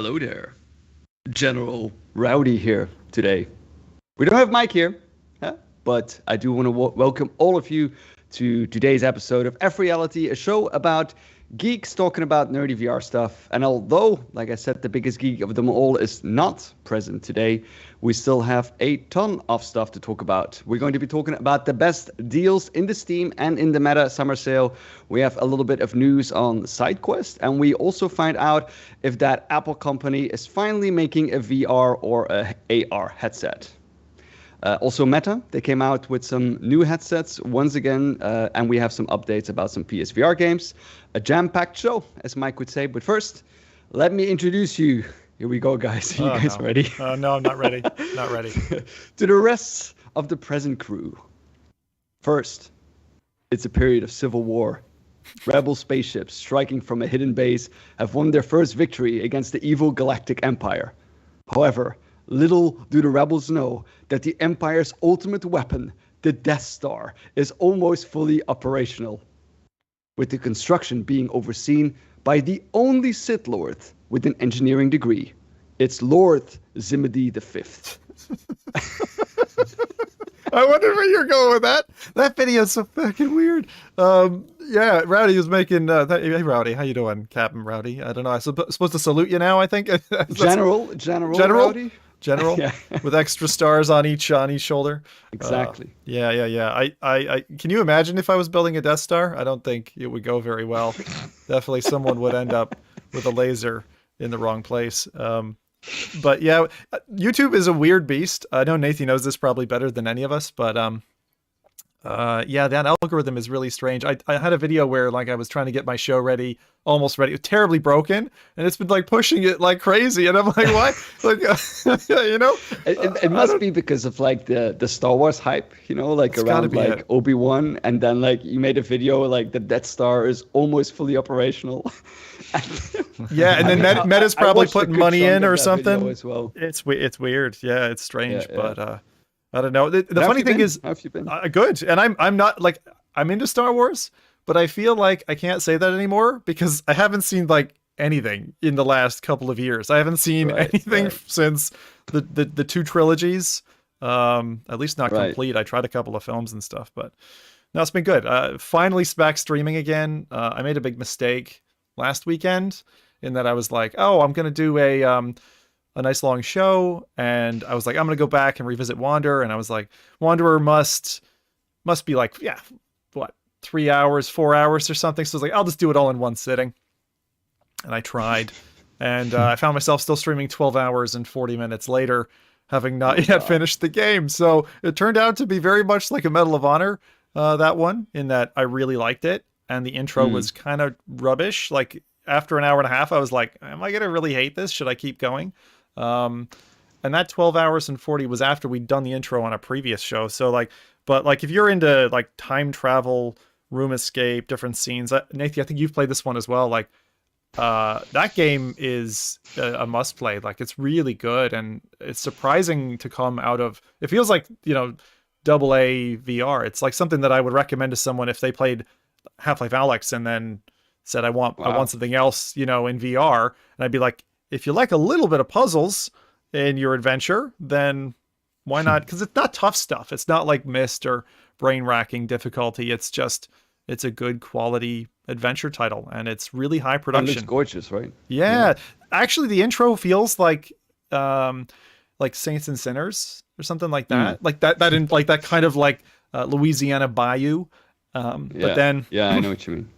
Hello there. General Rowdy here today. We don't have Mike here, but I do want to welcome all of you to today's episode of FReality, a show about geeks talking about nerdy VR stuff. And although, like I said, the biggest geek of them all is not present today, we still have a ton of stuff to talk about. We're going to be talking about the best deals in the Steam and in the Meta summer sale. We have a little bit of news on SideQuest, and we also find out if that Apple company is finally making a VR or a AR headset. Also Meta, they came out with some new headsets once again, and we have some updates about some PSVR games. A jam-packed show, as Mike would say. But first, let me introduce you. Here we go, guys. Are you guys ready? No, I'm not ready. Not ready. To the rest of the present crew. First, it's a period of civil war. Rebel spaceships striking from a hidden base have won their first victory against the evil Galactic Empire. However, little do the rebels know that the Empire's ultimate weapon, the Death Star, is almost fully operational, with the construction being overseen by the only Sith Lord with an engineering degree. It's Lord Zimidi V. I wonder where you're going with that. That video's so fucking weird. Yeah, Rowdy was making. Hey, Rowdy, how you doing, Captain Rowdy? I don't know. I'm supposed to salute you now. I think. General Rowdy? General, yeah. With extra stars on each shoulder. Exactly. Yeah. I can you imagine if I was building a Death Star? I don't think it would go very well. Definitely, someone would end up with a laser in the wrong place. But yeah, YouTube is a weird beast. I know Nathan knows this probably better than any of us, but yeah, that algorithm is really strange. I had a video where like I was trying to get my show ready, almost ready, terribly broken, and it's been like pushing it like crazy, and I'm like, what? Like, you know, it must be because of like the Star Wars hype, you know, like around like Obi-Wan, and then like you made a video like the Death Star is almost fully operational. Yeah, and then Meta's probably putting money in or something. As well. It's weird. Yeah, it's strange, yeah. But I don't know. The funny thing is, how have you been? Good, and I'm not like I'm into Star Wars, but I feel like I can't say that anymore because I haven't seen like anything in the last couple of years. I haven't seen anything since the two trilogies, at least not complete. I tried a couple of films and stuff, but no, it's been good. Finally back streaming again. I made a big mistake last weekend in that I was like, oh, I'm gonna do a nice long show, and I was like, I'm gonna go back and revisit Wanderer, and I was like, Wanderer must be like, 3 hours, 4 hours or something. So I was like, I'll just do it all in one sitting. And I tried, and I found myself still streaming 12 hours and 40 minutes later, having not yet finished the game. So it turned out to be very much like a Medal of Honor, that one, in that I really liked it, and the intro was kind of rubbish. Like after an hour and a half, I was like, am I gonna really hate this? Should I keep going? And that 12 hours and 40 was after we'd done the intro on a previous show. So like, but like if you're into like time travel, room escape, different scenes, Nathan, I think you've played this one as well. Like, that game is a must play. Like it's really good, and it's surprising to come out of, it feels like, you know, AA VR. It's like something that I would recommend to someone if they played Half-Life Alyx and then said, I want something else, you know, in VR. And I'd be like, if you like a little bit of puzzles in your adventure, then why not? Because it's not tough stuff. It's not like Myst or brain-racking difficulty. It's just, it's a good quality adventure title, and it's really high production. It looks gorgeous, right? Yeah. Actually, the intro feels like Saints and Sinners or something like that. Like that in like that kind of like Louisiana Bayou. But then I know what you mean.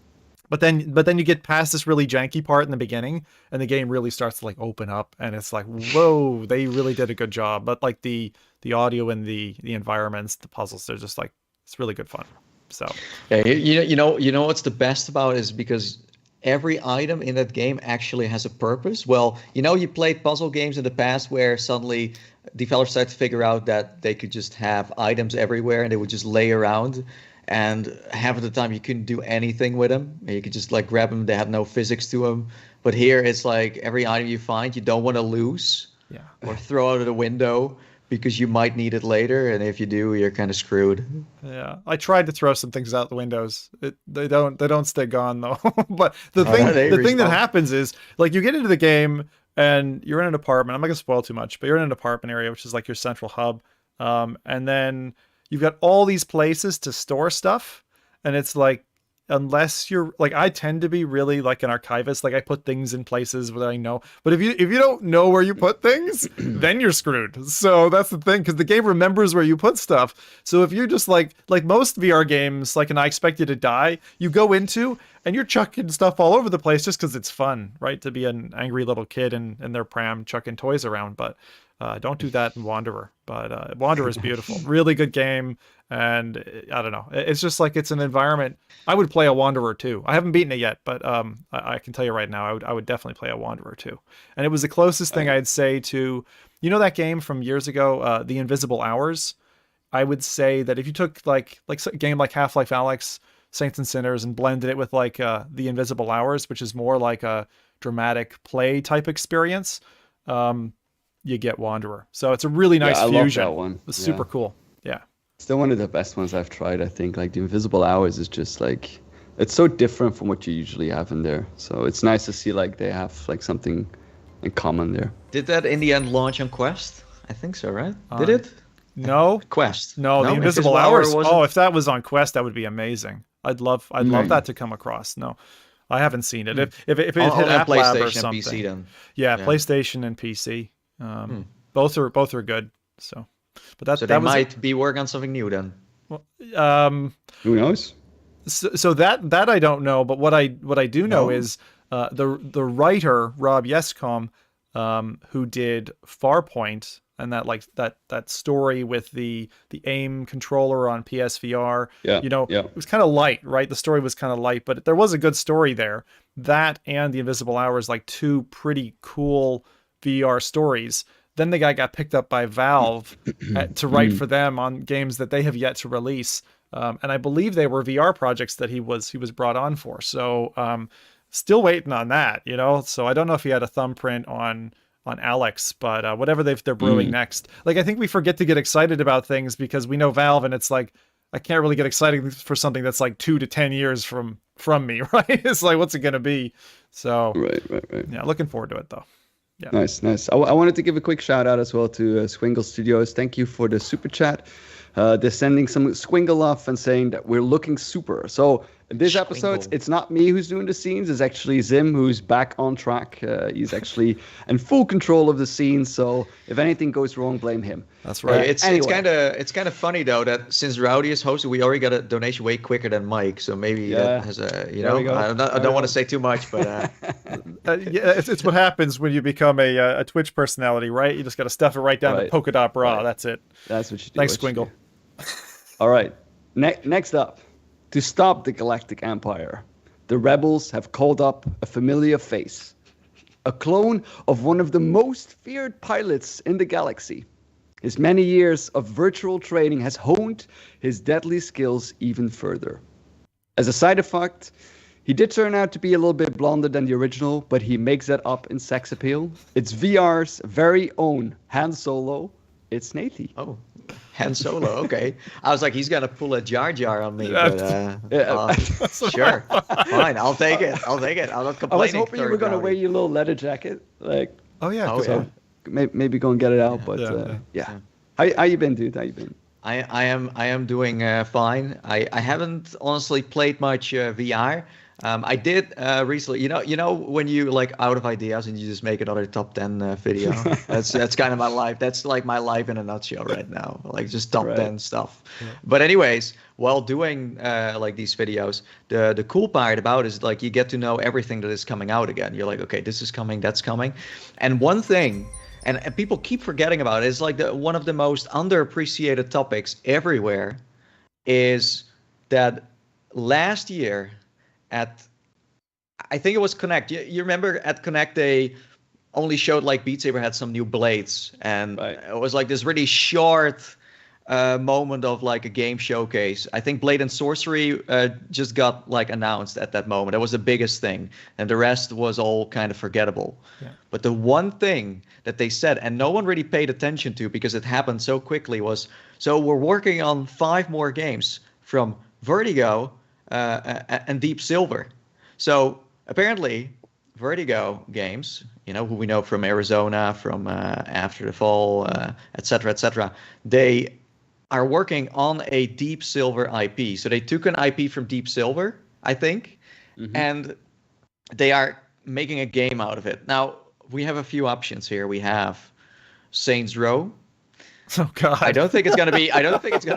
But then you get past this really janky part in the beginning, and the game really starts to like open up, and it's like, whoa, they really did a good job. But like the audio and the environments, the puzzles, they're just like, it's really good fun. So yeah, you know what's the best about it is because every item in that game actually has a purpose. Well, you know, you played puzzle games in the past where suddenly developers started to figure out that they could just have items everywhere and they would just lay around. And half of the time you couldn't do anything with them. You could just like grab them. They had no physics to them. But here it's like every item you find, you don't want to lose or throw out of the window because you might need it later. And if you do, you're kind of screwed. Yeah, I tried to throw some things out the windows. They don't stay gone though. But the thing that happens is like you get into the game and you're in an apartment. I'm not gonna spoil too much, but you're in an apartment area, which is like your central hub. And then you've got all these places to store stuff, and it's like, unless you're like, I tend to be really like an archivist. Like I put things in places where I know, but if you don't know where you put things, then you're screwed. So that's the thing, because the game remembers where you put stuff. So if you're just like most VR games, like, and I Expect You to Die, you go into and you're chucking stuff all over the place just because it's fun, right? To be an angry little kid in their pram chucking toys around. But don't do that in Wanderer. But Wanderer is beautiful, really good game. And I don't know, it's just like, it's an environment. I would play a Wanderer 2. I haven't beaten it yet, but I can tell you right now, I would definitely play a Wanderer 2. And it was the closest thing I'd say to, you know, that game from years ago, The Invisible Hours. I would say that if you took like a game like Half-Life Alyx, Saints and Sinners, and blended it with like The Invisible Hours, which is more like a dramatic play type experience, you get Wanderer. So it's a really nice fusion. I love that one. It's super cool. Yeah. Still one of the best ones I've tried, I think. Like, The Invisible Hours is just like, it's so different from what you usually have in there. So it's nice to see like they have like something in common there. Did that in the end launch on Quest? I think so, right? Did it? No. Quest. No, The Invisible Hours. Oh, if that was on Quest, that would be amazing. I'd love that to come across. No, I haven't seen it. If it hit Applab or something. And PC then. Yeah, PlayStation and PC. Both are good. So. But they might be working on something new then. Well, who knows? So that I don't know. But what I do know is the writer Rob Yescombe, who did Farpoint, and that story with the aim controller on PSVR. It was kind of light, right? The story was kind of light, but there was a good story there. That and The Invisible Hours, like two pretty cool VR stories. Then the guy got picked up by Valve to write for them on games that they have yet to release. And I believe they were VR projects that he was brought on for. So still waiting on that, you know? So I don't know if he had a thumbprint on Alex, but whatever they're brewing next. Like, I think we forget to get excited about things because we know Valve, and it's like, I can't really get excited for something that's like 2 to 10 years from me, right? It's like, what's it going to be? So right. Yeah, looking forward to it though. Yeah. Nice. I wanted to give a quick shout out as well to Swingle Studios. Thank you for the super chat. They're sending some Swingle love and saying that we're looking super. So in this episode, it's not me who's doing the scenes. It's actually Zim who's back on track. He's actually in full control of the scenes. So if anything goes wrong, blame him. That's right. It's kind of funny though that since Rowdy is hosted, we already got a donation way quicker than Mike. So maybe that has a I don't want to say too much, but it's what happens when you become a Twitch personality, right? You just got to stuff it right down to polka dot bra. Right. That's it. That's what you do. Thanks, Squingle. All right. Next up, to stop the Galactic Empire, the rebels have called up a familiar face, a clone of one of the most feared pilots in the galaxy. His many years of virtual training has honed his deadly skills even further. As a side effect, he did turn out to be a little bit blonder than the original, but he makes that up in sex appeal. It's VR's very own Han Solo. It's Nathy. Oh, Han Solo. Okay. I was like, he's gonna pull a Jar Jar on me. But, sure. Fine. I'll take it. I'm not complaining. I was hoping you were gonna wear your little leather jacket. Like. Oh yeah. So maybe go and get it out. But yeah. How you been, dude? How you been? I am doing fine. I haven't honestly played much VR. I did recently. You know when you like out of ideas and you just make another top 10 video. That's kind of my life. That's like my life in a nutshell right now. Like just top 10 stuff. Yeah. But anyways, while doing like these videos, the cool part about it is like you get to know everything that is coming out again. You're like, okay, this is coming, that's coming, and one thing. And people keep forgetting about it. It's like one of the most underappreciated topics everywhere is that last year at, I think it was Connect. You remember at Connect, they only showed like Beat Saber had some new blades. And it was like this really short moment of like a game showcase. I think Blade and Sorcery just got like announced at that moment. That was the biggest thing. And the rest was all kind of forgettable. Yeah. But the one thing that they said, and no one really paid attention to because it happened so quickly, was, so we're working on 5 more games from Vertigo and Deep Silver. So apparently Vertigo games, who we know from Arizona, from After the Fall, et cetera, they are working on a Deep Silver IP. So they took an IP from Deep Silver, I think, and they are making a game out of it. Now, we have a few options here. We have Saints Row. Oh God! I don't think it's gonna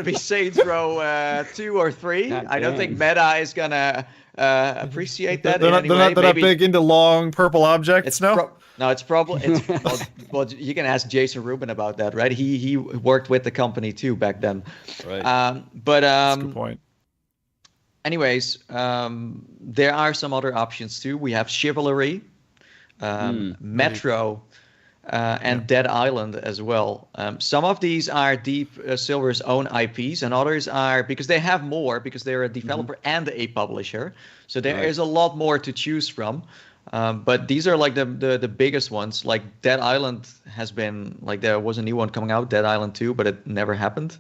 be Saints Row 2 or 3. I don't think Meta is gonna appreciate that. They're not big into long purple objects. No, it's probably. Well, you can ask Jason Rubin about that, right? He worked with the company too back then. Right. That's a good point. Anyways, there are some other options too. We have Chivalry, Metro. And Dead Island as well. Some of these are Deep Silver's own IPs, and others are because they have more, because they're a developer and a publisher. So there is a lot more to choose from. But these are like the biggest ones. Like Dead Island has been, like, there was a new one coming out, Dead Island 2, but it never happened.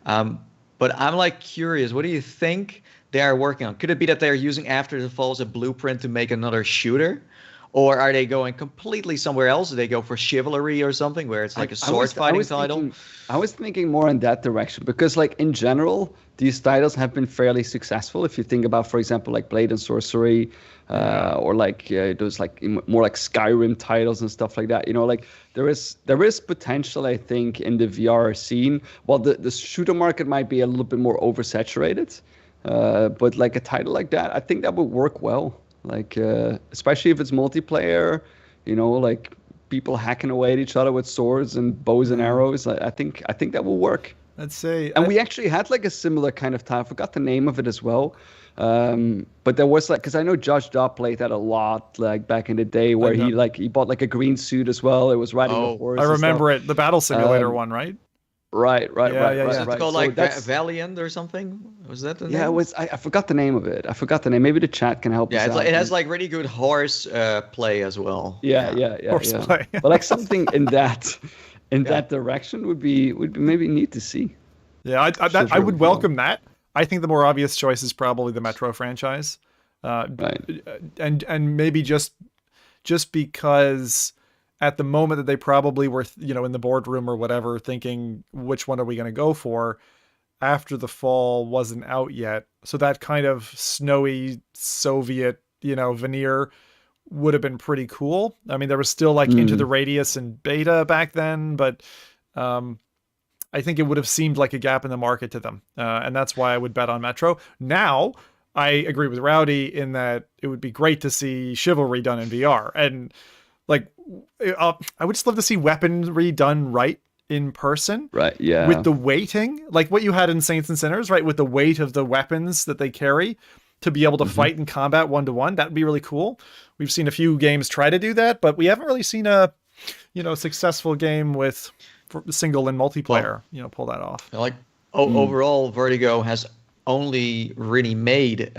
But I'm like curious, what do you think they are working on? Could it be that they're using After the Fall as a blueprint to make another shooter? Or are they going completely somewhere else? Do they go for Chivalry or something where it's like a sword fighting title? I was thinking more in that direction because, like, in general, these titles have been fairly successful. If you think about, for example, like Blade and Sorcery, or like those like more like Skyrim titles and stuff like that. Like there is potential, I think, in the VR scene. While the shooter market might be a little bit more oversaturated, but like a title like that, I think that would work well. Like, especially if it's multiplayer, like people hacking away at each other with swords and bows and arrows. I think that will work. Let's say, and we actually had like a similar kind of time. I forgot the name of it as well. But there was like, because I know Josh Dobb played that a lot, like back in the day, where he bought like a green suit as well. It was riding a horse. I remember it, the Battle Simulator one, right? Right. Was it called like Valiant or something? Was that the name? Yeah, it was. I forgot the name of it. I forgot the name. Maybe the chat can help us out. It has like really good horse play as well. Yeah. Horseplay. But like something in that direction would be maybe neat to see. Yeah, I would welcome that. I think the more obvious choice is probably the Metro franchise, right? And maybe just because at the moment that they probably were, in the boardroom or whatever, thinking which one are we going to go for, After the Fall wasn't out yet, so that kind of snowy Soviet, veneer would have been pretty cool. I mean, there was still like Into the Radius and beta back then, but I think it would have seemed like a gap in the market to them, and that's why I would bet on Metro. Now, I agree with Rowdy in that it would be great to see Chivalry done in VR, and like I would just love to see weaponry done right in person, right? Yeah, with the weighting, like what you had in Saints and Sinners, right? With the weight of the weapons that they carry to be able to fight in combat 1-to-1, that'd be really cool. We've seen a few games try to do that, but we haven't really seen a successful game with single and multiplayer, pull that off. Like overall, Vertigo has only really made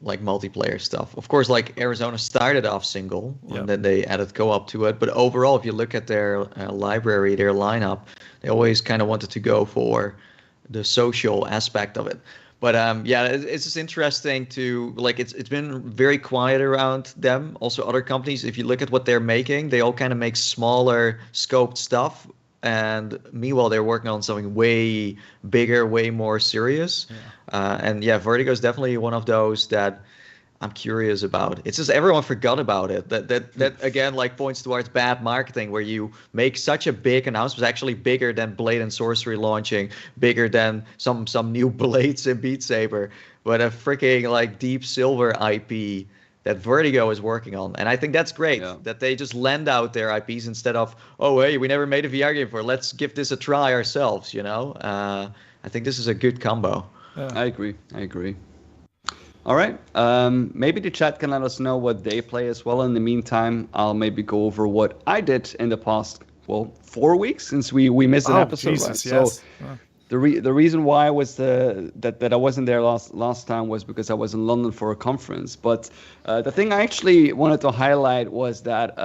like multiplayer stuff. Of course, like Arizona started off single, and then they added co-op to it. But overall, if you look at their library, their lineup, they always kind of wanted to go for the social aspect of it. But it's just interesting to like. It's been very quiet around them. Also, other companies, if you look at what they're making, they all kind of make smaller scoped stuff. And meanwhile, they're working on something way bigger, way more serious. Vertigo is definitely one of those that I'm curious about. It's just everyone forgot about it. That again, like, points towards bad marketing, where you make such a big announcement, actually bigger than Blade and Sorcery launching, bigger than some new Blades in Beat Saber, but a freaking like Deep Silver IP that Vertigo is working on. And I think that's great, that they just lend out their IPs instead of, oh, hey, we never made a VR game before, let's give this a try ourselves, I think this is a good combo. I agree. All right. Maybe the chat can let us know what they play as well. In the meantime, I'll maybe go over what I did in the past, 4 weeks since we missed an episode. Jesus, right? Yes. So the reason why was that I wasn't there last time was because I was in London for a conference. But the thing I actually wanted to highlight was that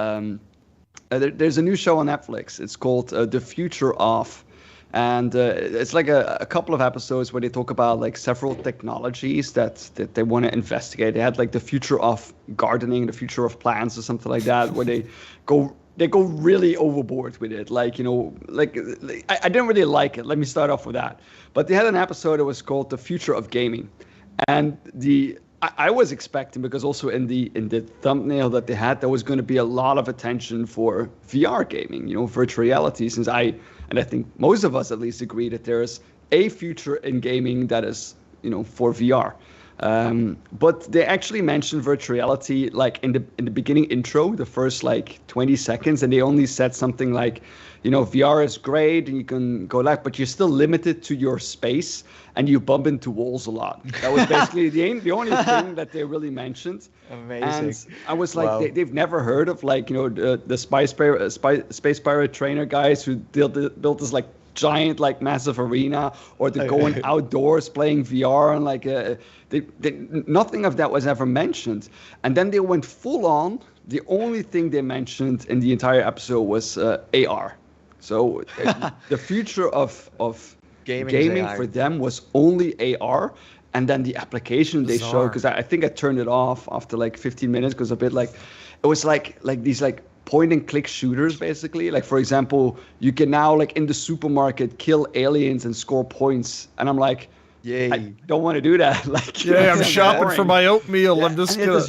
there's a new show on Netflix. It's called The Future Of. And it's like a couple of episodes where they talk about like several technologies that they want to investigate. They had like the future of gardening, the future of plants, or something like that, where they go really overboard with it. Like, I didn't really like it. Let me start off with that. But they had an episode that was called The Future of Gaming. And I was expecting, because also in the thumbnail that they had, there was going to be a lot of attention for VR gaming, virtual reality, since I think most of us at least agree that there's a future in gaming that is, for VR. But they actually mentioned virtual reality like in the beginning intro, the first like 20 seconds, and they only said something like, VR is great and you can go live, but you're still limited to your space and you bump into walls a lot. That was basically the only thing that they really mentioned. Amazing. And I was like, Wow. they've never heard of like, the space pirate trainer guys who built this like giant, like massive arena, or the going outdoors playing VR, and like nothing of that was ever mentioned. And then they went full on. The only thing they mentioned in the entire episode was AR. So the future of gaming AR. for them was only AR. And then the application they showed, because I think I turned it off after like 15 minutes, because a bit like it was like these like point and click shooters, basically. Like, for example, you can now like in the supermarket kill aliens and score points, and I'm like, Yay. I don't want to do that. Like, Yeah, I'm it's shopping boring. for my oatmeal. Yeah, I'm just and gonna.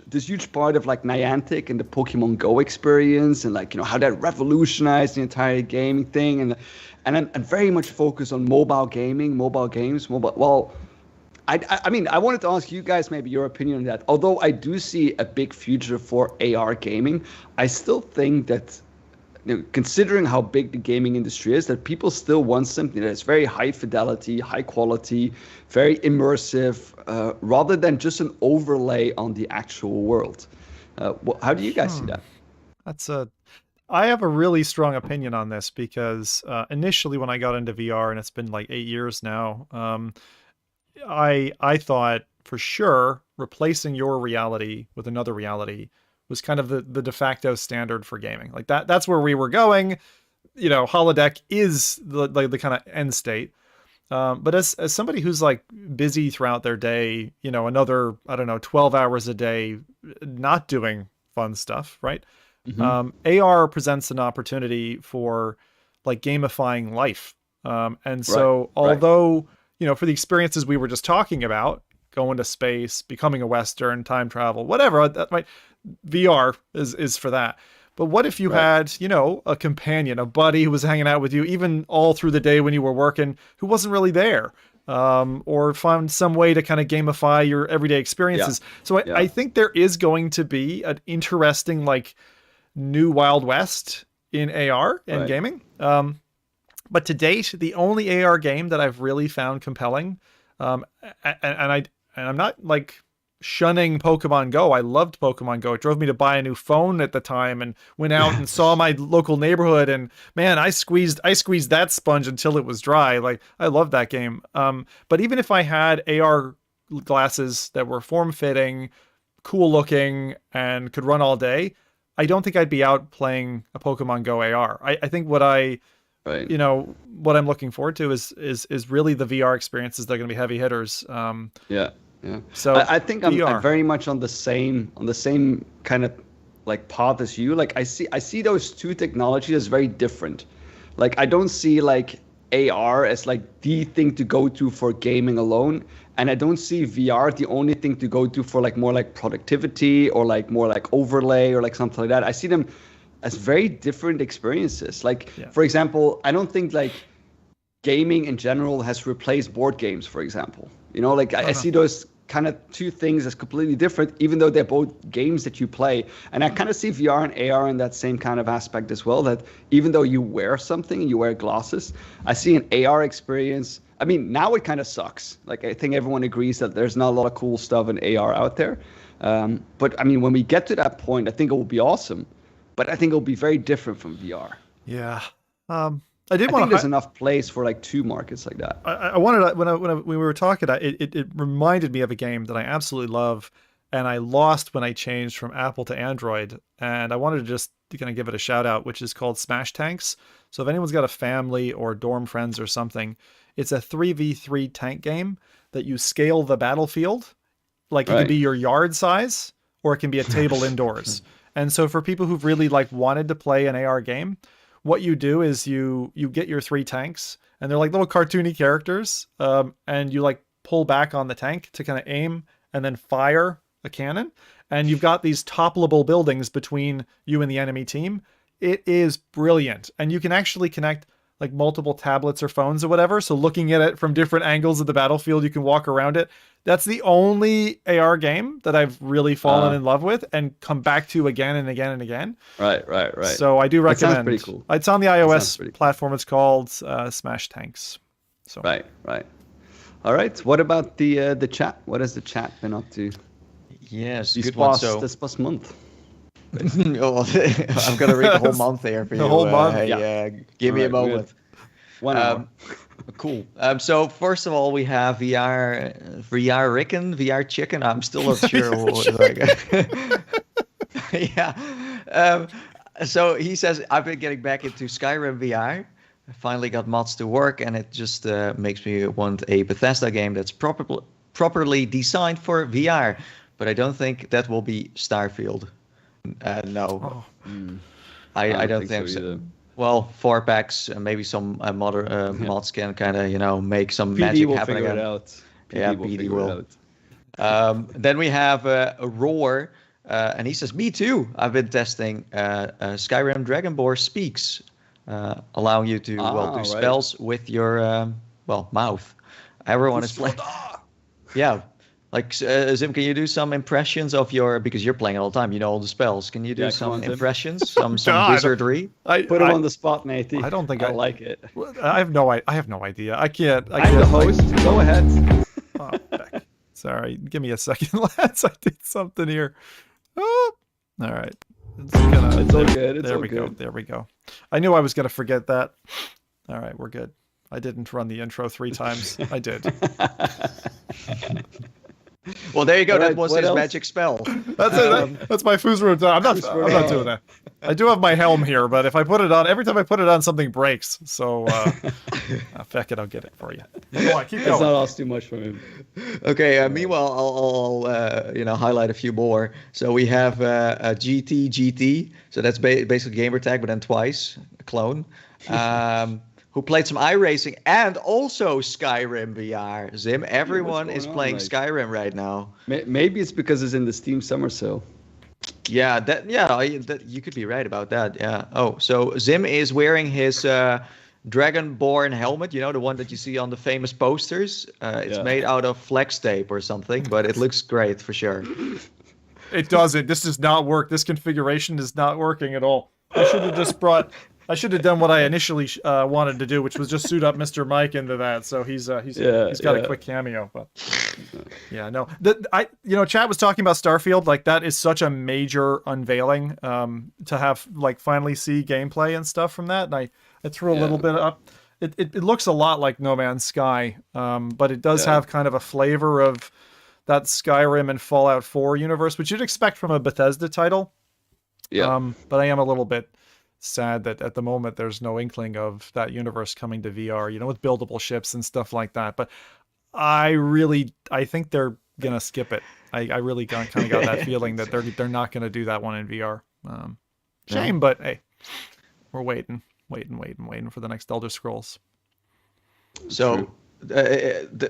this huge part of like Niantic and the Pokemon Go experience, and like how that revolutionized the entire gaming thing, and very much focused on mobile gaming, mobile games, mobile. Well, I mean, I wanted to ask you guys maybe your opinion on that. Although I do see a big future for AR gaming, I still think that, considering how big the gaming industry is, that people still want something that is very high fidelity, high quality, very immersive, rather than just an overlay on the actual world. How do you guys see that? I have a really strong opinion on this, because initially when I got into VR, and it's been like 8 years now, I thought for sure replacing your reality with another reality was kind of the de facto standard for gaming. Like that's where we were going. Holodeck is the kind of end state. But as somebody who's like busy throughout their day, another, I don't know, 12 hours a day, not doing fun stuff, right? Mm-hmm. AR presents an opportunity for like gamifying life. And so although, for the experiences we were just talking about, going to space, becoming a Western, time travel, whatever, that might, VR is for that. But what if you had, a companion, a buddy who was hanging out with you even all through the day when you were working, who wasn't really there, or found some way to kind of gamify your everyday experiences. Yeah. So I think there is going to be an interesting, like, new Wild West in AR and gaming. But to date, the only AR game that I've really found compelling, and I'm not like shunning Pokemon Go. I loved Pokemon Go. It drove me to buy a new phone at the time, and went out and saw my local neighborhood, and man, I squeezed that sponge until it was dry. Like, I love that game. But even if I had AR glasses that were form-fitting, cool looking, and could run all day, I don't think I'd be out playing a Pokemon Go AR. I think what what I'm looking forward to is really the VR experiences. They're going to be heavy hitters. Yeah. So I think I'm very much on the same kind of like path as you. Like I see those two technologies as very different. Like I don't see like AR as like the thing to go to for gaming alone, and I don't see VR the only thing to go to for like more like productivity or like more like overlay or like something like that. I see them as very different experiences. Like, for example, I don't think like gaming in general has replaced board games, for example. I see those kind of two things as completely different, even though they're both games that you play. And I kind of see VR and AR in that same kind of aspect as well, that even though you wear something and you wear glasses, I see an AR experience. I mean, now it kind of sucks. Like, I think everyone agrees that there's not a lot of cool stuff in AR out there. But I mean, when we get to that point, I think it will be awesome. But I think it'll be very different from VR. Yeah. I think there's enough place for like two markets like that. I wanted when we were talking, it reminded me of a game that I absolutely love, and I lost when I changed from Apple to Android, and I wanted to just going to give it a shout out, which is called Smash Tanks. So if anyone's got a family or dorm friends or something, it's a 3v3 tank game that you scale the battlefield. Like it can be your yard size, or it can be a table indoors. And so for people who've really like wanted to play an AR game, what you do is you get your 3 tanks, and they're like little cartoony characters, and you like pull back on the tank to kind of aim and then fire a cannon. And you've got these toppleable buildings between you and the enemy team. It is brilliant. And you can actually connect like multiple tablets or phones or whatever. So looking at it from different angles of the battlefield, you can walk around it. That's the only AR game that I've really fallen in love with and come back to again and again and again. Right. So I do recommend. That sounds pretty cool. It's on the iOS platform. It's called Smash Tanks. So Right. All right. What about the chat? What has the chat been up to? Yes, this good one. This past month. I'm gonna read the whole month here for you. The whole month. Give me a moment. 1 hour. Cool. So first of all, we have VR Ricken, VR Chicken. I'm still not sure what. Yeah. So he says, I've been getting back into Skyrim VR. I finally got mods to work, and it just makes me want a Bethesda game that's properly designed for VR. But I don't think that will be Starfield. No. I don't think so. Well, 4 packs, maybe some mods can kind of, make some PD magic will happen figure again. it out. PD will. Then we have Roar, and he says, me too. I've been testing Skyrim Dragonborn Speaks, allowing you to do spells with your mouth. Everyone is playing. Yeah. Like, Zim, can you do some impressions of because you're playing it all the time, you know all the spells. Can you do some impressions, some wizardry? Put him on the spot, matey. I don't think I like it. I have no idea. I can't. I'm the host. Go ahead. Oh, heck. Sorry. Give me a second, lads. I did something here. Oh, all right. It's all good. There we go. There we go. I knew I was going to forget that. All right, we're good. I didn't run the intro 3 times. I did. Well, there you go. That was his magic spell. That's it. That's my Fuzro. I'm not doing that. I do have my helm here, but if I put it on, every time I put it on, something breaks. So, fuck it, I'll get it for you. Go on, keep going. It's not asked too much from him. Okay. Meanwhile, I'll highlight a few more. So we have GT. So that's basically gamer tag, but then twice a clone. Who played some iRacing and also Skyrim VR. Zim, everyone is playing Skyrim right now. Maybe it's because it's in the Steam Summer Sale. Yeah, you could be right about that. Yeah. Oh, so Zim is wearing his Dragonborn helmet. You know, the one that you see on the famous posters. It's made out of flex tape or something, but it looks great for sure. It doesn't. This does not work. This configuration is not working at all. I should have done what I initially wanted to do, which was just suit up Mr. Mike into that. So he's got a quick cameo, but no. Chat was talking about Starfield. Like that is such a major unveiling to have like finally see gameplay and stuff from that. And I threw a little bit up. It looks a lot like No Man's Sky, but it does have kind of a flavor of that Skyrim and Fallout 4 universe, which you'd expect from a Bethesda title. Yeah. But I am a little bit sad that at the moment there's no inkling of that universe coming to VR, with buildable ships and stuff like that. But I think they're gonna skip it. I really kind of got that feeling that they're not gonna do that one in VR. Shame, but hey, we're waiting for the next Elder Scrolls. So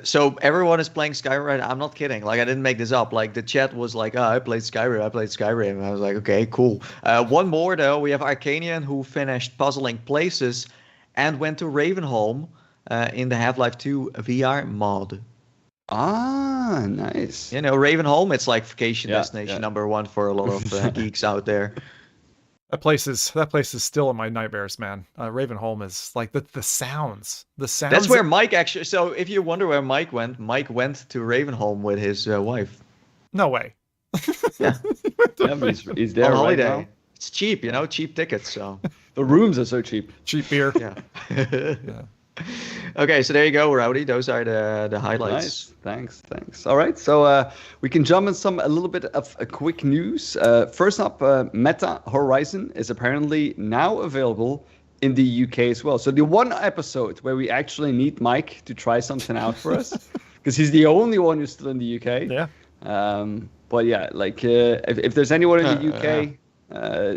so everyone is playing Skyrim right now. I'm not kidding. Like, I didn't make this up. Like, the chat was like, I played Skyrim. And I was like, okay, cool. One more, though. We have Arcanian, who finished Puzzling Places and went to Ravenholm in the Half-Life 2 VR mod. Ah, nice. Ravenholm, it's like vacation destination number 1 for a lot of geeks out there. That place is still in my nightmares, man. Ravenholm is like the sounds. That's where Mike actually. So if you wonder where Mike went to Ravenholm with his wife. No way. Yeah, he's there on holiday. Right now. It's cheap, cheap tickets. So the rooms are so cheap. Cheap beer. Yeah. Okay, so there you go, Rowdy. Those are the highlights. Nice. Thanks. All right, so we can jump in a little bit of a quick news. First up, Meta Horizon is apparently now available in the UK as well. So the one episode where we actually need Mike to try something out for us, because he's the only one who's still in the UK. Yeah. But yeah, like if there's anyone in the UK,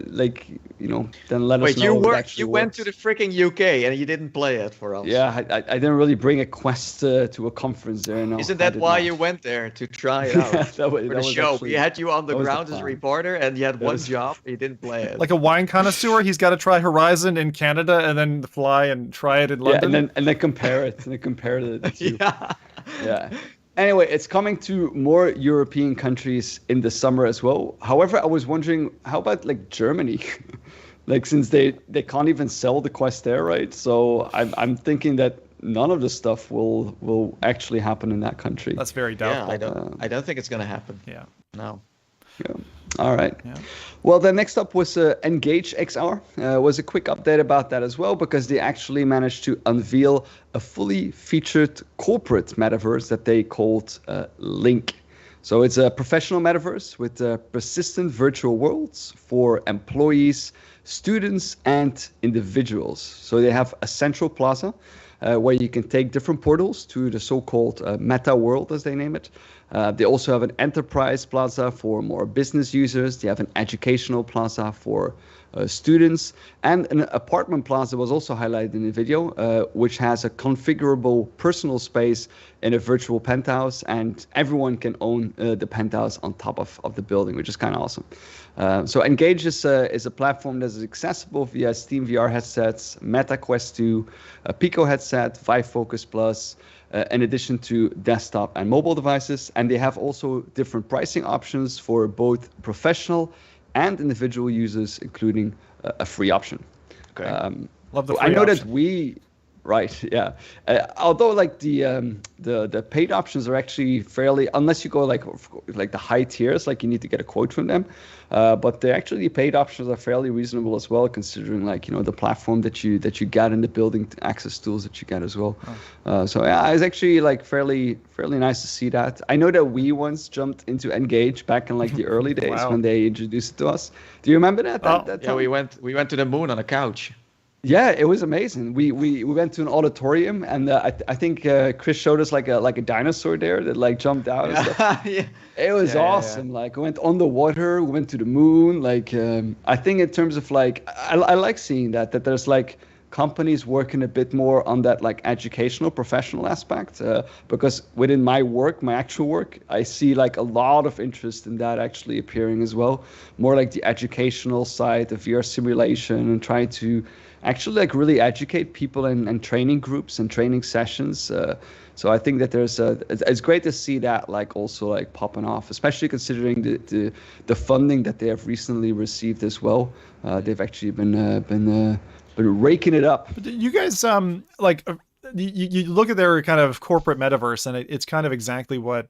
like, you know, then let us know. Wait, you went to the freaking UK and you didn't play it for us. Yeah, I didn't really bring a Quest to a conference there. No, isn't that why you went there, to try it out for the show? We had you on the ground as a reporter, and you had one job. You didn't play it. Like a wine connoisseur, he's got to try Horizon in Canada and then fly and try it in London. Yeah, and then compare it. Yeah. Anyway, it's coming to more European countries in the summer as well. However, I was wondering, how about like Germany? Like, since they can't even sell the Quest there, right? So I'm thinking that none of the stuff will actually happen in that country. That's very doubtful. Yeah, I don't think it's going to happen. Yeah. No. Yeah. All right. Yeah. Well, then next up was Engage XR. Was a quick update about that as well, because they actually managed to unveil a fully featured corporate metaverse that they called Link. So it's a professional metaverse with persistent virtual worlds for employees, students, and individuals. So they have a central plaza where you can take different portals to the so-called meta world, as they name it. They also have an enterprise plaza for more business users. They have an educational plaza for students, and an apartment plaza was also highlighted in the video, which has a configurable personal space in a virtual penthouse, and everyone can own the penthouse on top of the building, which is kind of awesome. So Engage is a platform that is accessible via Steam VR headsets, Meta Quest 2, a Pico headset, Vive Focus Plus, in addition to desktop and mobile devices. And they have also different pricing options for both professional and individual users, including a free option. Okay. Love the free I know option. that we... Right, yeah. Although like the paid options are actually fairly, unless you go like the high tiers, like you need to get a quote from them. But the paid options are fairly reasonable as well, considering like, you know, the platform that you get in the building access tools that you get as well. So yeah, it's actually like fairly nice to see that. I know that we once jumped into Engage back in like the early days Wow. when they introduced it to us. Do you remember that? That Yeah, time? we went to the moon on a couch. Yeah, it was amazing. We went to an auditorium, and I think Chris showed us like a dinosaur there that like jumped out. And stuff. Yeah. It was awesome. Like, we went on the water, we went to the moon. Like, I think in terms of like, I like seeing that there's like companies working a bit more on that like educational, professional aspect. Because within my actual work, I see like a lot of interest in that actually appearing as well. More like the educational side, the VR simulation, and trying to actually like really educate people in training groups and training sessions. So I think that it's great to see that like also like popping off, especially considering the funding that they have recently received as well. They've actually been raking it up. But you guys, like, you look at their kind of corporate metaverse, and it's kind of exactly what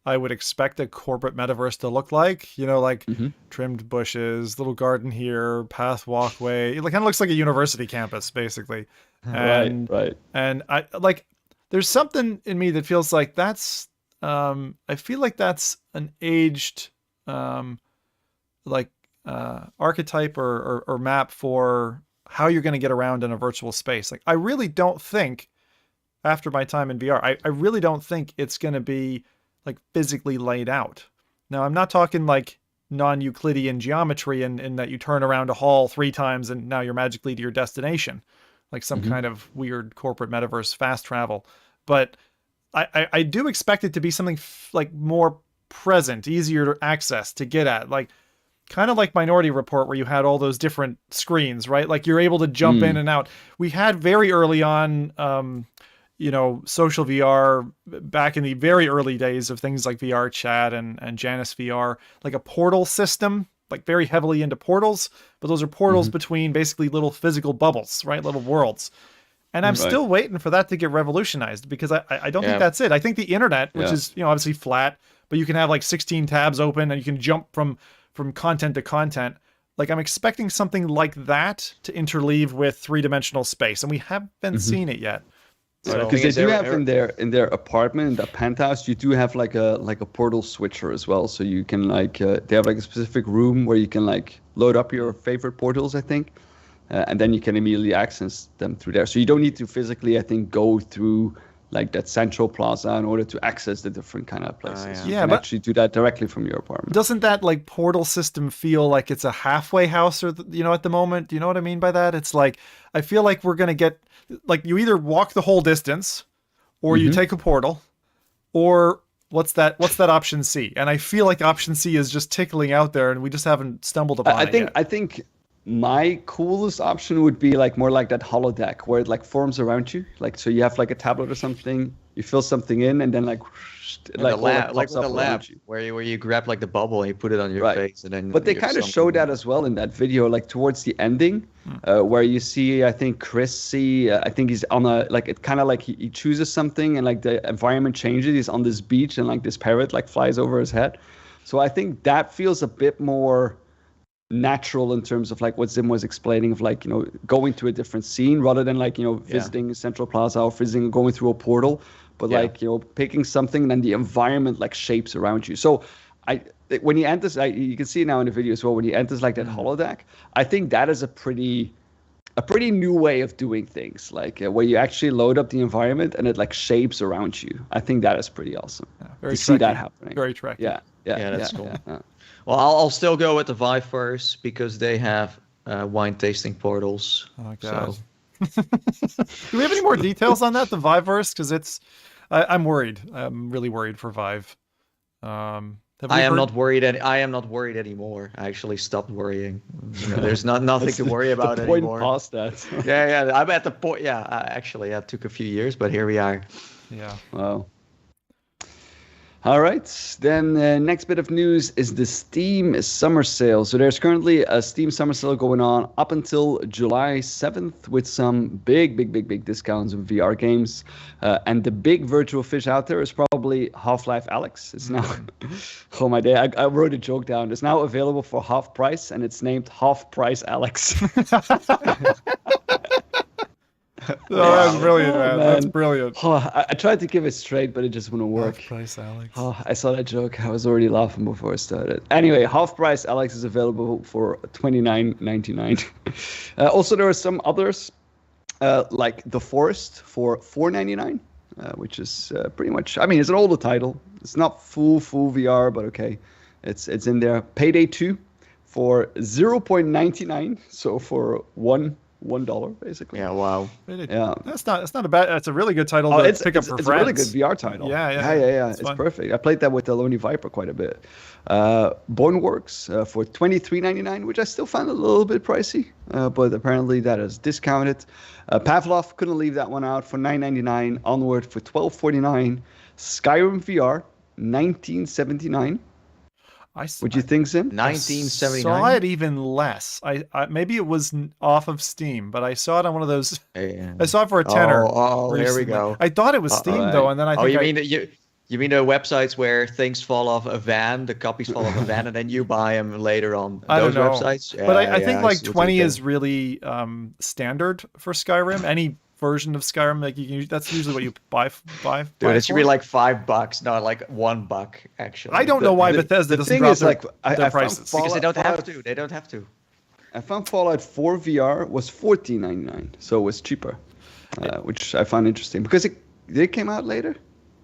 I would expect a corporate metaverse to look like, you know, like trimmed bushes, little garden here, path walkway. It kind of looks like a university campus, basically. And, right. And I like, there's something in me that feels like that's, I feel like that's an aged, archetype or map for how you're going to get around in a virtual space. Like, I really don't think, after my time in VR, I really don't think it's going to be like physically laid out. Now, I'm not talking like non-Euclidean geometry in that you turn around a hall 3 times and now you're magically to your destination, like some kind of weird corporate metaverse fast travel. But I do expect it to be something like more present, easier to access, to get at, like kind of like Minority Report, where you had all those different screens, right? Like you're able to jump in and out. We had very early on, you know, social VR back in the very early days of things like VR Chat and Janus VR, like a portal system, like very heavily into portals, but those are portals between basically little physical bubbles, right? Little worlds. And I'm still waiting for that to get revolutionized, because I don't think that's it. I think the internet, which is, you know, obviously flat, but you can have like 16 tabs open and you can jump from content to content. Like, I'm expecting something like that to interleave with 3-dimensional space, and we haven't seen it yet. So, because they do have in their apartment, in the penthouse, you do have like a portal switcher as well. So you can like they have like a specific room where you can like load up your favorite portals, I think, and then you can immediately access them through there. So you don't need to physically, I think, go through like that central plaza in order to access the different kind of places. You can but actually do that directly from your apartment. Doesn't that like portal system feel like it's a halfway house, or at the moment? Do you know what I mean by that? It's like I feel like we're gonna get like you either walk the whole distance, or you take a portal, or what's that option C? And I feel like option C is just tickling out there, and we just haven't stumbled upon it yet. I think my coolest option would be like more like that holodeck where it like forms around you, like so you have like a tablet or something, you fill something in, and then like with the lab where you grab like the bubble and you put it on your face, and then. But they kind of show that as well in that video, like towards the ending, where you see I think Chris I think he's on a like it kind of like he chooses something and like the environment changes. He's on this beach and like this parrot like flies over his head, so I think that feels a bit more natural in terms of like what Zim was explaining of like going to a different scene rather than like visiting Central Plaza or going through a portal, but like picking something and then the environment like shapes around you. So when he enters, you can see it now in the video as well, when he enters like that holodeck, I think that is a pretty new way of doing things, like where you actually load up the environment and it like shapes around you. I think that is pretty awesome to see that happening. Very tracky. Yeah, that's cool. Well, I'll still go with the Vive first because they have wine tasting portals. Oh my god! So. Do we have any more details on that, the Viveverse? Because I'm worried. I'm really worried for Vive. I am not worried anymore. I actually stopped worrying. There's nothing to worry about anymore. Past that. yeah. I'm at the point. Yeah, actually, it took a few years, but here we are. Yeah. Wow. All right, then next bit of news is the Steam summer sale. So there's currently a Steam summer sale going on up until July 7th with some big discounts on VR games. And the big virtual fish out there is probably Half-Life Alyx. It's now, oh my day, I wrote a joke down. It's now available for half price and it's named Half Price Alyx. That's brilliant, man. That's brilliant. Oh, I tried to give it straight, but it just wouldn't work. Half Price Alyx. Oh, I saw that joke. I was already laughing before I started. Anyway, Half Price Alyx is available for $29.99. Also, there are some others, like The Forest for $4.99, which is pretty much. I mean, it's an older title. It's not full VR, but okay, it's in there. Payday 2 for $0.99, so for $1 basically. Yeah, wow. Yeah, that's not a bad. That's a really good title to pick up for friends. It's a really good VR title. Yeah. It's perfect. I played that with the Lonely Viper quite a bit. Boneworks for $23.99, which I still find a little bit pricey, but apparently that is discounted. Pavlov, couldn't leave that one out, for $9.99. Onward for $12.49. Skyrim VR, $19.79. What'd you think, Zim? 1979. Saw it even less. I maybe it was off of Steam, but I saw it on one of those. I saw it for a tenner. Oh, there we go. I thought it was Steam though, and then I think you mean the websites where things fall off a van, the copies fall off a van, and then you buy them later on those websites? But I think like 20 is really standard for Skyrim. Any version of Skyrim, like you can, that's usually what you buy. Dude, it should be like $5, not like $1 actually. I don't know why Bethesda doesn't drop their prices. Because they don't have to. They don't have to. I found Fallout 4 VR was $14.99, so it was cheaper, which I found interesting because it came out later.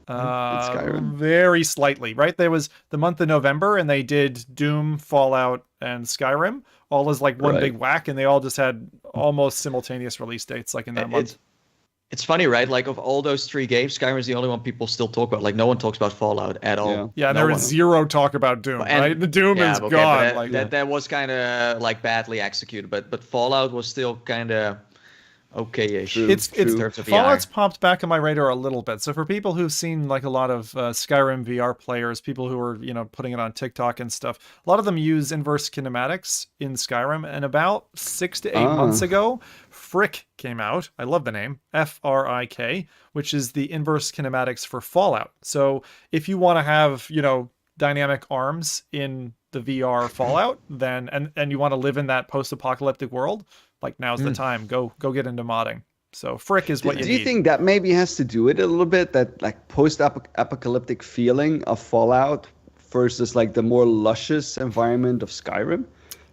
Skyrim. Very slightly, right? There was the month of November, and they did Doom, Fallout, and Skyrim all as like one big whack, and they all just had almost simultaneous release dates, like in that month. It's funny, right? Like of all those three games, Skyrim is the only one people still talk about. Like no one talks about Fallout at all. Yeah, there is zero talk about Doom, right? The Doom is gone. That was kind of like badly executed, but Fallout was still kind of okay-ish. It's Fallout's popped back on my radar a little bit. So for people who've seen like a lot of Skyrim VR players, people who are putting it on TikTok and stuff, a lot of them use inverse kinematics in Skyrim. And about 6 to 8 months ago, Frick came out. I love the name, FRIK, which is the inverse kinematics for Fallout. So if you want to have dynamic arms in the VR Fallout, then and you want to live in that post-apocalyptic world, like now's the time. Go get into modding. So Frick is what you need. Do you think that maybe has to do with it a little bit, that like post-apocalyptic feeling of Fallout versus like the more luscious environment of Skyrim?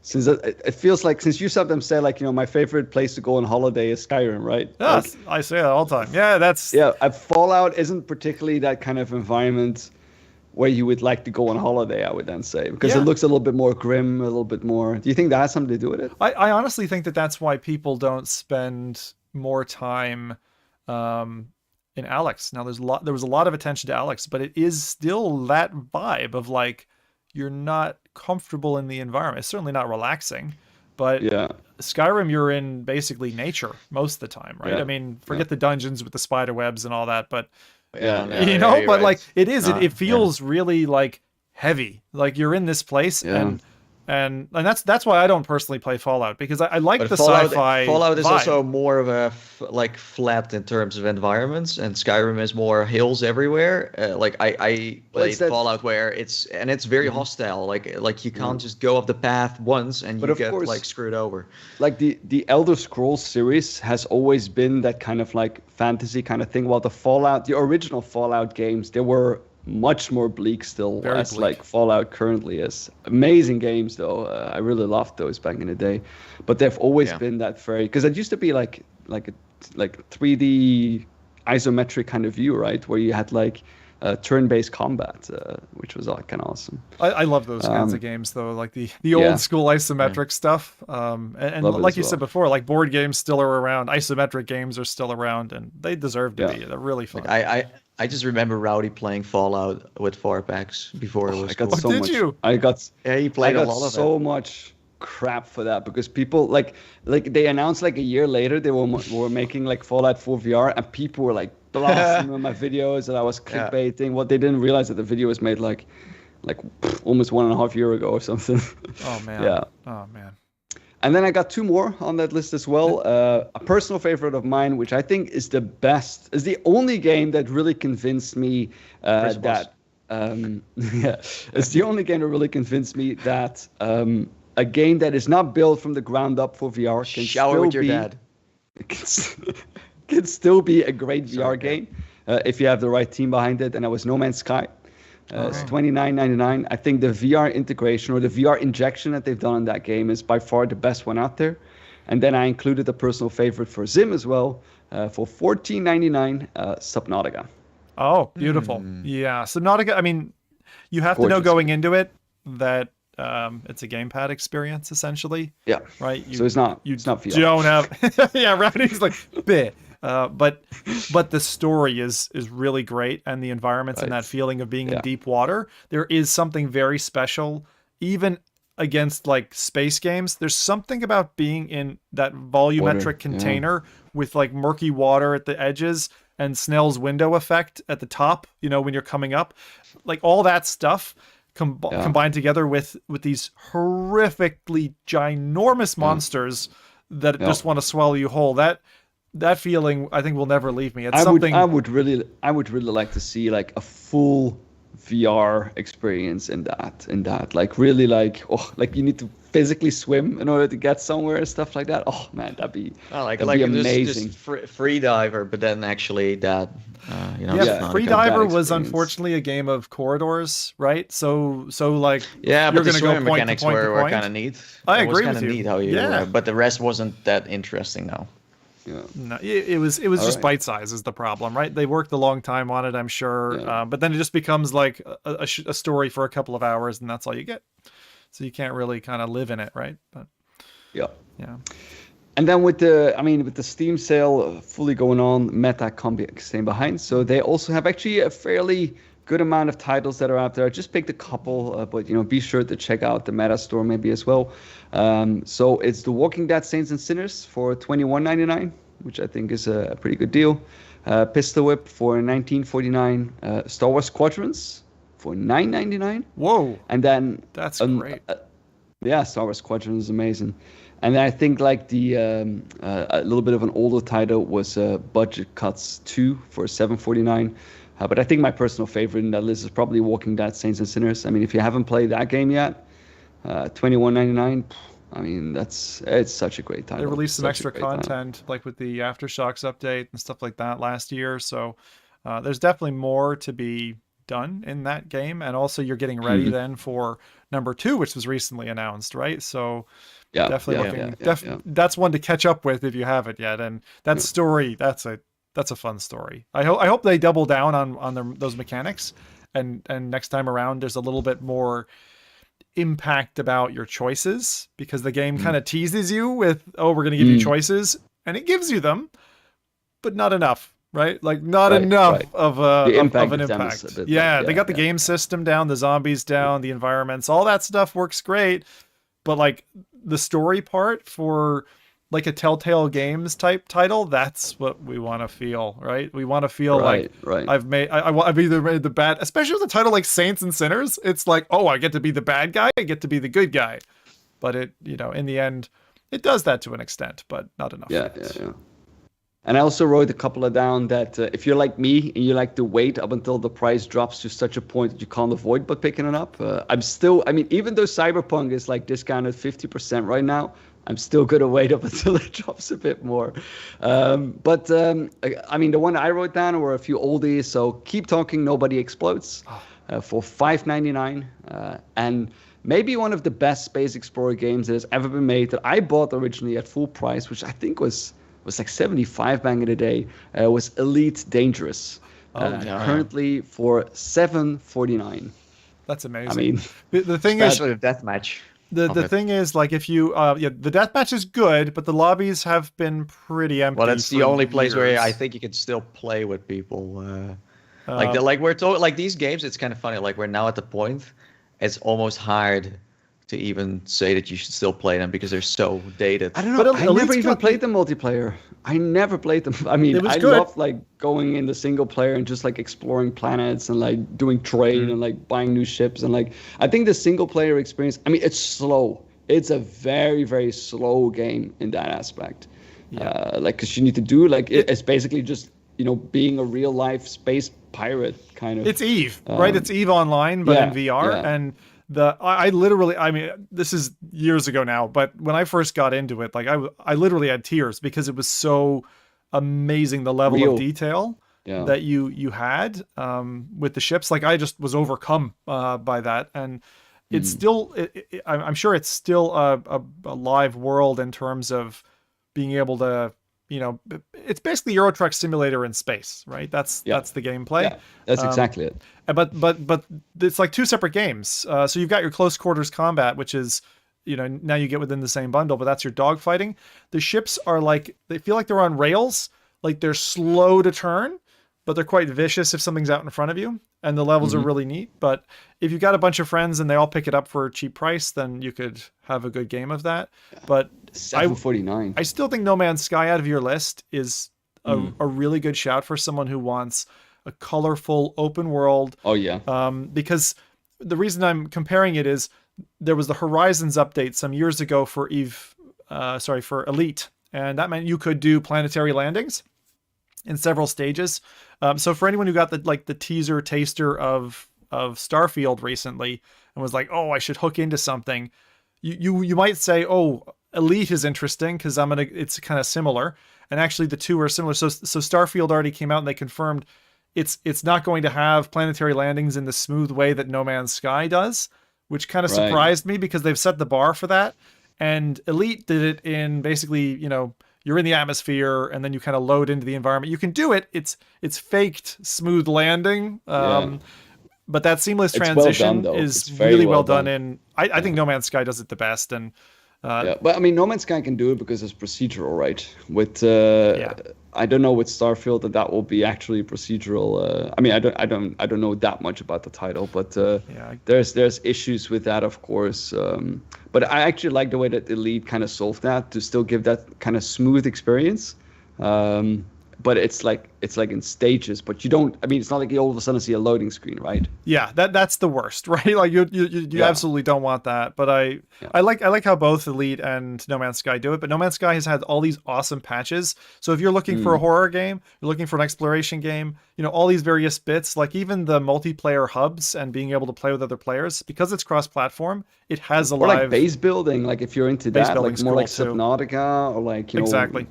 Since it feels like, since you sometimes say like, my favorite place to go on holiday is Skyrim, right? Yes, I say that all the time. Yeah, that's... Yeah, Fallout isn't particularly that kind of environment where you would like to go on holiday, I would then say, because it looks a little bit more grim, a little bit more... Do you think that has something to do with it? I honestly think that that's why people don't spend more time in Alex. Now, there was a lot of attention to Alex, but it is still that vibe of like, you're not comfortable in the environment. It's certainly not relaxing, but Skyrim, you're in basically nature most of the time, right? I mean, forget the dungeons with the spider webs and all that, but but like it feels really like heavy, like you're in this place and that's why I don't personally play Fallout, because I like the sci-fi. Fallout is vibe. Also more of a flat in terms of environments, and Skyrim is more hills everywhere. Like I played Fallout where it's very hostile. Like you can't just go up the path once and you get like screwed over. Like the Elder Scrolls series has always been that kind of like fantasy kind of thing. While the original Fallout games, they were much more bleak still, like Fallout currently is. Amazing games though. I really loved those back in the day, but they've always been that very, because it used to be like a 3D isometric kind of view, right, where you had like turn-based combat, which was kind of awesome. I love those kinds of games though, like the old school isometric stuff. And like you said before, like board games still are around, isometric games are still around, and they deserve to be. They're really fun. Like I just remember Rowdy playing Fallout with 4-packs before it was cool. He played a lot of it. So much crap for that, because people like they announced like a year later they were making like Fallout 4 VR, and people were like blasting on my videos that I was clickbaiting. What they didn't realize that the video was made like almost 1.5 years ago or something. Oh man. Oh man. And then I got two more on that list as well. A personal favorite of mine, which I think is the only game that really convinced me it's the only game that really convinced me that a game that is not built from the ground up for VR can shower with your dad. Can still be a great VR game if you have the right team behind it. And that was No Man's Sky. It's $29.99. I think the VR integration or the VR injection that they've done in that game is by far the best one out there. And then I included a personal favorite for Zim as well, for $14.99, Subnautica. Oh, beautiful. Yeah, Subnautica, I mean, you have to know going into it that it's a gamepad experience, essentially. Yeah. Right? So it's not VR. You don't have... yeah, Rowdy's like, bleh. But the story is really great, and the environments and that feeling of being in deep water. There is something very special, even against like space games. There's something about being in that volumetric container with like murky water at the edges and Snell's window effect at the top, when you're coming up, like all that stuff combined together with these horrifically ginormous monsters that just want to swallow you whole. That feeling, I think, will never leave me. It's something I would really like to see like a full VR experience in that. Like really like you need to physically swim in order to get somewhere and stuff like that. Oh man, that'd be amazing. Just free diver, but then actually that free diver was unfortunately a game of corridors, right? So like but you're the gonna go point mechanics to point were kind of neat. I agree with you. Neat how you but the rest wasn't that interesting though. Yeah. No, it was just bite size is the problem, right? They worked a long time on it, I'm sure, but then it just becomes like a story for a couple of hours, and that's all you get. So you can't really kind of live in it, right? But yeah. And then with the Steam sale fully going on, Meta staying behind, so they also have actually a fairly good amount of titles that are out there. I just picked a couple, but be sure to check out the Meta store maybe as well. So it's The Walking Dead: Saints and Sinners for $21.99, which I think is a pretty good deal. Pistol Whip for $19.49. Star Wars Squadrons for $9.99. Whoa! And then that's great. Star Wars Squadrons is amazing. And then I think like the a little bit of an older title was Budget Cuts 2 for $7.49. But I think my personal favorite in that list is probably Walking Dead: Saints and Sinners. I mean, if you haven't played that game yet, $21.99, I mean, it's such a great title. They released some Such a extra great title. content, like with the Aftershocks update and stuff like that last year. So there's definitely more to be done in that game. And also you're getting ready then for number 2, which was recently announced, right? So definitely that's one to catch up with if you haven't yet. And that story, that's a fun story. I hope they double down on those mechanics, and next time around there's a little bit more impact about your choices, because the game kind of teases you with, oh, we're going to give you choices, and it gives you them, but not enough, right? Like not enough of an impact. They got the game system down, the zombies down, the environments, all that stuff works great, but like the story part for like a Telltale Games type title, that's what we want to feel, right? We want to feel I've either made the bad, especially with a title like Saints and Sinners. It's like, oh, I get to be the bad guy, I get to be the good guy, but it, in the end, it does that to an extent, but not enough. Yeah. And I also wrote a couple of down that if you're like me and you like to wait up until the price drops to such a point that you can't avoid but picking it up, even though Cyberpunk is like discounted 50% right now, I'm still going to wait up until it drops a bit more. But the one I wrote down were a few oldies. So Keep Talking, Nobody Explodes for $5.99. And maybe one of the best Space Explorer games that has ever been made that I bought originally at full price, which I think was like 75 back in the day, was Elite Dangerous. Currently for $7.49. That's amazing. I mean, the thing is, a deathmatch. The thing is, like, if you the deathmatch is good, but the lobbies have been pretty empty. Well, that's the only place where I think you can still play with people. Like these games, it's kind of funny. Like, we're now at the point, it's almost hard to even say that you should still play them because they're so dated. I don't know. I never even played the multiplayer. I never played them. I mean, I love like going in the single player and just like exploring planets and like doing trade and like buying new ships. And like, I think the single player experience, I mean, it's slow. It's a very, very slow game in that aspect. Because you need to do it's basically just, being a real life space pirate kind of. It's Eve, right? It's Eve Online, but in VR. Yeah. And I literally, this is years ago now, but when I first got into it, like I literally had tears because it was so amazing, the level of detail that you had with the ships. Like, I just was overcome by that, and it's still, I'm sure it's still a live world in terms of being able to, it's basically Euro Truck Simulator in space, right? That's the gameplay. Yeah, that's exactly it. But it's like 2 separate games. So you've got your close quarters combat, which is, now you get within the same bundle, but that's your dogfighting. The ships are like, they feel like they're on rails, like they're slow to turn, but they're quite vicious if something's out in front of you. And the levels are really neat. But if you've got a bunch of friends and they all pick it up for a cheap price, then you could have a good game of that. But $7.49. I still think No Man's Sky out of your list is a really good shout for someone who wants a colorful open world. Oh yeah. Because the reason I'm comparing it is there was the Horizons update some years ago for for Elite, and that meant you could do planetary landings in several stages. So for anyone who got the teaser taster of Starfield recently and was like, oh, I should hook into something, you might say, oh, Elite is interesting because it's kind of similar, and actually the two are similar. So Starfield already came out and they confirmed it's not going to have planetary landings in the smooth way that No Man's Sky does, which kind of surprised me because they've set the bar for that. And Elite did it in basically, you're in the atmosphere and then you kind of load into the environment. You can do it. It's faked smooth landing. But that seamless transition is really well done. And I think No Man's Sky does it the best. And but I mean, No Man's Sky can do it because it's procedural, right? With I don't know with Starfield that will be actually procedural. I mean, I don't know that much about the title, but there's issues with that, of course. But I actually like the way that Elite kind of solved that to still give that kind of smooth experience. But but it's like in stages. But you don't. I mean, it's not like you all of a sudden see a loading screen, right? Yeah, that's the worst, right? Like you absolutely don't want that. But I like how both Elite and No Man's Sky do it. But No Man's Sky has had all these awesome patches. So if you're looking for a horror game, you're looking for an exploration game, all these various bits, like even the multiplayer hubs and being able to play with other players, because it's cross-platform, it has a live... Or like base building, like if you're into that, like more like Subnautica, or like, exactly.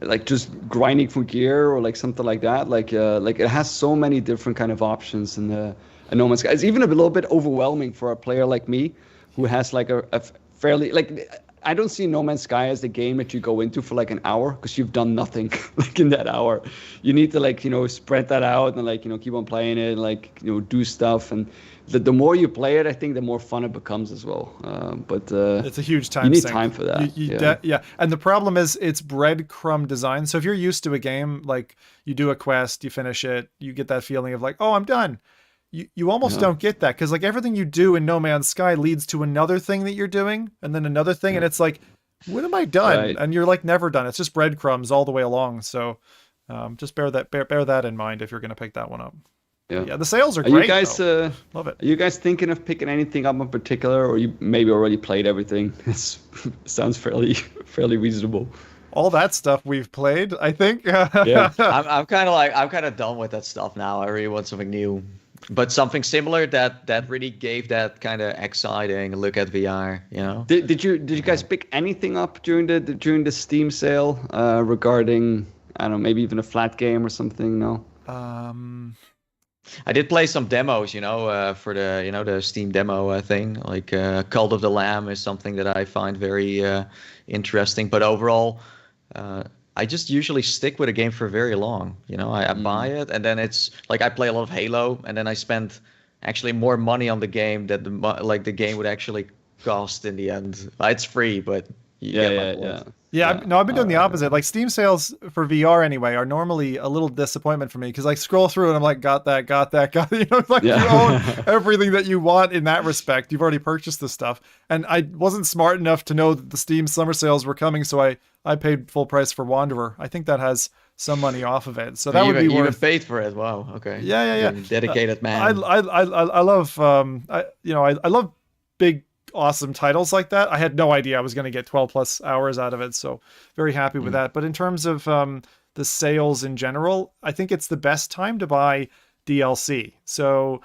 Like just grinding for gear or like something like that. Like it has so many different kind of options in No Man's Sky. It's even a little bit overwhelming for a player like me who has like a fairly, like, I don't see No Man's Sky as the game that you go into for like an hour because you've done nothing like in that hour. You need to like, spread that out and like, keep on playing it and like, do stuff. And the more you play it, I think the more fun it becomes as well. But it's a huge time you need sink. time for that. Yeah. And the problem is it's breadcrumb design. So if you're used to a game, like you do a quest, you finish it, you get that feeling of like, oh, I'm done. You almost don't get that because like everything you do in No Man's Sky leads to another thing that you're doing and then another thing. And it's like, when am I done? Right. And you're like never done. It's just breadcrumbs all the way along. So just bear that in mind if you're going to pick that one up. Yeah, the sales are great. You guys love it. Are you guys thinking of picking anything up in particular, or you maybe already played everything? It sounds fairly reasonable. All that stuff we've played, I think. Yeah, I'm kind of done with that stuff now. I really want something new, but something similar that really gave that kind of exciting look at VR. Did you guys pick anything up during the Steam sale regarding, I don't know, maybe even a flat game or something? No. I did play some demos, for the, the Steam demo thing. Like Cult of the Lamb is something that I find very interesting. But overall, I just usually stick with a game for very long. I buy it, and then it's like I play a lot of Halo, and then I spend actually more money on the game that the game would actually cost in the end. It's free, but you get my point. Yeah, no, I've been doing the opposite. Like Steam sales for VR anyway are normally a little disappointment for me because I scroll through and I'm like, got that. It's like you own everything that you want in that respect. You've already purchased this stuff. And I wasn't smart enough to know that the Steam summer sales were coming, so I paid full price for Wanderer. I think that has some money off of it. So that would be worth... You even paid for it. Wow, okay. Yeah. Dedicated man. I love I love big awesome titles like that. I had no idea I was going to get 12 plus hours out of it, so very happy with that. But in terms of the sales in general, I think it's the best time to buy DLC. So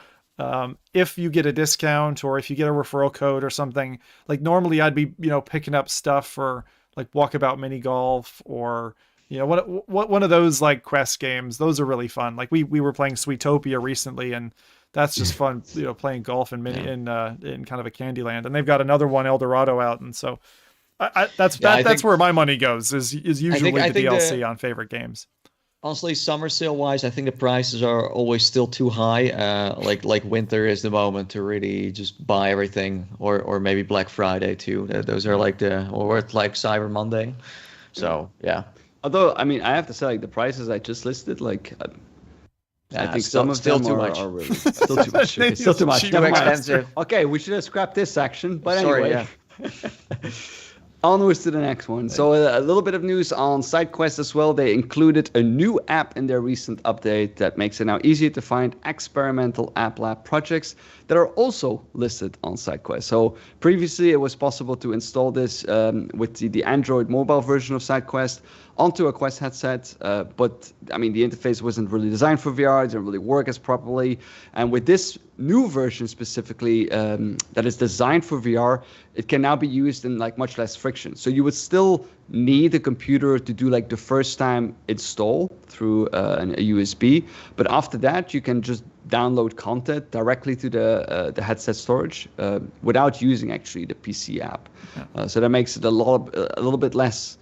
if you get a discount or if you get a referral code or something, like normally I'd be picking up stuff for like Walkabout Mini Golf or one of those like quest games. Those are really fun. Like we were playing Sweetopia recently, and that's just fun, playing golf in kind of a Candyland. And they've got another one, El Dorado, out, and so that's where my money goes. Is usually the DLC on favorite games. Honestly, summer sale wise, I think the prices are always still too high. Like winter is the moment to really just buy everything, or maybe Black Friday too. Those are or like Cyber Monday. So yeah. Although I mean, I have to say, like the prices I just listed, like. I think some of them too are, much. Are really still too much. Still too much. Too expensive. Okay, we should have scrapped this section. But Sorry, anyway, onwards to the next one. So a little bit of news on SideQuest as well. They included a new app in their recent update that makes it now easier to find experimental Applab projects that are also listed on SideQuest. So previously it was possible to install this with the Android mobile version of SideQuest onto a Quest headset, but I mean the interface wasn't really designed for VR, it didn't really work as properly. And with this new version specifically that is designed for VR, it can now be used in like much less friction. So you would still need a computer to do like the first time install through a USB, but after that you can just download content directly to the headset storage without using actually the PC app. So that makes it a little bit less.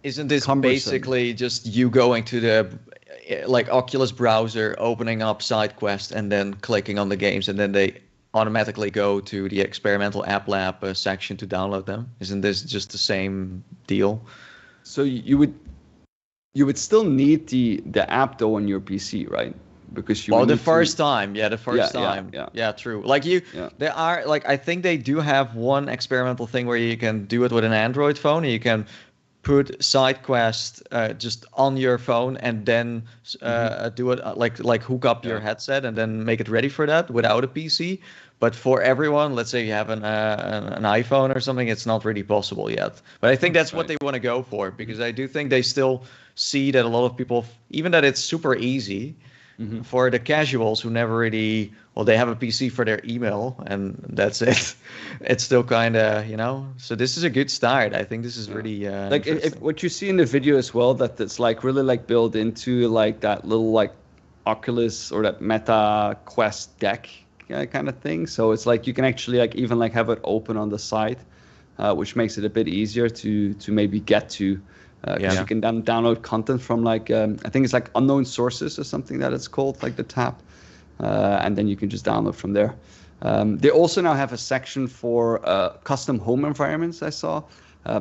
Isn't this cumbersome. Basically just you going to the like Oculus browser, opening up SideQuest, and then clicking on the games, and then they automatically go to the experimental Applab section to download them? Isn't this just the same deal? So you would still need the app though on your PC, right? Because the first time, yeah, true. Like there are like I think they do have one experimental thing where you can do it with an Android phone, and you can put SideQuest just on your phone and then do it like hook up your headset and then make it ready for that without a PC. But for everyone, let's say you have an iPhone or something, it's not really possible yet. But I think that's what they want to go for, because I do think they still see that a lot of people, even that it's super easy for the casuals who never really, well, they have a PC for their email and that's it. It's still kind of, so this is a good start. I think this is really like if what you see in the video as well, that it's like really like built into like that little like Oculus or that Meta Quest deck kind of thing. So it's like you can actually like even like have it open on the side, which makes it a bit easier to maybe get to. Because you can then download content from like I think it's like unknown sources or something that it's called, like the tab, and then you can just download from there. They also now have a section for custom home environments. I saw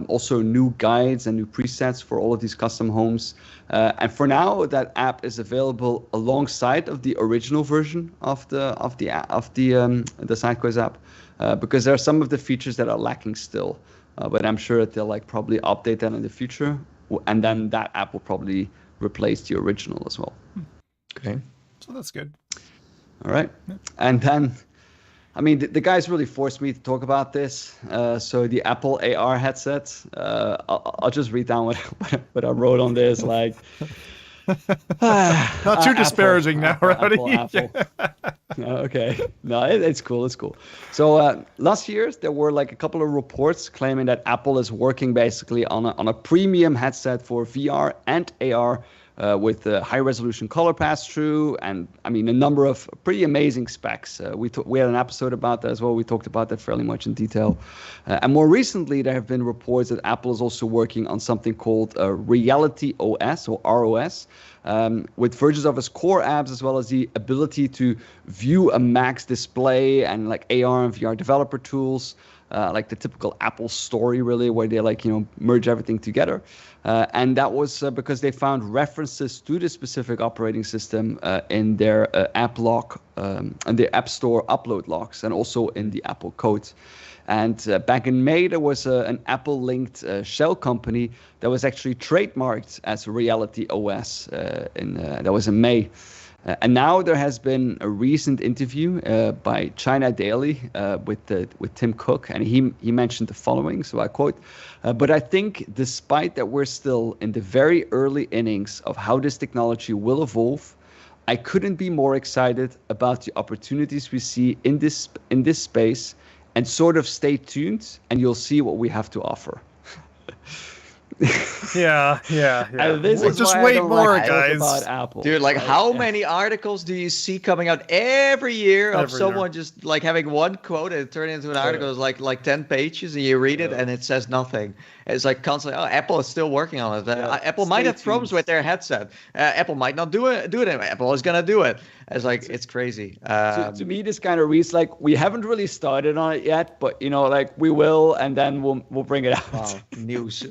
also new guides and new presets for all of these custom homes. And for now, that app is available alongside of the original version of the SideQuest app, because there are some of the features that are lacking still. But I'm sure that they'll like probably update that in the future, and then that app will probably replace the original as well. Okay, so that's good. All right, and then, I mean, the guys really forced me to talk about this. So the Apple AR headset. I'll just read down what I wrote on this. Like, not too disparaging now, Rowdy. Apple. Okay, no, it's cool. It's cool. So last year there were like a couple of reports claiming that Apple is working basically on a premium headset for VR and AR. With high resolution color pass-through, and I mean a number of pretty amazing specs. We had an episode about that as well. We talked about that fairly much in detail. And more recently, there have been reports that Apple is also working on something called Reality OS or ROS, with versions of its core apps as well as the ability to view a max display and like AR and VR developer tools. Like the typical Apple story, really, where they like merge everything together, and that was because they found references to the specific operating system in their app lock and the App Store upload logs, and also in the Apple code. And back in May, there was an Apple-linked shell company that was actually trademarked as Reality OS. That was in May. And now there has been a recent interview by China Daily with Tim Cook, and he mentioned the following. So I quote, "But I think despite that we're still in the very early innings of how this technology will evolve, I couldn't be more excited about the opportunities we see in this space, and sort of stay tuned, and you'll see what we have to offer." Yeah. Just wait more, guys. About Apple. Dude, like how many articles do you see coming out every year of someone just like having one quote and turn it into an article that's like 10 pages and you read it and it says nothing. It's like constantly, Apple is still working on it. Apple might have problems with their headset. Apple might not do it. Apple is gonna do it. It's like it's crazy. To me, this kind of reads like we haven't really started on it yet, but like we will, and then we'll bring it out. Wow, news.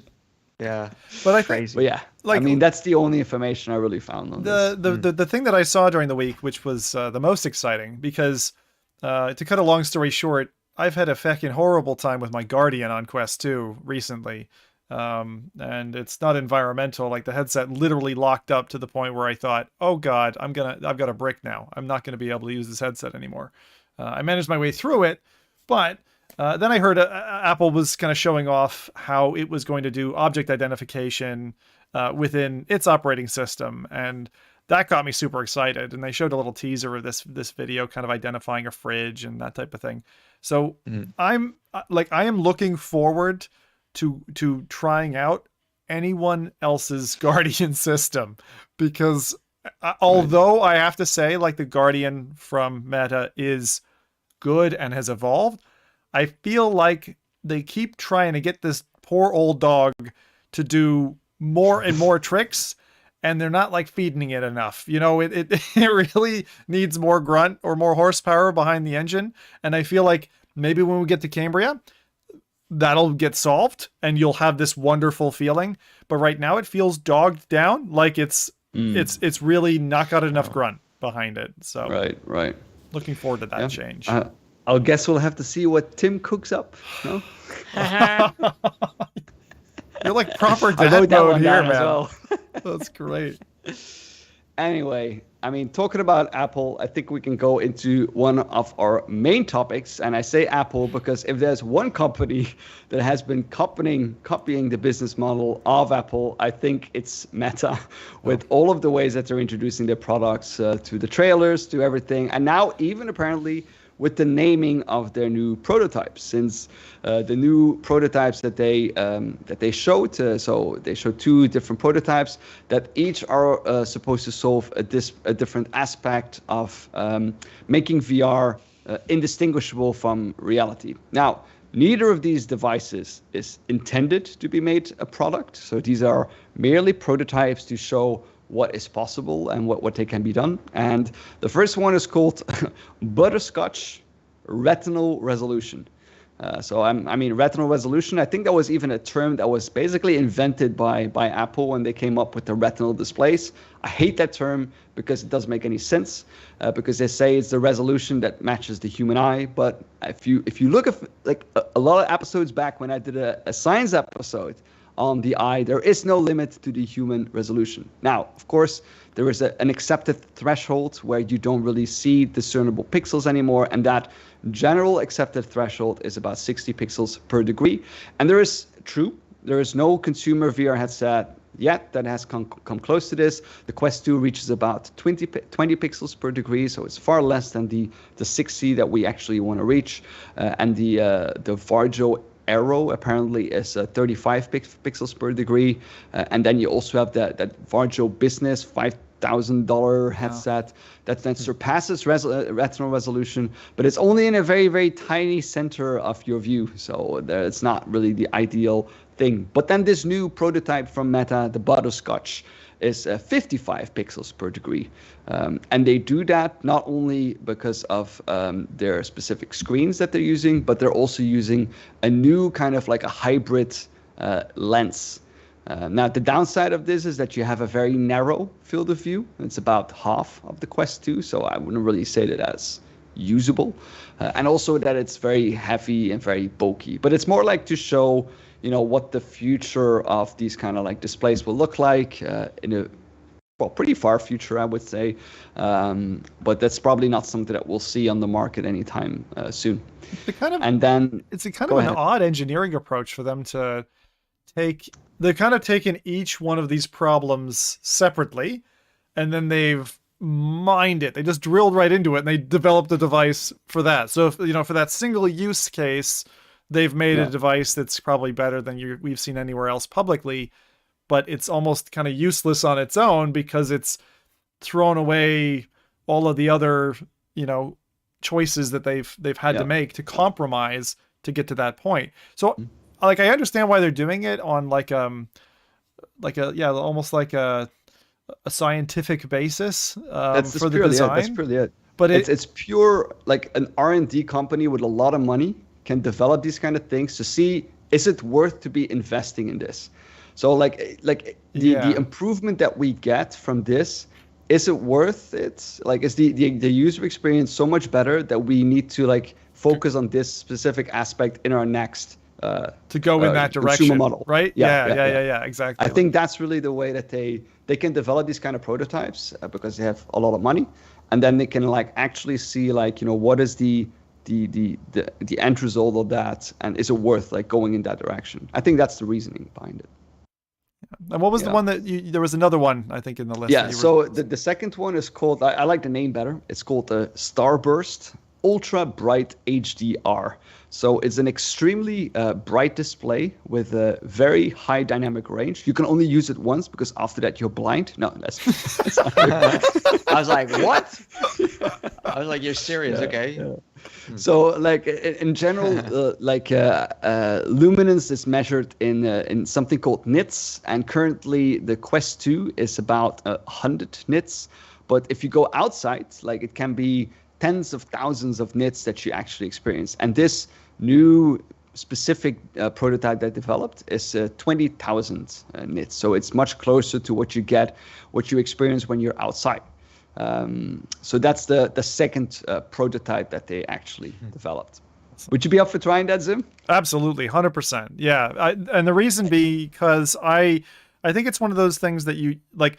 Yeah, but I think, but yeah, like, I mean, that's the only information I really found on this. The thing that I saw during the week, which was the most exciting, because to cut a long story short, I've had a fucking horrible time with my Guardian on Quest 2 recently, and it's not environmental. Like the headset literally locked up to the point where I thought, oh god, I've got a brick now. I'm not going to be able to use this headset anymore. I managed my way through it, but. Then I heard Apple was kind of showing off how it was going to do object identification within its operating system, and that got me super excited. And they showed a little teaser of this video, kind of identifying a fridge and that type of thing. So I am looking forward to trying out anyone else's Guardian system, because although I have to say, like, the Guardian from Meta is good and has evolved, I feel like they keep trying to get this poor old dog to do more and more tricks, and they're not like feeding it enough. It really needs more grunt or more horsepower behind the engine. And I feel like maybe when we get to Cambria, that'll get solved and you'll have this wonderful feeling. But right now it feels dogged down, like it's really not got enough grunt behind it. So right. Looking forward to that change. I guess we'll have to see what Tim cooks up. No? You're like proper I wrote dad that mode one here, down man. as well. That's great. Anyway, I mean, talking about Apple, I think we can go into one of our main topics. And I say Apple because if there's one company that has been copying the business model of Apple, I think it's Meta, with all of the ways that they're introducing their products to the trailers, to everything. And now even apparently with the naming of their new prototypes, since the new prototypes that they showed, so they showed 2 different prototypes that each are supposed to solve a different aspect of making VR indistinguishable from reality. Now, neither of these devices is intended to be made a product, so these are merely prototypes to show what is possible and what they can be done. And the first one is called Butterscotch Retinal Resolution. I mean, retinal resolution, I think that was even a term that was basically invented by Apple when they came up with the retinal displays. I hate that term because it doesn't make any sense, because they say it's the resolution that matches the human eye. But if you look at like a lot of episodes back when I did a science episode on the eye, there is no limit to the human resolution. Now, of course, there is an accepted threshold where you don't really see discernible pixels anymore, and that general accepted threshold is about 60 pixels per degree. And there is no consumer VR headset yet that has come close to this. The Quest 2 reaches about 20 pixels per degree, so it's far less than the 60 that we actually want to reach. And the Varjo Aero apparently is 35 pixels per degree, and then you also have that Varjo Business $5,000 headset that surpasses retinal resolution, but it's only in a very, very tiny center of your view, so it's not really the ideal thing. But then this new prototype from Meta, the Butterscotch, is 55 pixels per degree. And they do that not only because of their specific screens that they're using, but they're also using a new kind of like a hybrid lens. Now, the downside of this is that you have a very narrow field of view. It's about half of the Quest 2, so I wouldn't really say that as usable. And also that it's very heavy and very bulky. But it's more like to show, what the future of these kind of like displays will look like in a pretty far future, I would say. But that's probably not something that we'll see on the market anytime soon. It's kind of an odd engineering approach for them to take. They've kind of taken each one of these problems separately, and then they've mined it. They just drilled right into it, and they developed a device for that. So, for that single use case, they've made a device that's probably better than we've seen anywhere else publicly, but it's almost kind of useless on its own because it's thrown away all of the other, choices that they've had to make to compromise to get to that point. So, I understand why they're doing it on almost like a scientific basis for the design. That's purely it. But it's pure, like an R&D company with a lot of money can develop these kind of things to see, is it worth to be investing in this? So the improvement that we get from this, is it worth it? Like, is the user experience so much better that we need to focus on this specific aspect in our next to go in that direction model, right? Yeah, exactly. I think that's really the way that they can develop these kind of prototypes because they have a lot of money, and then they can actually see what is the end result of that, and is it worth going in that direction? I think that's the reasoning behind it. And what was the one that there was another one I think in the list? Yeah, so the second one is called, I like the name better. It's called the Starburst Ultra Bright HDR. So it's an extremly bright display with a very high dynamic range. You can only use it once because after that you're blind. No, that's I was like, what? I was like, you're serious? Okay. Yeah. So in general, luminance is measured in something called nits, and currently the Quest 2 is about 100 nits. But if you go outside, it can be tens of thousands of nits that you actually experience. And this new specific prototype that developed is 20,000 nits. So it's much closer to what you experience when you're outside. So that's the second prototype that they actually developed. Would you be up for trying that, Zim? Absolutely, 100%. Yeah, and the reason because I think it's one of those things that you like.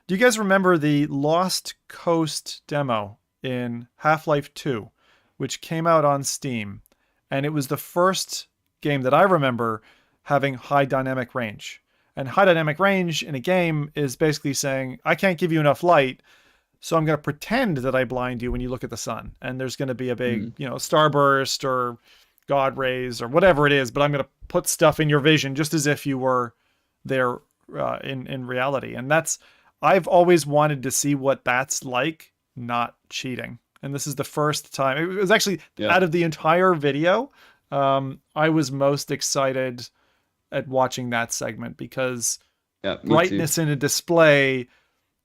Do you guys remember the Lost Coast demo in Half-Life 2, which came out on Steam, and it was the first game that I remember having high dynamic range. And high dynamic range in a game is basically saying, I can't give you enough light, so I'm going to pretend that I blind you when you look at the sun. And there's going to be a big, starburst or God rays or whatever it is, but I'm going to put stuff in your vision just as if you were there in reality. And I've always wanted to see what that's like, not cheating. And this is the first time. It was actually out of the entire video, I was most excited at watching that segment because brightness in a display,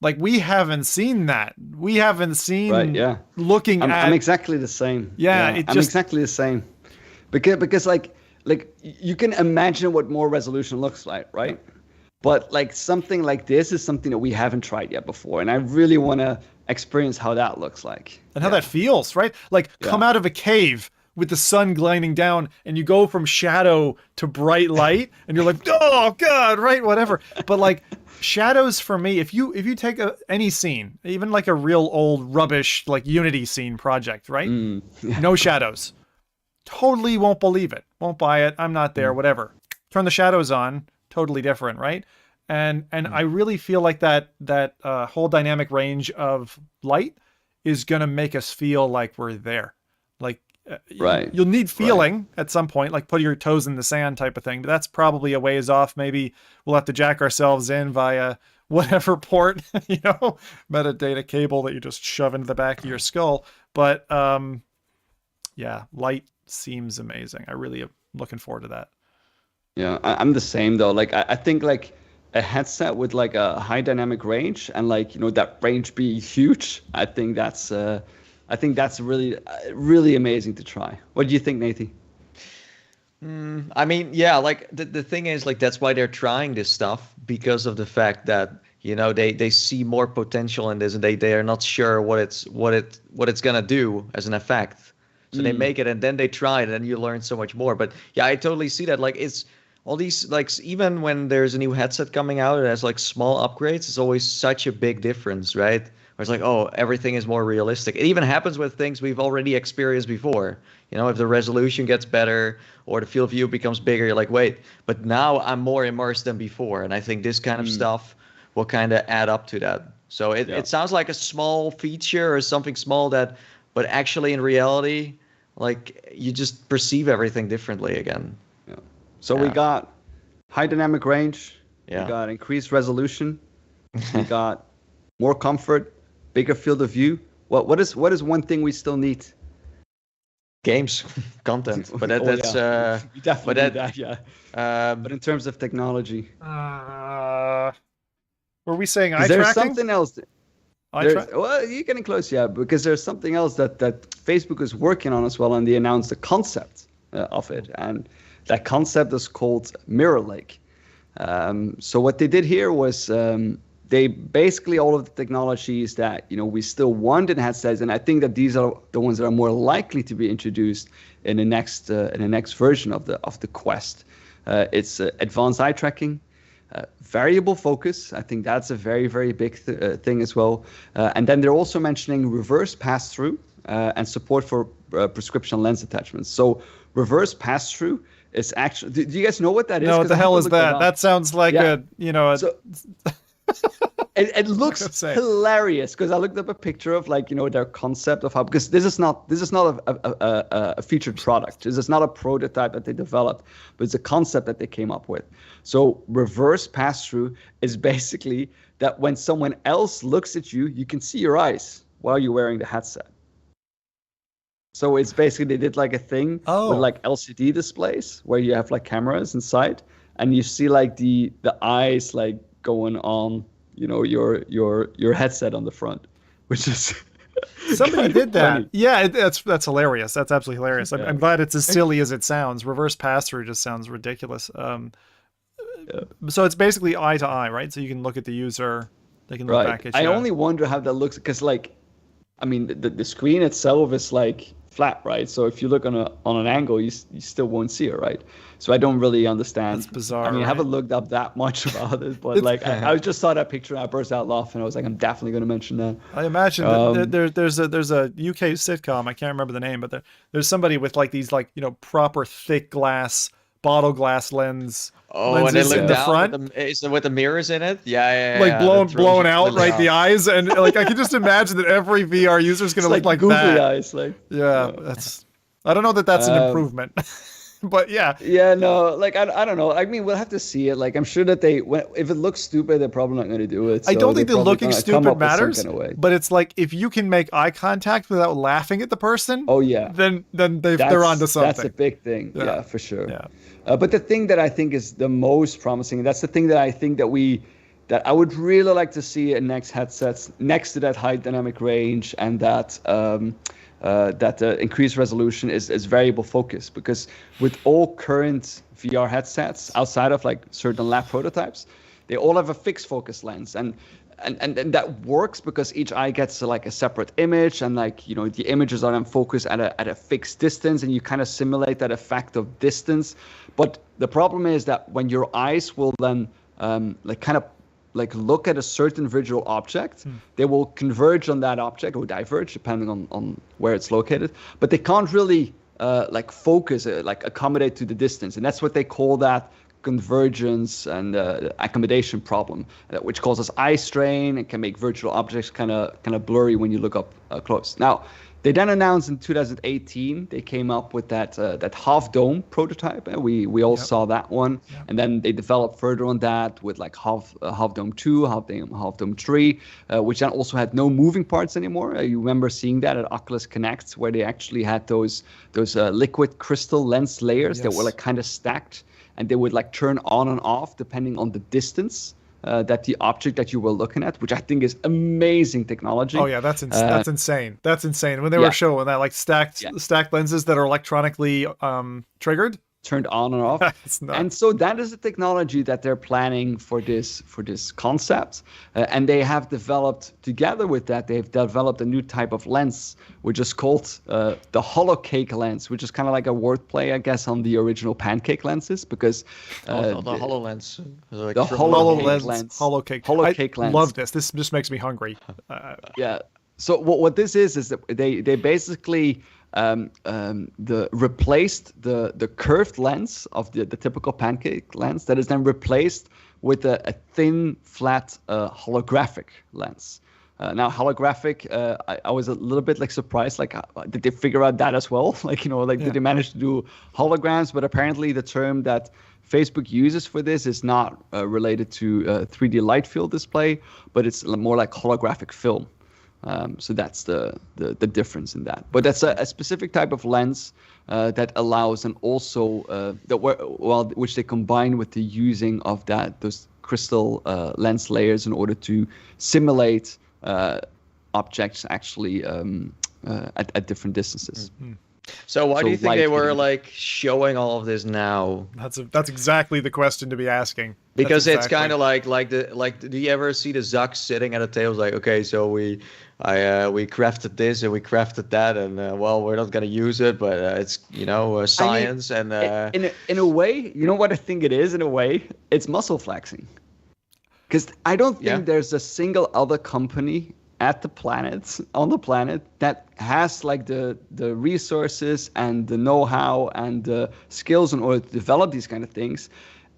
like we haven't seen that. We haven't seen looking at. I'm exactly the same. I'm exactly the same. Because like you can imagine what more resolution looks like, right? But like something like this is something that we haven't tried yet before, and I really want to experience how that looks like and how that feels, right? Like come out of a cave with the sun gliding down and you go from shadow to bright light and you're like, oh God, right, whatever. But like shadows for me, if you take any scene, even like a real old rubbish, like Unity scene project, right? No shadows. Totally won't believe it. Won't buy it. I'm not there, whatever. Turn the shadows on, totally different, right? And I really feel like that whole dynamic range of light is going to make us feel like we're there. Like, you'll need feeling at some point, like put your toes in the sand type of thing, but that's probably a ways off. Maybe we'll have to jack ourselves in via whatever port, metadata cable that you just shove into the back of your skull. But light seems amazing. I really am looking forward to that. Yeah, I'm the same though. Like I think like a headset with like a high dynamic range and like that range be huge. I think that's really, really amazing to try. What do you think, Nathan? I mean, yeah, like the thing is, like, that's why they're trying this stuff, because of the fact that, they see more potential in this, and they are not sure what it's gonna do as an effect. So they make it and then they try it and you learn so much more. But yeah, I totally see that. Like it's all these, like, even when there's a new headset coming out, it has like small upgrades. It's always such a big difference, right? Where it's like, oh, everything is more realistic. It even happens with things we've already experienced before. If the resolution gets better or the field of view becomes bigger, you're like, wait, but now I'm more immersed than before. And I think this kind of stuff will kind of add up to that. So it sounds like a small feature or something small but actually in reality, like, you just perceive everything differently again. Yeah. So we got high dynamic range. Yeah. We got increased resolution. We got more comfort, bigger field of view. What is one thing we still need? Games, content. But that's we definitely need that, yeah. But in terms of technology, were we saying eye tracking? There's something else. Well, you're getting close, because there's something else that Facebook is working on as well, and they announced the concept of it, and that concept is called Mirror Lake. So what they did here was they basically all of the technologies that we still want in headsets, and I think that these are the ones that are more likely to be introduced in the next version of the Quest. It's advanced eye tracking. Variable focus, I think that's a very, very big thing as well. And then they're also mentioning reverse pass-through and support for prescription lens attachments. So reverse pass-through is actually, do you guys know what that is? No, what the hell is that? That sounds like It looks hilarious, because I looked up a picture of their concept of how, because this is not a featured product. This is not a prototype that they developed, but it's a concept that they came up with. So reverse pass-through is basically that when someone else looks at you, you can see your eyes while you're wearing the headset. So it's basically, they did like a thing with like LCD displays where you have like cameras inside, and you see like the eyes like going on your headset on the front, which is somebody did that funny. Yeah, that's hilarious. That's absolutely hilarious. I'm glad it's as silly as it sounds. Reverse pass-through just sounds ridiculous. So it's basically eye to eye, right? So you can look at the user, they can look back at you. I only wonder how that looks, because the screen itself is like flat, right? So if you look on an angle, you still won't see it, right? So I don't really understand. That's bizarre. I mean, I right? haven't looked up that much about it, but like I just saw that picture and I burst out laughing. I was like, I'm definitely going to mention that. I imagine that there's a UK sitcom. I can't remember the name, but there's somebody with like these like proper thick bottle glass lens. Oh, and they look in the down front with the mirrors in it. Yeah. Like blown out, right? The eyes, and like I can just imagine that every VR user is going to look like googly that. Eyes, like That's. I don't know that that's an improvement. But yeah. Yeah, no, like I don't know. I mean, we'll have to see it. Like I'm sure that if it looks stupid, they're probably not going to do it. I don't think the looking stupid matters, kind of but it's like if you can make eye contact without laughing at the person. Oh yeah. Then they're onto something. That's a big thing. Yeah, for sure. Yeah. But the thing that I think is the most promising, that's the thing that I think that I would really like to see in next headsets, next to that high dynamic range and that increased resolution is variable focus, because with all current VR headsets outside of like certain lab prototypes, they all have a fixed focus lens, and that works because each eye gets like a separate image, and like the images are then focused at a fixed distance, and you kind of simulate that effect of distance. But the problem is that when your eyes will then look at a certain visual object, they will converge on that object or diverge depending on where it's located, but they can't really focus, accommodate to the distance. And that's what they call that convergence and accommodation problem, which causes eye strain and can make virtual objects kind of blurry when you look up close. Now, they then announced in 2018, they came up with that half dome prototype, and we all saw that one. Yep. And then they developed further on that with like half dome 2, half dome 3, which then also had no moving parts anymore. You remember seeing that at Oculus Connect, where they actually had those liquid crystal lens layers that were like kind of stacked, and they would like turn on and off depending on the distance that the object that you were looking at, which I think is amazing technology. Oh yeah, that's insane. That's insane. When they were showing that, like stacked lenses that are electronically triggered, turned on and off. And so that is the technology that they're planning for this concept. And they have developed, together with that, they've developed a new type of lens, which is called the holocake lens, which is kind of like a wordplay, I guess, on the original pancake lenses, because the HoloLens. Like the HoloLens. Holocake lens. I love this. This just makes me hungry. Yeah. So what this is that they basically replaced the curved lens of the typical pancake lens that is then replaced with a thin, flat holographic lens. Now, holographic, I was a little bit like surprised, like did they figure out that as well? Did they manage to do holograms? But apparently the term that Facebook uses for this is not related to 3D light field display, but it's more like holographic film. So that's the difference in that. But that's a specific type of lens that allows, and also which they combine with the using of those crystal lens layers in order to simulate objects actually at different distances. Mm-hmm. So why do you think they were like showing all of this now? That's exactly the question to be asking. Because it's kind of like do you ever see the Zucks sitting at a table like, okay, so we crafted this and we crafted that, and we're not gonna use it, but it's science. I mean, in a way, you know what I think it is. In a way, it's muscle flexing. Because I don't think there's a single other company on the planet that has like the resources and the know-how and the skills in order to develop these kind of things.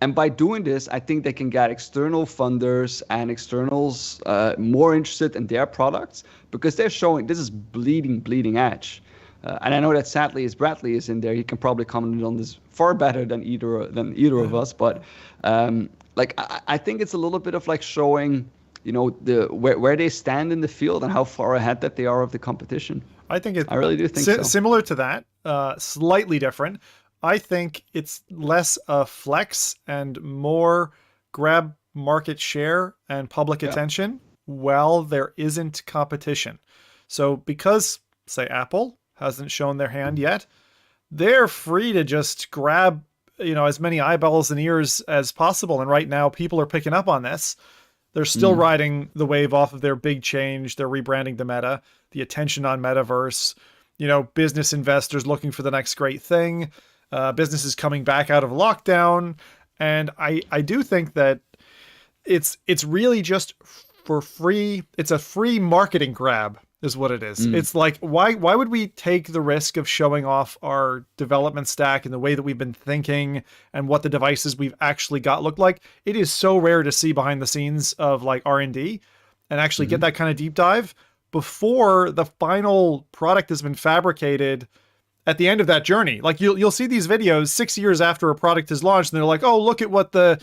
And by doing this, I think they can get external funders and externals more interested in their products, because they're showing this is bleeding edge. And I know that sadly, as Bradley is in there, he can probably comment on this far better than either of us. But I think it's a little bit of like showing, where they stand in the field and how far ahead that they are of the competition. I really do think so. Similar to that, slightly different. I think it's less a flex and more grab market share and public attention while there isn't competition. So because, say, Apple hasn't shown their hand yet, they're free to just grab, as many eyeballs and ears as possible. And right now, people are picking up on this. They're still riding the wave off of their big change. They're rebranding the Meta, the attention on Metaverse. business investors looking for the next great thing, businesses coming back out of lockdown. And I do think that it's really just for free. It's a free marketing grab is what it is. It's like, why would we take the risk of showing off our development stack and the way that we've been thinking and what the devices we've actually got look like? It is so rare to see behind the scenes of like R&D and actually get that kind of deep dive before the final product has been fabricated at the end of that journey. Like you'll see these videos 6 years after a product is launched and they're like, oh, look at what the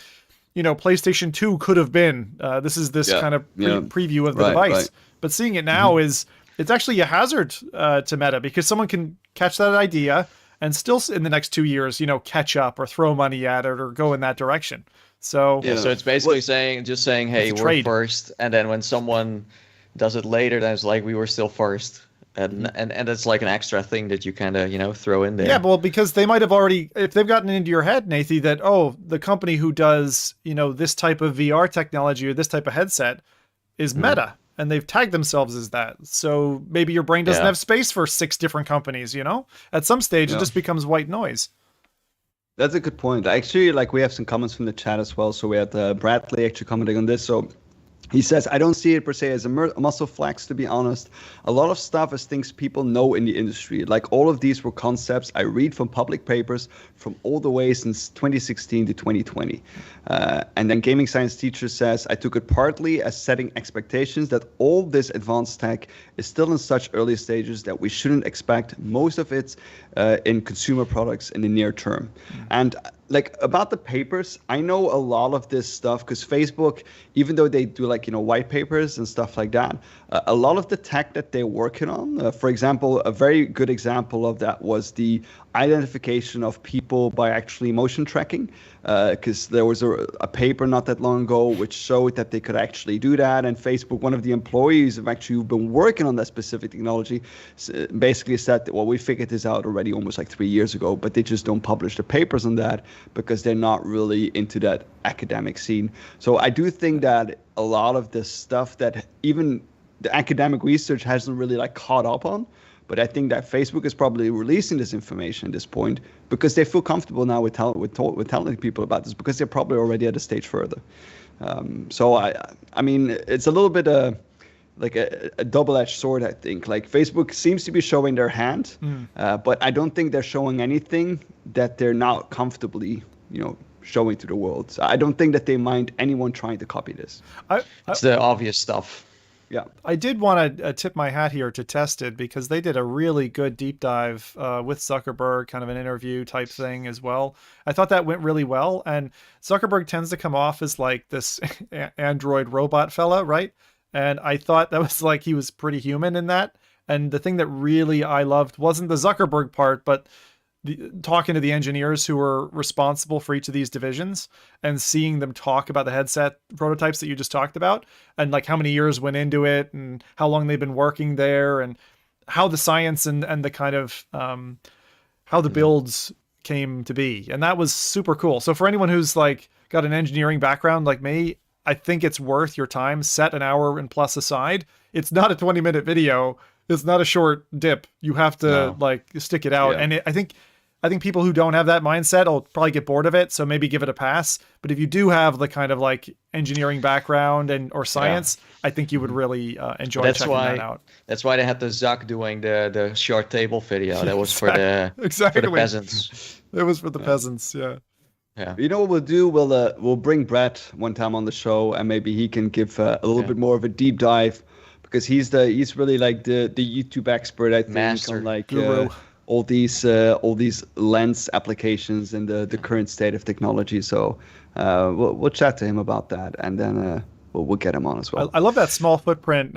PlayStation 2 could have been. This is this kind of preview of the device. Right. But seeing it now it's actually a hazard to Meta, because someone can catch that idea and still in the next 2 years, catch up or throw money at it or go in that direction. So so it's basically saying, hey, we're first, and then when someone does it later, then it's like we were still first. And it's like an extra thing that you kind of throw in there. Yeah, well, because they might have already, if they've gotten into your head, Nathy, that the company who does this type of VR technology or this type of headset is Meta, and they've tagged themselves as that. So maybe your brain doesn't have space for 6 different companies. At some stage it just becomes white noise. That's a good point. Actually, we have some comments from the chat as well. So we had Bradley actually commenting on this. So he says, I don't see it per se as a muscle flex, to be honest. A lot of stuff is things people know in the industry. Like all of these were concepts I read from public papers from all the way since 2016 to 2020. And then gaming science teacher says, I took it partly as setting expectations that all this advanced tech is still in such early stages that we shouldn't expect most of it in consumer products in the near term. And about the papers, I know a lot of this stuff because Facebook, even though they do white papers and stuff like that, a lot of the tech that they're working on, for example, a very good example of that was the identification of people by actually motion tracking, because there was a paper not that long ago which showed that they could actually do that. And Facebook, one of the employees have actually been working on that specific technology, basically said that, well, we figured this out already almost 3 years ago, but they just don't publish the papers on that because they're not really into that academic scene. So I do think that a lot of this stuff that even the academic research hasn't really caught up on, but I think that Facebook is probably releasing this information at this point because they feel comfortable now with telling people about this, because they're probably already at a stage further. So I mean, it's a little bit a double-edged sword, I think. Facebook seems to be showing their hand, but I don't think they're showing anything that they're not comfortably, showing to the world. So I don't think that they mind anyone trying to copy this. It's the obvious stuff. Yeah, I did want to tip my hat here to Tested, because they did a really good deep dive with Zuckerberg, kind of an interview type thing as well. I thought that went really well. And Zuckerberg tends to come off as this android robot fella, right? And I thought that was he was pretty human in that. And the thing that really I loved wasn't the Zuckerberg part, but talking to the engineers who were responsible for each of these divisions and seeing them talk about the headset prototypes that you just talked about, and how many years went into it and how long they've been working there, and how the science and the kind of how the builds came to be. And that was super cool. So for anyone who's got an engineering background like me, I think it's worth your time. Set an hour and plus aside. It's not a 20-minute video. It's not a short dip. You have to stick it out. Yeah. And I think people who don't have that mindset will probably get bored of it, so maybe give it a pass. But if you do have the kind of engineering background or science, I think you would really enjoy checking that out. That's why they had the Zuck doing the short table video. That was for the peasants. It was for the peasants, yeah. Yeah. You know what we'll do? We'll bring Brett one time on the show, and maybe he can give a little bit more of a deep dive, because he's really the YouTube expert, I think, Master. on guru. All these lens applications and the current state of technology. So we'll chat to him about that, and then we'll get him on as well. I love that small footprint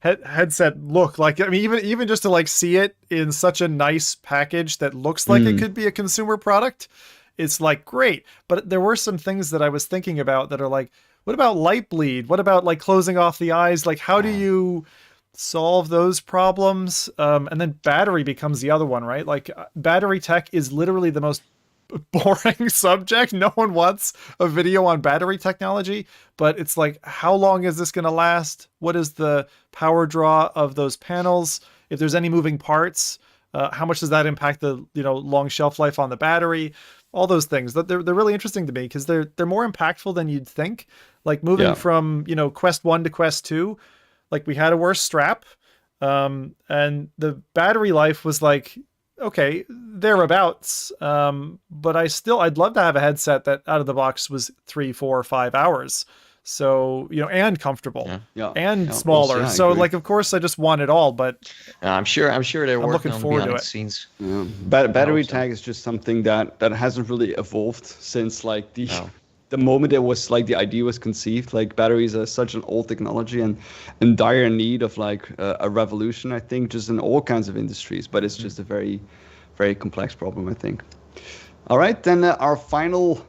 headset look. Even just to see it in such a nice package that looks like it could be a consumer product, it's great. But there were some things that I was thinking about that are what about light bleed? What about closing off the eyes? How do you solve those problems? And then battery becomes the other one, right? Battery tech is literally the most boring subject. No one wants a video on battery technology, but it's how long is this going to last? What is the power draw of those panels? if there's any moving parts, how much does that impact the long shelf life on the battery? All those things that they're really interesting to me because they're more impactful than you'd think. Like moving from Quest 1 to Quest 2, like we had a worse strap, and the battery life was like okay thereabouts, but I'd love to have a headset that out of the box was 3, 4, 5 hours. So, and comfortable and smaller. We'll see, so like, of course I just want it all, but I'm sure they're working on forward to behind it. the scenes. Yeah. Battery tag is just something that hasn't really evolved since like the moment it was like the idea was conceived. Like batteries are such an old technology and in dire need of like a revolution, I think, just in all kinds of industries, but it's just a very, very complex problem, I think. All right, then our final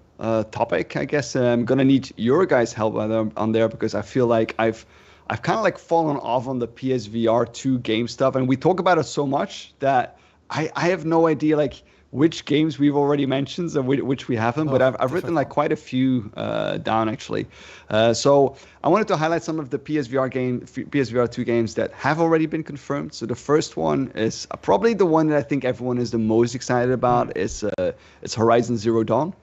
topic, I guess I'm gonna need your guys' help on there because I feel like I've kind of like fallen off on the PSVR2 game stuff, and we talk about it so much that I have no idea like which games we've already mentioned and which we haven't, but I've written like quite a few down actually. So I wanted to highlight some of the PSVR2 games that have already been confirmed. So the first one is probably the one that I think everyone is the most excited about. It's Horizon Zero Dawn.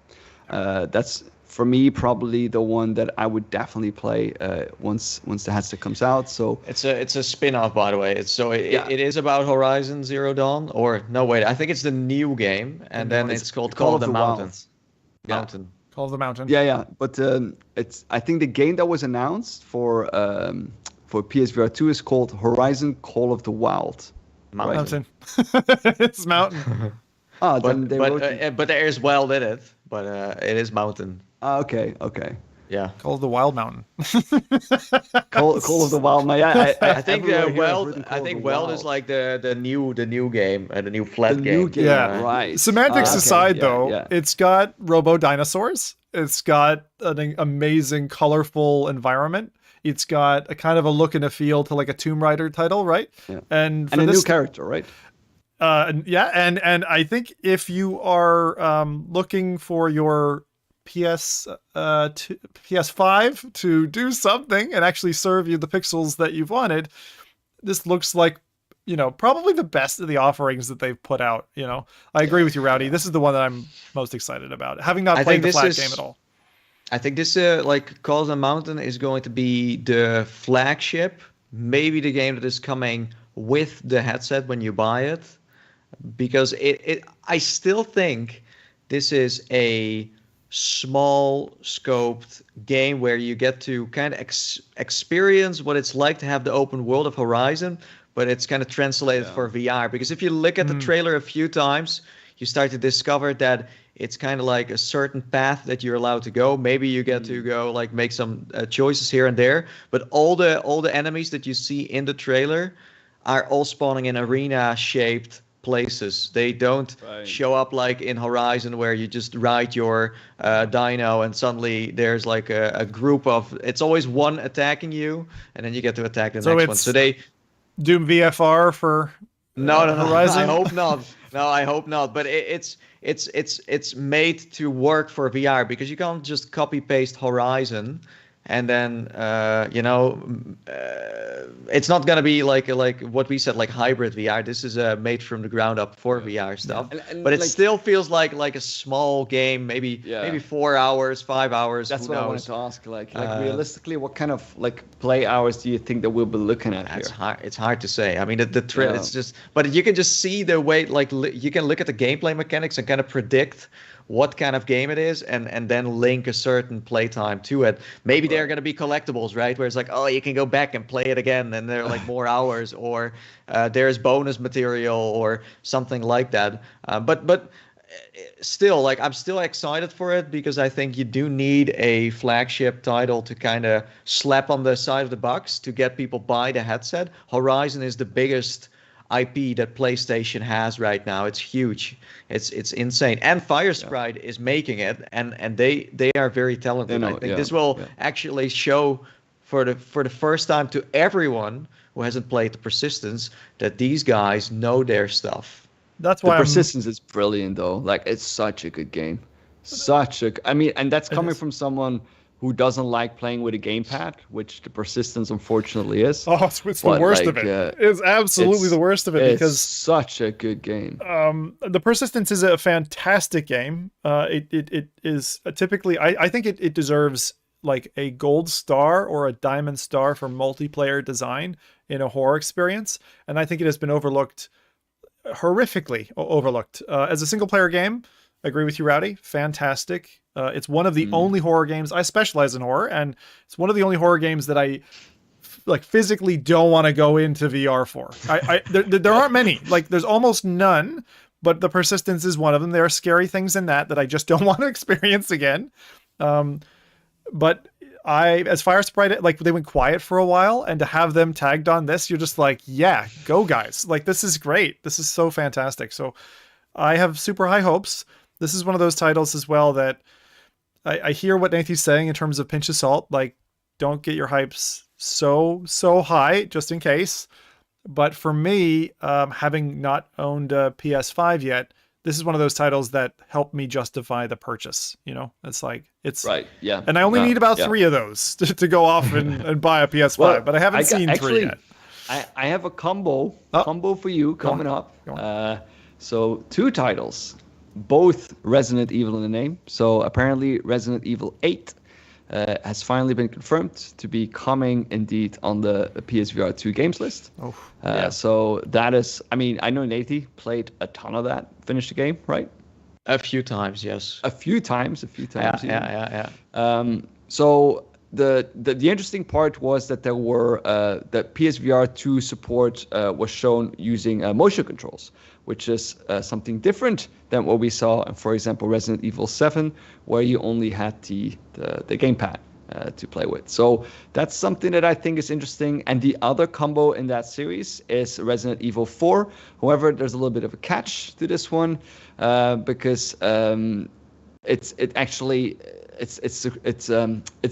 That's for me probably the one that I would definitely play once the headset comes out. So it's a spin-off, by the way. It is about Horizon Zero Dawn, or no, wait, I think it's the new game, and then it's called Call of the Mountain. Mountain. Call of the Mountain. Yeah. But it's I think the game that was announced for PSVR2 is called Horizon Call of the Wild. Mountain. It's Mountain. Ah, but there is wild in it, but it is Mountain. Okay. Yeah. Call of the Wild Mountain. Call of the Wild. I think Wild is like the new game, the new flat game. New game. Yeah, right. Semantics aside, though, it's got robo dinosaurs. It's got an amazing, colorful environment. It's got a kind of a look and a feel to like a Tomb Raider title, right? Yeah. And a new character, right? And I think if you are looking for your PS5 to do something and actually serve you the pixels that you've wanted, this looks like probably the best of the offerings that they've put out. I agree with you, Rowdy. This is the one that I'm most excited about, having not played the flat game at all. I think this like Call of the Mountain is going to be the flagship, maybe the game that is coming with the headset when you buy it, because I still think this is a small scoped game where you get to kind of experience what it's like to have the open world of Horizon, but it's kind of translated for VR. Because if you look at the trailer a few times, you start to discover that it's kind of like a certain path that you're allowed to go. Maybe you get to go like make some choices here and there, but all the enemies that you see in the trailer are all spawning in arena shaped places. They don't show up like in Horizon where you just ride your dino and suddenly there's like a group of, it's always one attacking you and then you get to attack the next one. So they Doom VFR for no, Horizon? I hope not. No, I hope not. But it's made to work for VR because you can't just copy paste Horizon and then it's not gonna be like what we said, like hybrid VR. This is made from the ground up for VR stuff. And but it still feels like a small game, maybe 4 hours, 5 hours. That's what I wanted to ask. Like realistically, what kind of like play hours do you think that we'll be looking at here? It's hard to say. I mean, it's just, but you can just see the way, like you can look at the gameplay mechanics and kind of predict what kind of game it is and then link a certain playtime to it. Maybe they're going to be collectibles, right? Where it's like, oh, you can go back and play it again and they're like more hours, or there's bonus material or something like that. But still, like, I'm still excited for it because I think you do need a flagship title to kind of slap on the side of the box to get people buy the headset. Horizon is the biggest IP that PlayStation has right now. It's huge. It's insane. And Firesprite is making it, and they are very talented. I think this will actually show for the first time to everyone who hasn't played the Persistence that these guys know their stuff. That's why the Persistence is brilliant though. Like, it's such a good game. And that's coming from someone who doesn't like playing with a gamepad, which the persistence unfortunately is. Oh, it's the worst of it. It's absolutely the worst of it because it's such a good game. The persistence is a fantastic game. It is typically, I think it deserves like a gold star or a diamond star for multiplayer design in a horror experience, and I think it has been horrifically overlooked as a single player game. I agree with you, Rowdy. Fantastic. It's one of the only horror games. I specialize in horror, and it's one of the only horror games that I physically don't want to go into VR for. There aren't many. Like, there's almost none, but the persistence is one of them. There are scary things in that I just don't want to experience again. But as Fire Sprite, like, they went quiet for a while, and to have them tagged on this, you're just like, yeah, go guys. Like, this is great. This is so fantastic. So I have super high hopes. This is one of those titles as well that I hear what Nathan's saying in terms of pinch of salt. Like, don't get your hypes so high just in case. But for me, having not owned a PS5 yet, this is one of those titles that helped me justify the purchase. You know, it's right. Yeah. And I only need about 3 of those to go off and buy a PS5, well, but I haven't seen 3 yet. I have a combo for you coming up. So 2 titles, both Resident Evil in the name. So apparently Resident Evil 8 has finally been confirmed to be coming indeed on the PSVR2 games list. So that is, I mean, I know Nathan played a ton of that, finished the game, right? A few times, yes. A few times. Yeah. So the interesting part was that there were that PSVR2 support was shown using motion controls, which is something different than what we saw in, for example, Resident Evil 7, where you only had the gamepad to play with. So that's something that I think is interesting. And the other combo in that series is Resident Evil 4. However, there's a little bit of a catch to this one because it's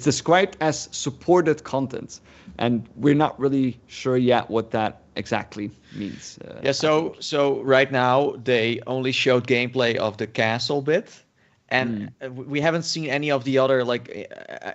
described as supported content, and we're not really sure yet what that exactly means. So right now they only showed gameplay of the castle bit, and we haven't seen any of the other, like,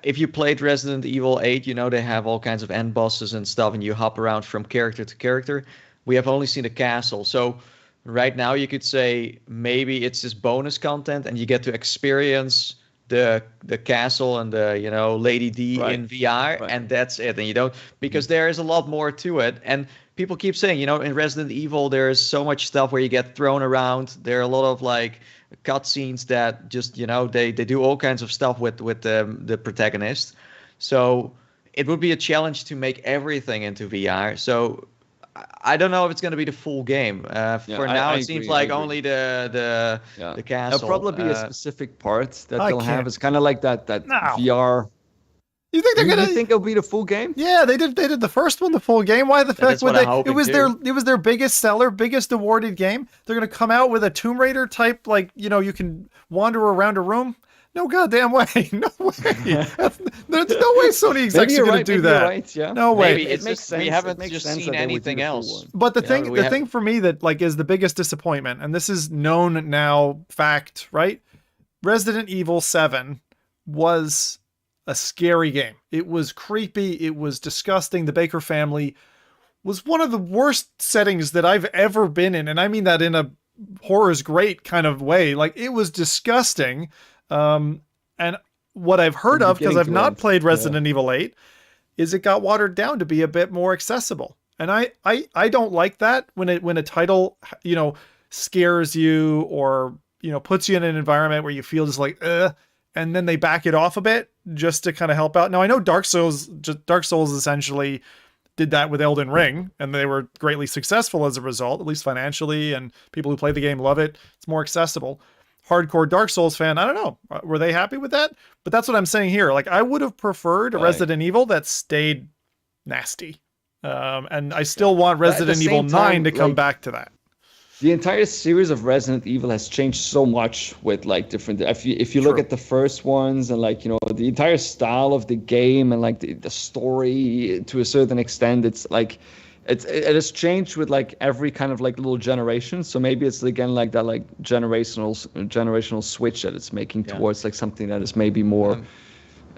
if you played Resident Evil 8, you know, they have all kinds of end bosses and stuff, and you hop around from character to character. We have only seen the castle. So right now you could say maybe it's just bonus content and you get to experience the castle and the, you know, Lady D in VR, and that's it. And you don't, because there is a lot more to it. And people keep saying, you know, in Resident Evil there's so much stuff where you get thrown around. There are a lot of like cutscenes that just, you know, they do all kinds of stuff with the protagonist. So it would be a challenge to make everything into VR. So I don't know if it's going to be the full game. For now, it seems like only the castle. There'll probably be a specific part that they'll have. It's kind of like that VR. You think they're gonna? You think it'll be the full game? Yeah, they did the first one the full game. Why the fuck would they? It was their biggest seller, biggest awarded game. They're gonna come out with a Tomb Raider type, like, you know, you can wander around a room. No goddamn way. No way. There's no way Sony execs are going to do that. Right, yeah. No way. Maybe it makes sense. We haven't just seen anything else. But the thing for me that, like, is the biggest disappointment, and this is known now, fact, right? Resident Evil 7 was a scary game. It was creepy. It was disgusting. The Baker family was one of the worst settings that I've ever been in. And I mean that in a horror's great kind of way. Like, it was disgusting. And what I've heard of, because I've not played Resident Evil 8, is it got watered down to be a bit more accessible. And I don't like that when a title, you know, scares you or, you know, puts you in an environment where you feel just like, and then they back it off a bit just to kind of help out. Now, I know Dark Souls essentially did that with Elden Ring, and they were greatly successful as a result, at least financially, and people who play the game love it. It's more accessible. Hardcore Dark Souls fan, I don't know. Were they happy with that? But that's what I'm saying here. Like, I would have preferred a Resident Evil that stayed nasty. And I still want Resident Evil 9 to come back to that. The entire series of Resident Evil has changed so much with, like, different. If you look at the first ones and, like, you know, the entire style of the game and, like, the story to a certain extent, it's like it has changed with, like, every kind of, like, little generation. So maybe it's again like that, like, generational switch that it's making towards, like, something that is maybe more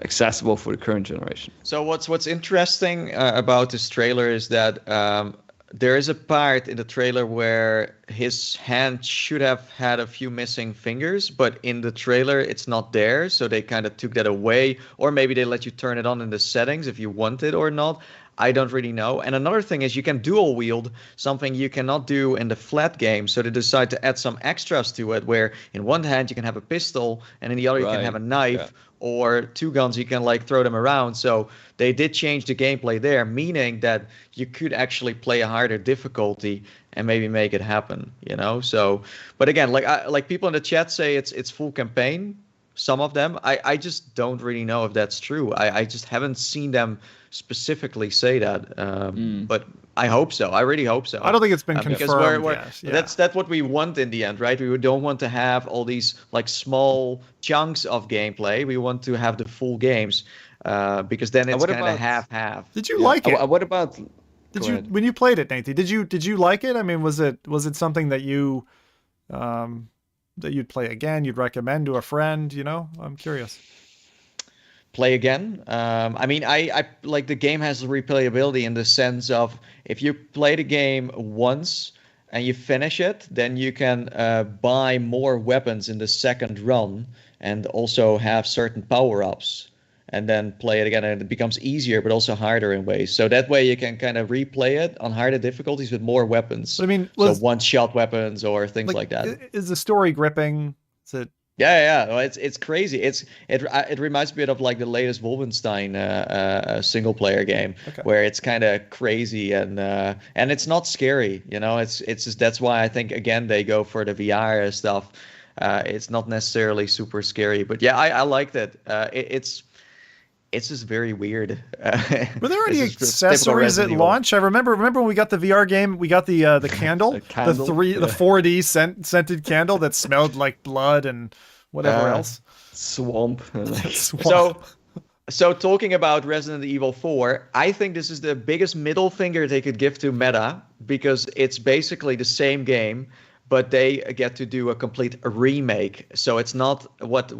accessible for the current generation. So what's interesting about this trailer is that there is a part in the trailer where his hand should have had a few missing fingers, but in the trailer it's not there. So they kind of took that away, or maybe they let you turn it on in the settings if you want it or not. I don't really know. And another thing is you can dual wield, something you cannot do in the flat game. So they decide to add some extras to it, where in one hand you can have a pistol and in the other you can have a knife, or two guns, you can like throw them around. So they did change the gameplay there, meaning that you could actually play a harder difficulty and maybe make it happen, you know? So, but again, like people in the chat say it's full campaign. Some of them, I just don't really know if that's true. I just haven't seen them specifically say that, but I hope so. I really hope so. I don't think it's been confirmed. Because that's what we want in the end, right? We don't want to have all these like small chunks of gameplay. We want to have the full games, because then it's kind of half-half. Did you like it? What about? When you played it, Nathan? Did you like it? I mean, was it something that you that you'd play again? You'd recommend to a friend? You know, I'm curious. Play again. I mean, I like the game has replayability in the sense of if you play the game once and you finish it, then you can buy more weapons in the second run and also have certain power-ups and then play it again, and it becomes easier but also harder in ways. So that way you can kind of replay it on harder difficulties with more weapons. But I mean, so one-shot weapons or things like that. Is the story gripping? Is it? Yeah. Well, it's crazy. It reminds me of like the latest Wolfenstein single player game, where it's kind of crazy and it's not scary. You know, it's just, that's why I think again they go for the VR stuff. It's not necessarily super scary, but yeah, I liked it. It's just very weird. Were there any accessories at launch? I remember when we got the VR game, we got the candle, the 4D scented candle that smelled like blood and whatever else. Swamp. So talking about Resident Evil 4, I think this is the biggest middle finger they could give to Meta, because it's basically the same game, but they get to do a complete remake. So it's not what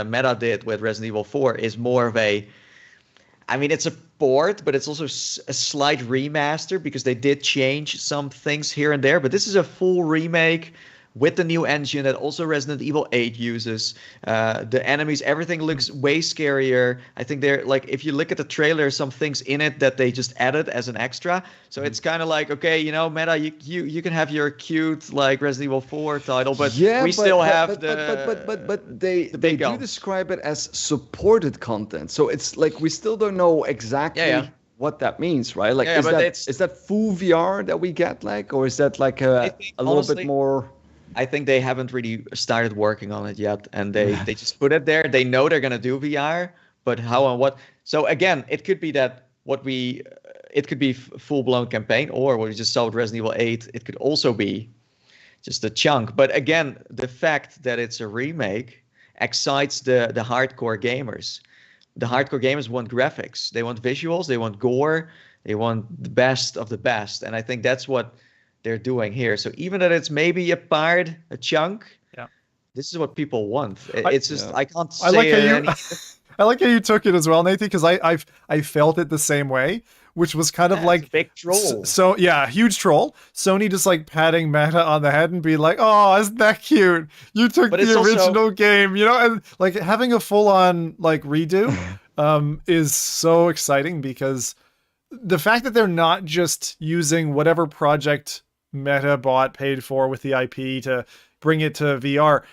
Meta did with Resident Evil 4 is more of it's a port, but it's also a slight remaster, because they did change some things here and there. But this is a full remake with the new engine that also Resident Evil 8 uses. The enemies, everything looks way scarier. I think they're like, if you look at the trailer, some things in it that they just added as an extra. So it's kind of like, okay, you know, Meta, you can have your cute like Resident Evil 4 title, but they do describe it as supported content. So it's like we still don't know exactly what that means, right? Like, is that full VR that we get, like, or is that like a little bit more? I think they haven't really started working on it yet, and they just put it there. They know they're gonna do VR, but how and what? So again, it could be that it could be full-blown campaign, or what we just saw with Resident Evil 8. It could also be just a chunk. But again, the fact that it's a remake excites the hardcore gamers. The hardcore gamers want graphics, they want visuals, they want gore, they want the best of the best, and I think that's what they're doing here. So even that it's maybe a chunk, this is what people want. It's just I can't say I like how you took it as well, Nathan, because I felt it the same way, which was kind of like big troll. So huge troll. Sony just like patting Meta on the head and be like, "Oh, isn't that cute? You took the original game, you know?" And like having a full on like redo is so exciting, because the fact that they're not just using whatever project Meta paid for with the IP to bring it to VR,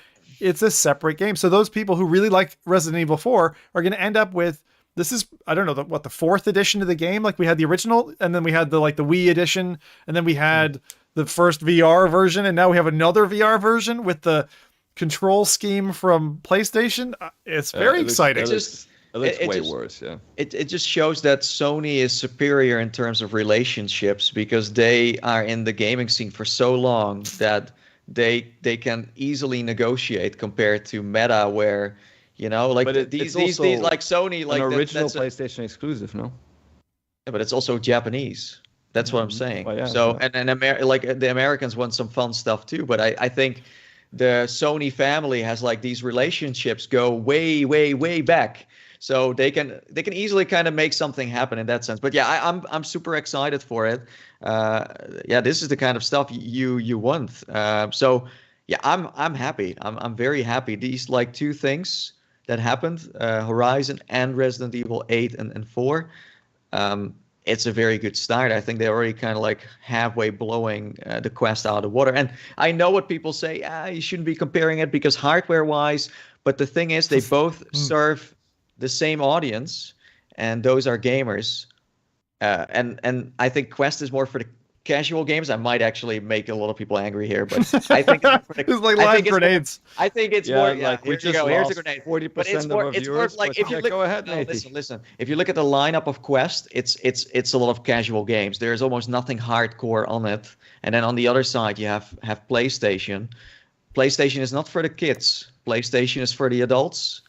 it's a separate game. So those people who really like Resident Evil 4 are going to end up with, this is, I don't know, the 4th edition of the game. Like we had the original, and then we had the Wii edition, and then we had the first VR version, and now we have another VR version with the control scheme from PlayStation. It's very exciting. It looks way worse, yeah. It just shows that Sony is superior in terms of relationships, because they are in the gaming scene for so long that they can easily negotiate compared to Meta, where, you know, like these like Sony, like an original PlayStation exclusive, no? Yeah, but it's also Japanese. That's what I'm saying. Well, yeah, so like the Americans want some fun stuff too, but I think the Sony family has like these relationships go way, way, way back. So they can easily kind of make something happen in that sense. But yeah, I'm super excited for it. Yeah, this is the kind of stuff you want. So yeah, I'm happy. I'm very happy. These like two things that happened, Horizon and Resident Evil 8 and 4. It's a very good start. I think they're already kind of like halfway blowing the Quest out of the water. And I know what people say, you shouldn't be comparing it because hardware-wise, but the thing is they both serve the same audience, and those are gamers. And I think Quest is more for the casual games. I might actually make a lot of people angry here, but I think it's like live grenades. I think it's more. Yeah, like we just here's a lost grenade. 40% of our viewers. It's more like if you look. Go ahead, No, Nathan. listen. If you look at the lineup of Quest, it's a lot of casual games. There's almost nothing hardcore on it. And then on the other side, you have PlayStation. PlayStation is not for the kids. PlayStation is for the adults.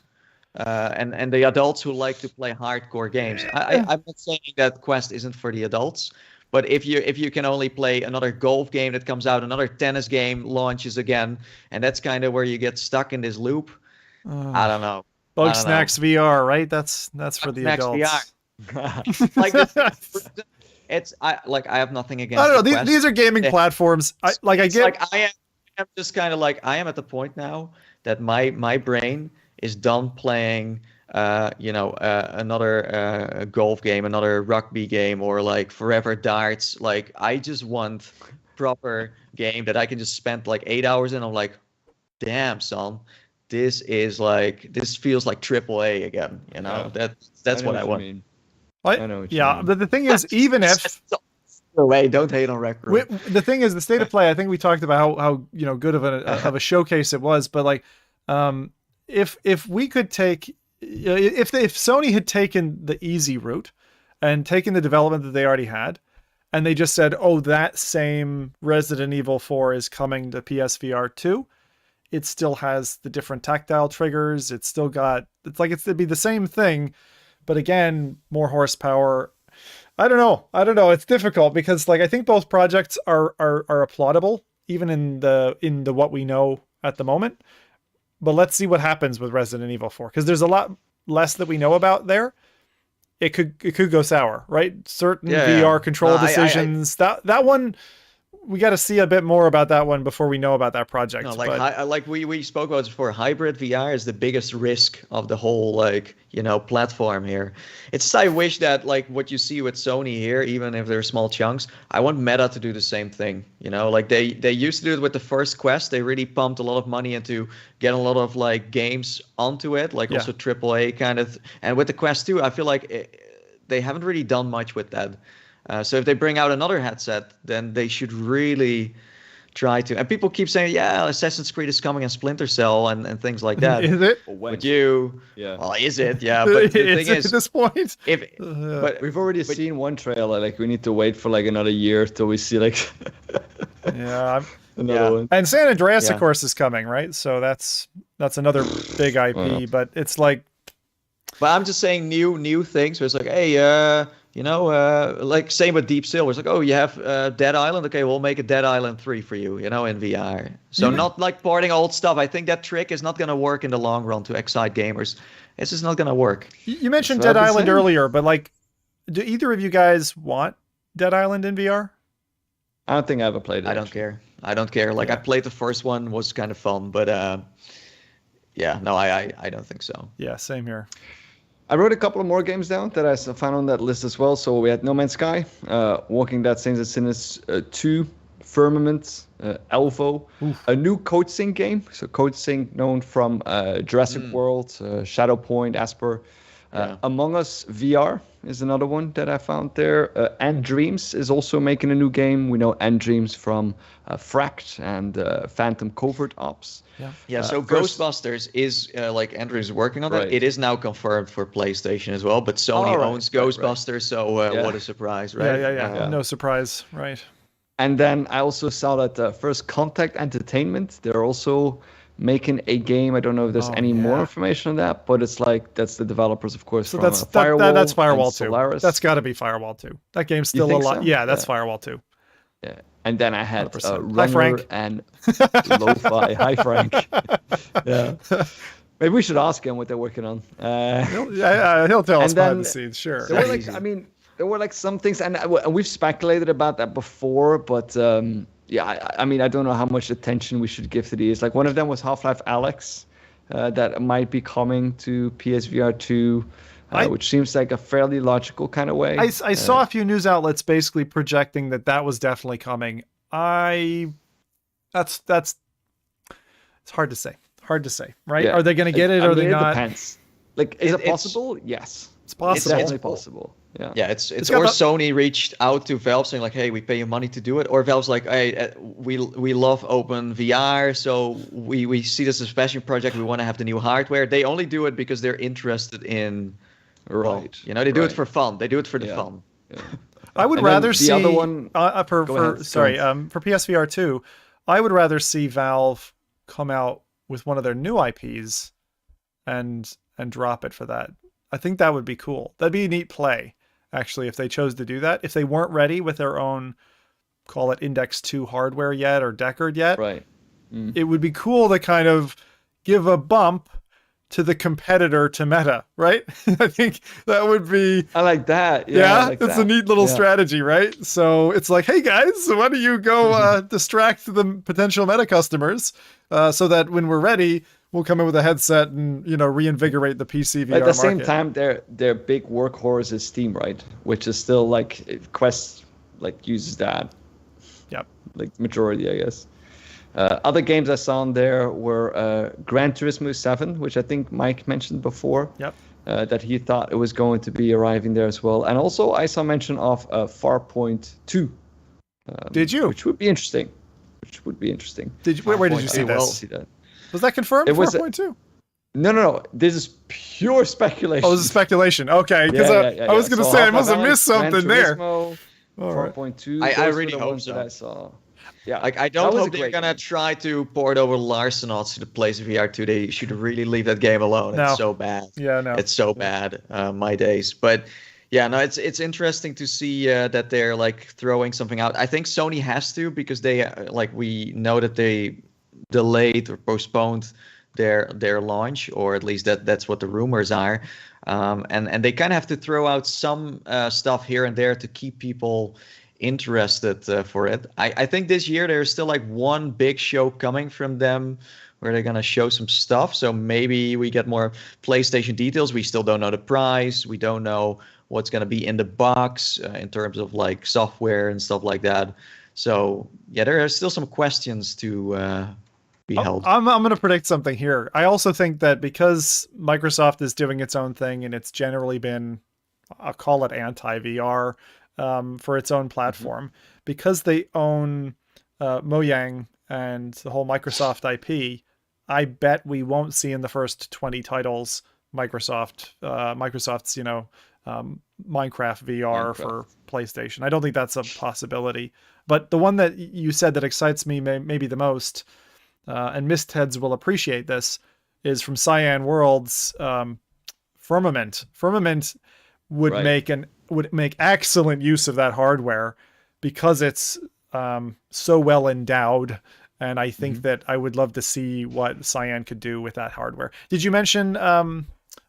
And the adults who like to play hardcore games. I'm not saying that Quest isn't for the adults. But if you can only play another golf game that comes out, another tennis game launches again, and that's kind of where you get stuck in this loop. I don't know. Bug Snacks VR, right? That's for the adults. VR. I have nothing against. I don't know. These are gaming platforms. I am just kind of like I am at the point now that my brain is done playing. Another golf game, another rugby game, or like Forever Darts. Like I just want proper game that I can just spend like 8 hours in. I'm like, damn, son, this feels like AAA again. You know, that's what I want. I know what you mean. But the thing is, even if don't hate on Rec Room. The thing is, the state of play. I think we talked about how good of a showcase it was, but like, if we could take. If Sony had taken the easy route and taken the development that they already had, and they just said, oh, that same Resident Evil 4 is coming to PSVR2, it still has the different tactile triggers. It's still got, it'd be the same thing, but again, more horsepower. I don't know. It's difficult because like, I think both projects are applaudable, even in the what we know at the moment. But let's see what happens with Resident Evil 4, because there's a lot less that we know about there. It could go sour, right? Certain VR control decisions. That one, we got to see a bit more about that one before we know about that project. No, we spoke about this before. Hybrid VR is the biggest risk of the whole platform here. It's I wish that like what you see with Sony here, even if they're small chunks, I want Meta to do the same thing. Like they used to do it with the first Quest. They really pumped a lot of money into getting a lot of like games onto it, also AAA kind of. And with the Quest 2, I feel like they haven't really done much with that. So if they bring out another headset, then they should really try to. And people keep saying, Assassin's Creed is coming and Splinter Cell and things like that. Is it? But well, is it? Yeah. But the thing is, at this point, but we've already seen one trailer. Like we need to wait for like another year till we see like. Another one. And San Andreas, of course, is coming, right? So that's another big IP. But it's like. But I'm just saying new things. So it's like, hey, like same with Deep Silver. It's like, oh, you have Dead Island. Okay, we'll make a Dead Island 3 for you, in VR. So not like porting old stuff. I think that trick is not going to work in the long run to excite gamers. It's just not going to work. You mentioned Dead Island earlier, but like, do either of you guys want Dead Island in VR? I don't think I ever played it. I don't care. Like I played the first one, was kind of fun, but I don't think so. Yeah, same here. I wrote a couple of more games down that I found on that list as well. So we had No Man's Sky, Walking Dead Saints and Sinners 2, Firmament, Elvo, a new Code Sync game. So Code Sync known from Jurassic World, Shadowpoint, Asper. Among Us VR is another one that I found there. And Dreams is also making a new game. We know End Dreams from Fract and Phantom Covert Ops. So Ghostbusters is like Andrew's working on that. It is now confirmed for PlayStation as well, but Sony owns Ghostbusters, so what a surprise, right? Yeah. No surprise, right? And then I also saw that First Contact Entertainment, they're also making a game. I don't know if there's any more information on that, but it's like that's the developers, of course. So that's Firewall. That's Firewall 2. Solaris. That's got to be Firewall 2. That game's still alive. So? Yeah, that's Firewall 2. Yeah, and then I had Hi, Frank. and Lo-Fi. Hi, Frank. Maybe we should ask him what they're working on. He'll tell us behind the scenes, sure. There were like, I mean, there were like some things, and we've speculated about that before, but yeah, I mean, I don't know how much attention we should give to these. Like one of them was Half-Life Alyx, that might be coming to PSVR2, which seems like a fairly logical kind of way. I saw a few news outlets basically projecting that was definitely coming. That's it's hard to say. Hard to say, right? Yeah. Are they going to get it? Or are they not? It depends. Like, is it possible? Yes, it's possible. It's definitely possible. Yeah, it's or Sony reached out to Valve saying like, hey, we pay you money to do it, or Valve's like, hey, we love open VR, so we see this as a passion project. We want to have the new hardware. They only do it because they're interested in, right? You know, they do it for fun. They do it for the fun. Yeah. I would rather see other one. For PSVR 2, I would rather see Valve come out with one of their new IPs and drop it for that. I think that would be cool. That'd be a neat play, actually, if they chose to do that. If they weren't ready with their own, call it Index 2 hardware yet or Deckard yet, right? It would be cool to kind of give a bump to the competitor to Meta, right? I think that would be... I like that. Yeah, like it's a neat little strategy, right? So it's like, hey guys, why don't you go distract the potential Meta customers so that when we're ready, we'll come in with a headset and, you know, reinvigorate the PC VR market. At the same time, their big workhorse is Steam, right? Which is still like Quest like uses that. Yep. Like majority, I guess. Other games I saw on there were Gran Turismo 7, which I think Mike mentioned before. Yep. That he thought it was going to be arriving there as well. And also I saw mention of Farpoint 2. Did you? Which would be interesting. Did you? Where did you see that? Was that confirmed? It was 4.2? No. This is pure speculation. Oh, this is speculation. Okay, because I was going to say I must have missed something there. 4.2. I really hope so. That I saw. Yeah, like I don't hope they're gonna try to port over Larsenauts to the PlayStation VR2. They should really leave that game alone. It's so bad. Yeah, no, it's so bad. My days, but yeah, no, it's interesting to see that they're like throwing something out. I think Sony has to because they we know that they delayed or postponed their launch, or at least that's what the rumors are. And they kind of have to throw out some stuff here and there to keep people interested for it. I think this year there's still like one big show coming from them where they're gonna show some stuff, so maybe we get more PlayStation details. We still don't know the price, we don't know what's gonna be in the box in terms of like software and stuff like that. So yeah, there are still some questions to be held. I'm gonna predict something here. I also think that because Microsoft is doing its own thing and it's generally been, I'll call it anti-VR for its own platform, because they own Mojang and the whole Microsoft IP, I bet we won't see in the first 20 titles Microsoft's Minecraft VR for PlayStation. I don't think that's a possibility. But the one that you said that excites me maybe the most, and Mist Heads will appreciate this, is from Cyan Worlds, Firmament. Firmament would make excellent use of that hardware because it's so well endowed, and I think that I would love to see what Cyan could do with that hardware. Did you mention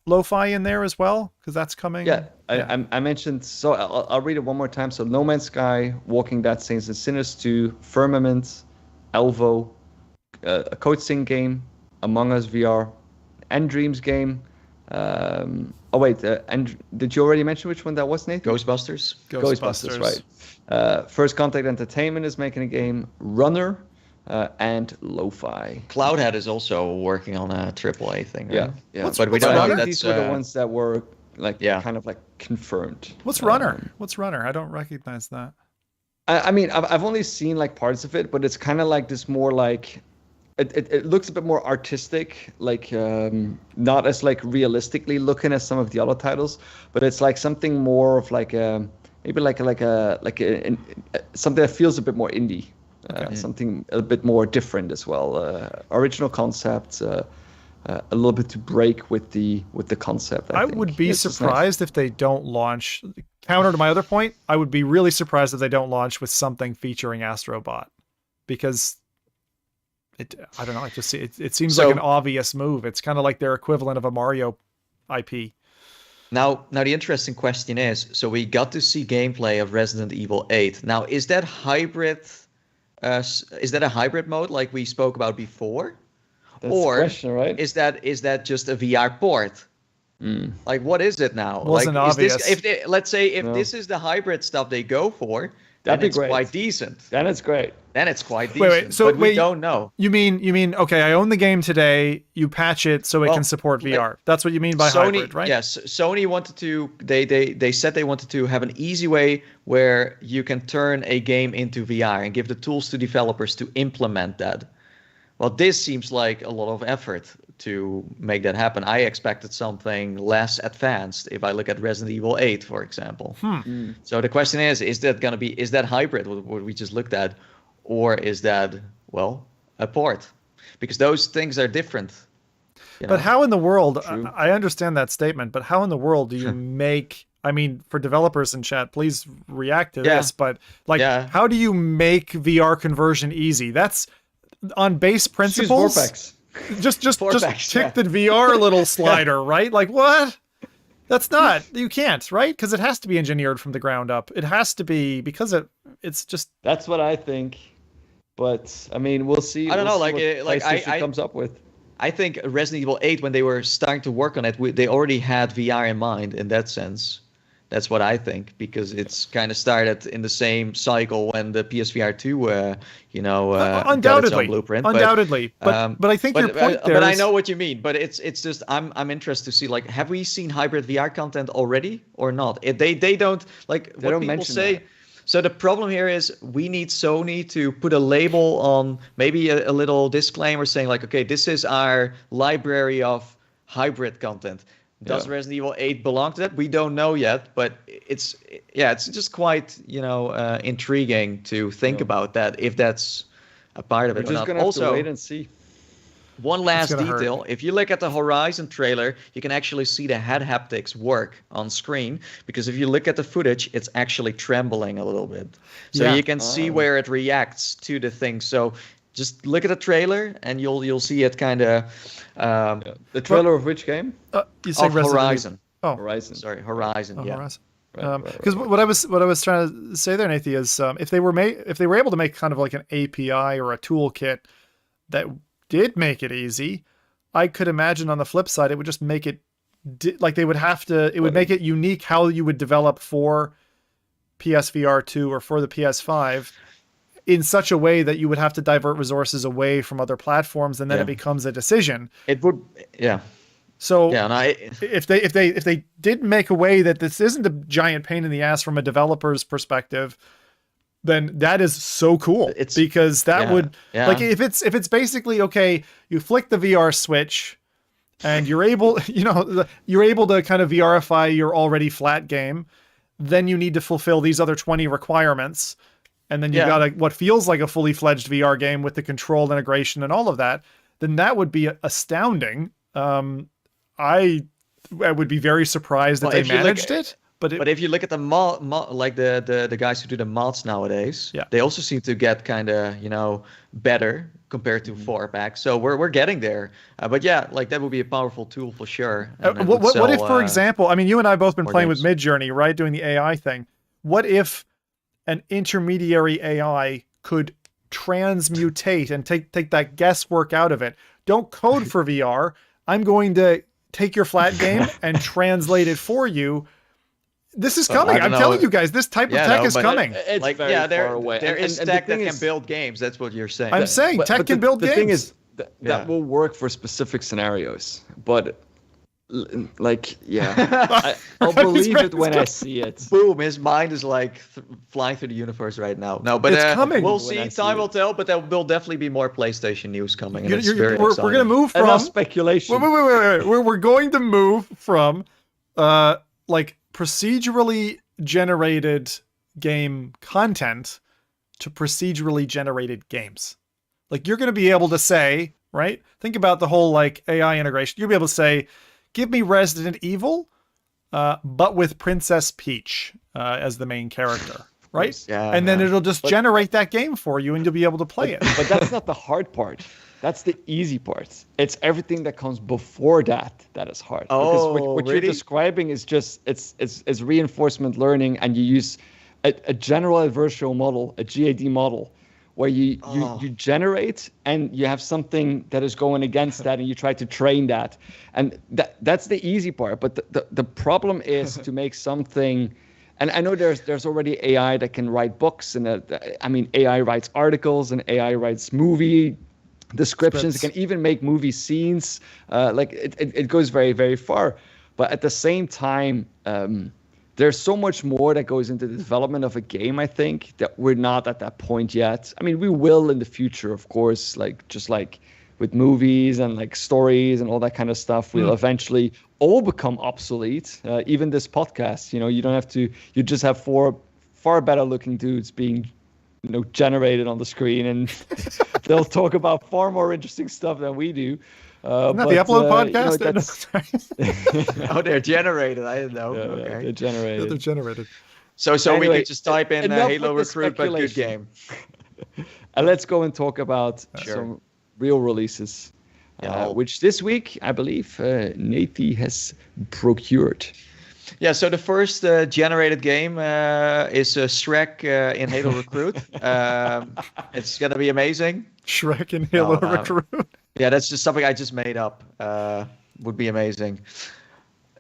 lo-fi in there as well? Because that's coming. Yeah. I mentioned, so I'll read it one more time. So No Man's Sky, Walking Dead, Saints and Sinners 2, Firmament, Elvo, a Code Sync game, Among Us VR, End Dreams game. And did you already mention which one that was, Nathan? Ghostbusters, right. First Contact Entertainment is making a game, Runner, and Lo-Fi. Cloudhead is also working on a AAA thing, right? Yeah. But we don't know if these were the ones that were kind of like confirmed. What's Runner? I don't recognize that. I mean, I've only seen like parts of it, but it's kind of like this more like, it looks a bit more artistic, like not as like realistically looking as some of the other titles, but it's like something more of like maybe like something that feels a bit more indie, something a bit more different as well. Original concepts, a little bit to break with the concept. I think. Would be surprised if they don't launch. Counter to my other point, I would be really surprised if they don't launch with something featuring Astrobot, because I don't know. It seems like an obvious move. It's kind of like their equivalent of a Mario IP. Now the interesting question is, so we got to see gameplay of Resident Evil 8. Now, is that hybrid? Is that a hybrid mode like we spoke about before? That's the question, right? Is that just a VR port? Like, what is it now? Wasn't obvious. Let's say if this is the hybrid stuff they go for, that'd be it's great. Quite decent. Then it's great. Then it's quite decent. Wait. So we don't know. You mean okay? I own the game today. You patch it so it can support VR. That's what you mean by hybrid, right? Yes. Sony wanted to. They said they wanted to have an easy way where you can turn a game into VR and give the tools to developers to implement that. Well, this seems like a lot of effort to make that happen. I expected something less advanced if I look at Resident Evil 8, for example. So the question is that hybrid, what we just looked at, or is that, well, a port? Because those things are different. But how in the world, I understand that statement, but how in the world do you make, I mean, for developers in chat, please react to this, but like, how do you make VR conversion easy? That's on base principles. Just tick the VR little slider, right? Like, what? That's not, you can't, right? Because it has to be engineered from the ground up. It has to be, because it's just. That's what I think. But I mean, we'll see. I don't know, like I comes up with. I think Resident Evil 8, when they were starting to work on it, they already had VR in mind in that sense. That's what I think, because it's kind of started in the same cycle when the PSVR2, got its own blueprint. Undoubtedly, but I think your point there. But I know what you mean. But it's just I'm interested to see, like, have we seen hybrid VR content already or not? They don't, like, they what don't people mention say. That. So the problem here is we need Sony to put a label on, maybe a little disclaimer saying, like, okay, this is our library of hybrid content. Does Resident Evil 8 belong to that? We don't know yet, but it's just quite, intriguing to think about that, if that's a part of it. We're just going to have to wait and see. One last detail. If you look at the Horizon trailer, you can actually see the head haptics work on screen, because if you look at the footage, it's actually trembling a little bit. So you can see where it reacts to the thing. So just look at the trailer and you'll see it kind of. The trailer of which game? You say Horizon. Oh, Horizon. Sorry, Horizon. Horizon. Right. Because what I was trying to say there, Nathan, is if they were able to make kind of like an API or a toolkit that did make it easy, I could imagine on the flip side it would just make it like they would have to. It would make it unique how you would develop for PSVR2 or for the PS5 in such a way that you would have to divert resources away from other platforms, and then it becomes a decision. It would, So if they did make a way that this isn't a giant pain in the ass from a developer's perspective, then that is so cool. Because that would like if it's basically okay, you flick the VR switch and you're able to kind of VRify your already flat game, then you need to fulfill these other 20 requirements. And then you got what feels like a fully fledged VR game with the control integration and all of that, then that would be astounding. I would be very surprised that they managed it. But if you look at the like the guys who do the mods nowadays, they also seem to get kind of better compared to 4-pack. So we're getting there. But like that would be a powerful tool for sure. What if, for example, I mean, you and I have both been playing with Midjourney, right, doing the AI thing. What if an intermediary AI could transmutate and take that guesswork out of it? Don't code for VR. I'm going to take your flat game and translate it for you. This is coming. I'm telling you guys, this type of tech is coming. It's like, very far away. There is tech that can build games. That's what you're saying. I'm saying tech can build games. The thing is, that will work for specific scenarios. But, like, I'll believe it when I see it. Boom, his mind is like flying through the universe right now. No, but it's coming. We'll see. Time will tell, but there will definitely be more PlayStation news coming. And it's very we're exciting. going to move from... Enough speculation. Wait. We're going to move from, like, procedurally generated game content to procedurally generated games. Like, you're going to be able to say, right? Think about the whole, like, AI integration. You'll be able to say, give me Resident Evil, but with Princess Peach as the main character, right? And then it'll just generate that game for you and you'll be able to play it. But that's not the hard part. That's the easy part. It's everything that comes before that is hard. Oh, because what you're really? describing is just it's reinforcement learning, and you use a general adversarial model, a GAD model, where you generate and you have something that is going against that, and you try to train that, and that's the easy part. But the problem is to make something. And I know there's already AI that can write books, and AI writes articles, and AI writes movie descriptions. It can even make movie scenes. It goes very, very far. But at the same time, there's so much more that goes into the development of a game, I think, that we're not at that point yet. I mean, we will in the future, of course, just like with movies and like stories and all that kind of stuff, we'll eventually all become obsolete. Even this podcast, you don't have to, you just have four far better looking dudes being, generated on the screen, and they'll talk about far more interesting stuff than we do. Not the Applab podcast. They're generated. I didn't know. Yeah, they're generated. They're generated. So anyway, we could just type in Halo Recruit, but good game. And let's go and talk about some real releases, which this week, I believe, Nathy has procured. Yeah, so the first generated game is Shrek in Halo Recruit. It's going to be amazing. Shrek in Halo Recruit. Yeah, that's just something I just made up. Would be amazing.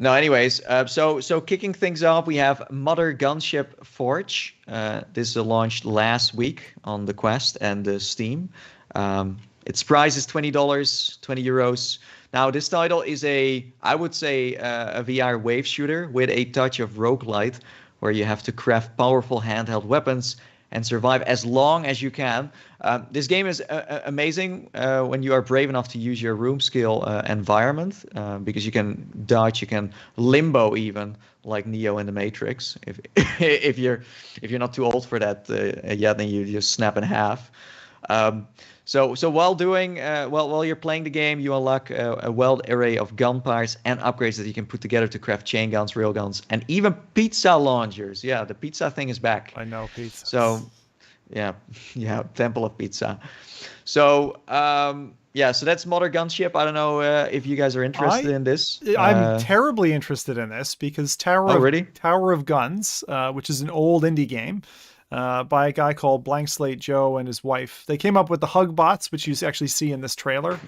No, anyways, so kicking things off, we have Mother Gunship Forge. This launched last week on the Quest and the Steam. Its price is $20, €20. Now, this title is I would say, a VR wave shooter with a touch of roguelite, where you have to craft powerful handheld weapons and survive as long as you can. This game is amazing when you are brave enough to use your room skill environment, because you can dodge, you can limbo even, like Neo in the Matrix. If you're not too old for that yet, then you just snap in half. So while you're playing the game, you unlock a wild array of gun parts and upgrades that you can put together to craft chain guns, railguns, and even pizza launchers. Yeah, the pizza thing is back. I know pizza. So, yeah, Temple of Pizza. So, so that's Mother Gunship. I don't know if you guys are interested in this. I'm terribly interested in this because Tower of Guns, which is an old indie game, by a guy called Blank Slate Joe and his wife. They came up with the Hug Bots, which you actually see in this trailer.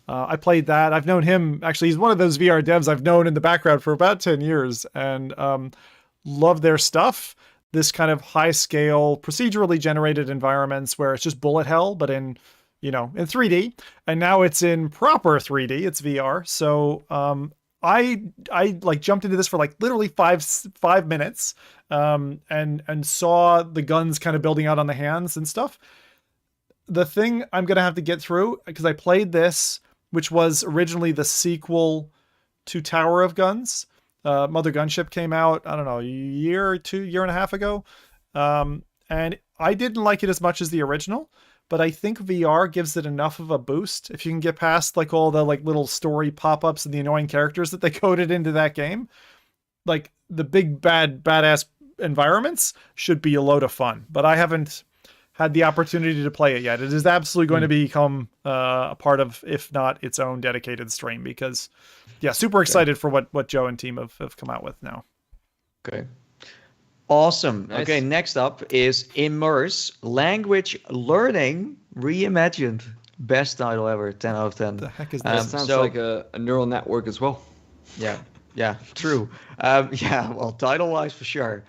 I played that. I've known him. Actually, he's one of those VR devs I've known in the background for about 10 years and love their stuff. This kind of high-scale, procedurally generated environments where it's just bullet hell, but in 3D. And now it's in proper 3D. It's VR. So I like jumped into this for like literally five minutes, and saw the guns kind of building out on the hands and stuff. The thing I'm gonna have to get through, because I played this, which was originally the sequel to Tower of Guns. Mother Gunship came out, I don't know, a year and a half ago, and I didn't like it as much as the original. But I think VR gives it enough of a boost if you can get past like all the like little story pop-ups and the annoying characters that they coded into that game. Like the big badass environments should be a load of fun. But I haven't had the opportunity to play it yet. It is absolutely going to become a part of, if not its own dedicated stream, because super excited for what Joe and team have come out with now. Okay. Awesome. Nice. Okay, next up is Immerse Language Learning Reimagined. Best title ever, 10 out of 10. The heck is That this? sounds like a neural network as well. Yeah, true. Title-wise for sure.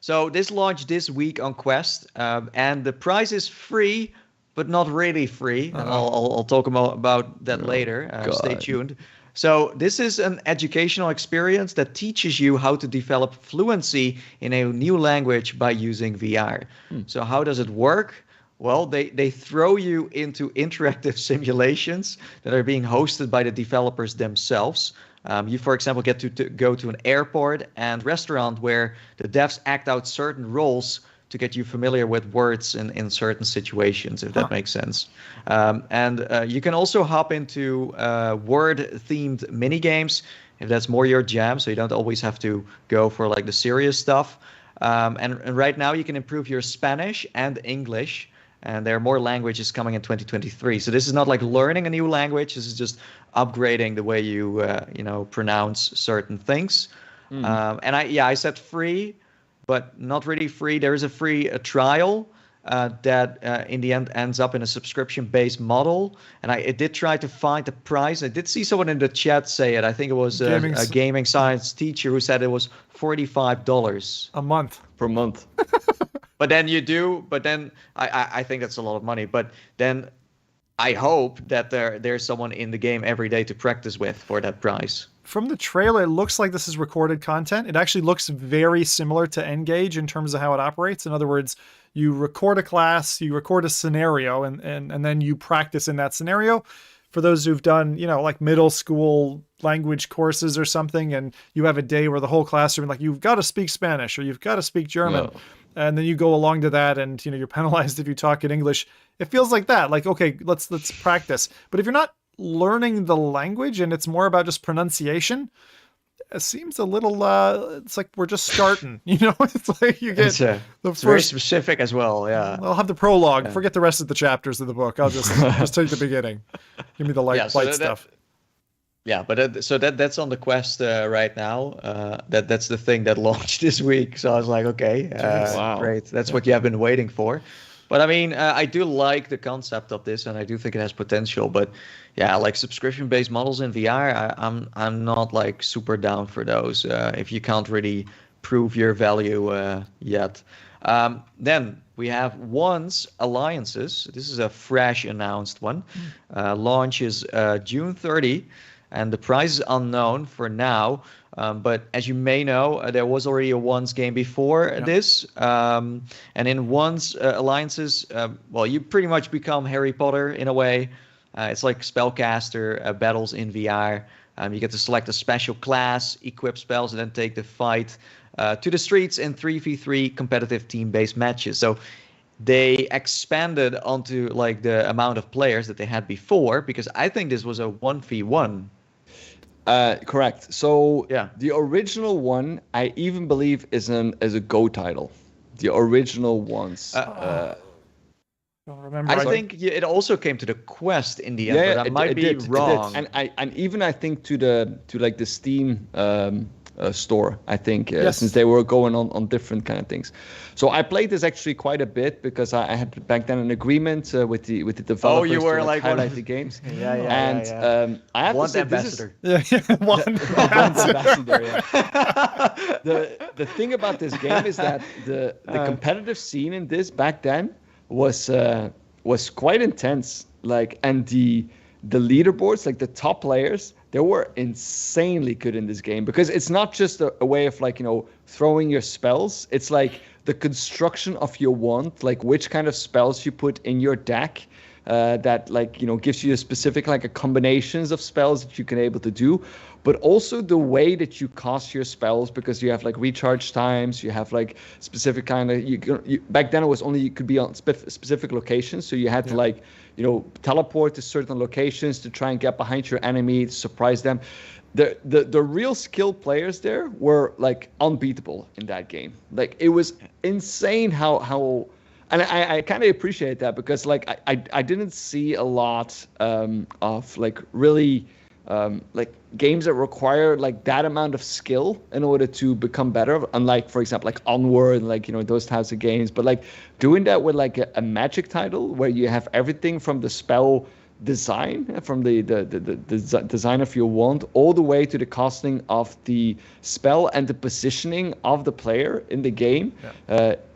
So this launched this week on Quest, and the price is free, but not really free. And I'll talk about that later. Stay tuned. So this is an educational experience that teaches you how to develop fluency in a new language by using VR. So how does it work? Well, they throw you into interactive simulations that are being hosted by the developers themselves. You, for example, get to go to an airport and restaurant where the devs act out certain roles to get you familiar with words in certain situations, if that makes sense. And you can also hop into word-themed mini-games, if that's more your jam, so you don't always have to go for like the serious stuff. And right now you can improve your Spanish and English and there are more languages coming in 2023. So this is not like learning a new language. This is just upgrading the way you pronounce certain things. And I said free, but not really free. There is a free trial that in the end ends up in a subscription-based model. And I did try to find the price. I did see someone in the chat say it. I think it was a gaming science teacher who said it was $45 a month per month. But then I think that's a lot of money. But then I hope that there's someone in the game every day to practice with for that price. From the trailer, it looks like this is recorded content. It actually looks very similar to Engage in terms of how it operates. In other words, you record a class, you record a scenario, and then you practice in that scenario. For those who've done, like middle school language courses or something, and you have a day where the whole classroom, like, you've got to speak Spanish or you've got to speak German. No. And then you go along to that, and you're penalized if you talk in English. It feels like that. Like, okay, let's practice. But if you're not learning the language and it's more about just pronunciation, it seems a little it's like we're just starting. It's like you get it's very specific as well. Yeah, I'll have the prologue. Yeah. Forget the rest of the chapters of the book. I'll just take the beginning. Give me the light stuff. Yeah, but that's on the Quest right now. That's the thing that launched this week. So I was like, okay, wow. Great. That's what you have been waiting for. But I mean, I do like the concept of this, and I do think it has potential. But yeah, like subscription-based models in VR, I'm not like super down for those if you can't really prove your value yet. Then we have Once Alliances. This is a fresh announced one. Launch is June 30, and the price is unknown for now. But as you may know, there was already a Once game before this. And in Once Alliances, you pretty much become Harry Potter in a way. It's like spellcaster battles in VR. You get to select a special class, equip spells, and then take the fight to the streets in 3v3 competitive team-based matches. So they expanded onto like the amount of players that they had before, because I think this was a 1v1. Correct. So the original one, I even believe is a Go title. The original ones. Don't remember. I think it also came to the Quest in the end, but I might be wrong. And even I think to the Steam store, I think, since they were going on different kind of things. So I played this actually quite a bit because I had back then an agreement with the developers. Oh, you were to highlight the games. Yeah. I have one to say, ambassador. One ambassador. Yeah. The thing about this game is that the competitive scene in this back then was quite intense. Like, and the leaderboards, like the top players, they were insanely good in this game, because it's not just a way of like, throwing your spells. It's like the construction of your wand, like which kind of spells you put in your deck, that like, gives you a specific like a combinations of spells that you can able to do, but also the way that you cast your spells, because you have like recharge times, you have like specific kind of, you back then it was only, you could be on specific locations, so you had to like, teleport to certain locations to try and get behind your enemy to surprise them. The real skilled players there were like unbeatable in that game. Like, it was insane how and I kind of appreciate that, because like I didn't see a lot of like really like games that require like that amount of skill in order to become better, unlike, for example, like Onward, like those types of games. But like doing that with like a Magic title where you have everything from the spell design, from the design of your wand, all the way to the casting of the spell and the positioning of the player in the game,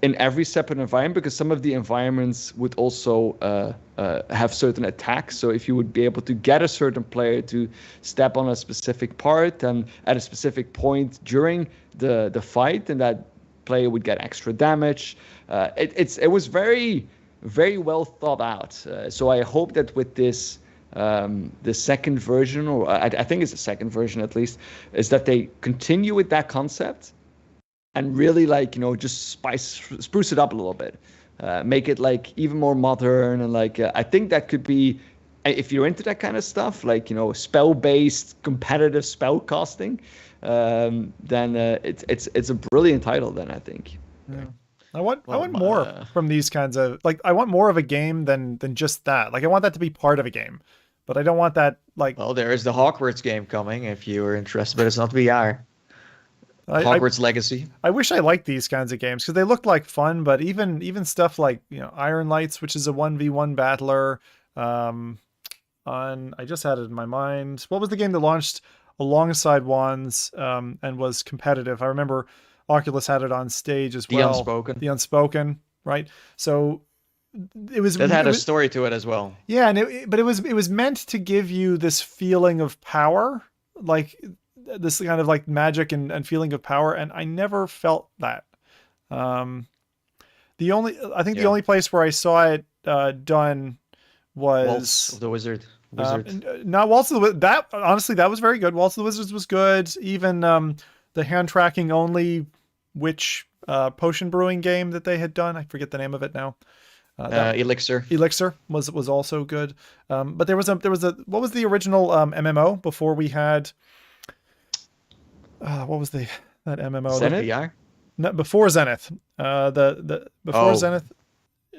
in every separate environment, because some of the environments would also have certain attacks. So if you would be able to get a certain player to step on a specific part and at a specific point during the fight, and that player would get extra damage. It was very well thought out. So I hope that with this, the second version, or I think it's the second version at least, is that they continue with that concept and really like, just spruce it up a little bit, make it like even more modern. And like, I think that could be, if you're into that kind of stuff, like, spell-based competitive spell casting, then it's a brilliant title then, I think. Yeah. I want more from these kinds of, like, I want more of a game than just that. Like, I want that to be part of a game, but I don't want that, like... Well, there is the Hogwarts game coming if you were interested, but it's not VR. Hogwarts Legacy. I wish I liked these kinds of games because they look like fun, but even stuff like, Iron Lights, which is a 1v1 battler, I just had it in my mind. What was the game that launched alongside Wands and was competitive? I remember Oculus had it on stage as well. The Unspoken, right? So it had a story to it as well. Yeah, and but it was meant to give you this feeling of power, like this kind of like magic and feeling of power, and I never felt that. The only place where I saw it done was Waltz of the Wizard. Not Waltz of the Wizard. That honestly, that was very good. Waltz of the Wizards was good. Even the hand tracking only witch potion brewing game that they had done, I forget the name of it now. Elixir was also good. But there was a what was the original MMO before we had what was that MMO? Zenith VR? No, before Zenith. Before Zenith.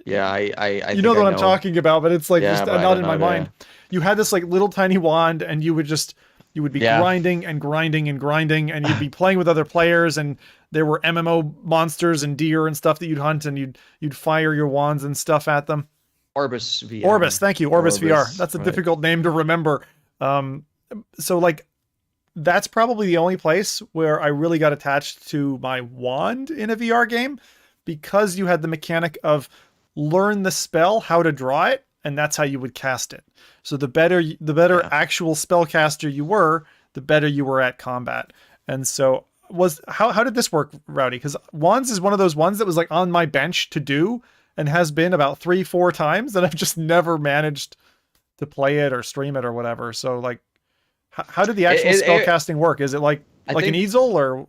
Yeah, I you know what I'm talking about, but it's like just not in my mind. You had this like little tiny wand, and you would be grinding and grinding and grinding, and you'd be playing with other players, and there were MMO monsters and deer and stuff that you'd hunt, and you'd fire your wands and stuff at them. Orbis VR. Orbis, thank you, Orbis VR. That's a difficult name to remember. So like, that's probably the only place where I really got attached to my wand in a VR game, because you had the mechanic of learn the spell, how to draw it, and that's how you would cast it. So the better actual spellcaster you were, the better you were at combat. And so how did this work, Rowdy? Because Wands is one of those ones that was like on my bench to do, and has been about 3-4 times, and I've just never managed to play it or stream it or whatever. So like, how did the actual spellcasting work? Is it like an easel, or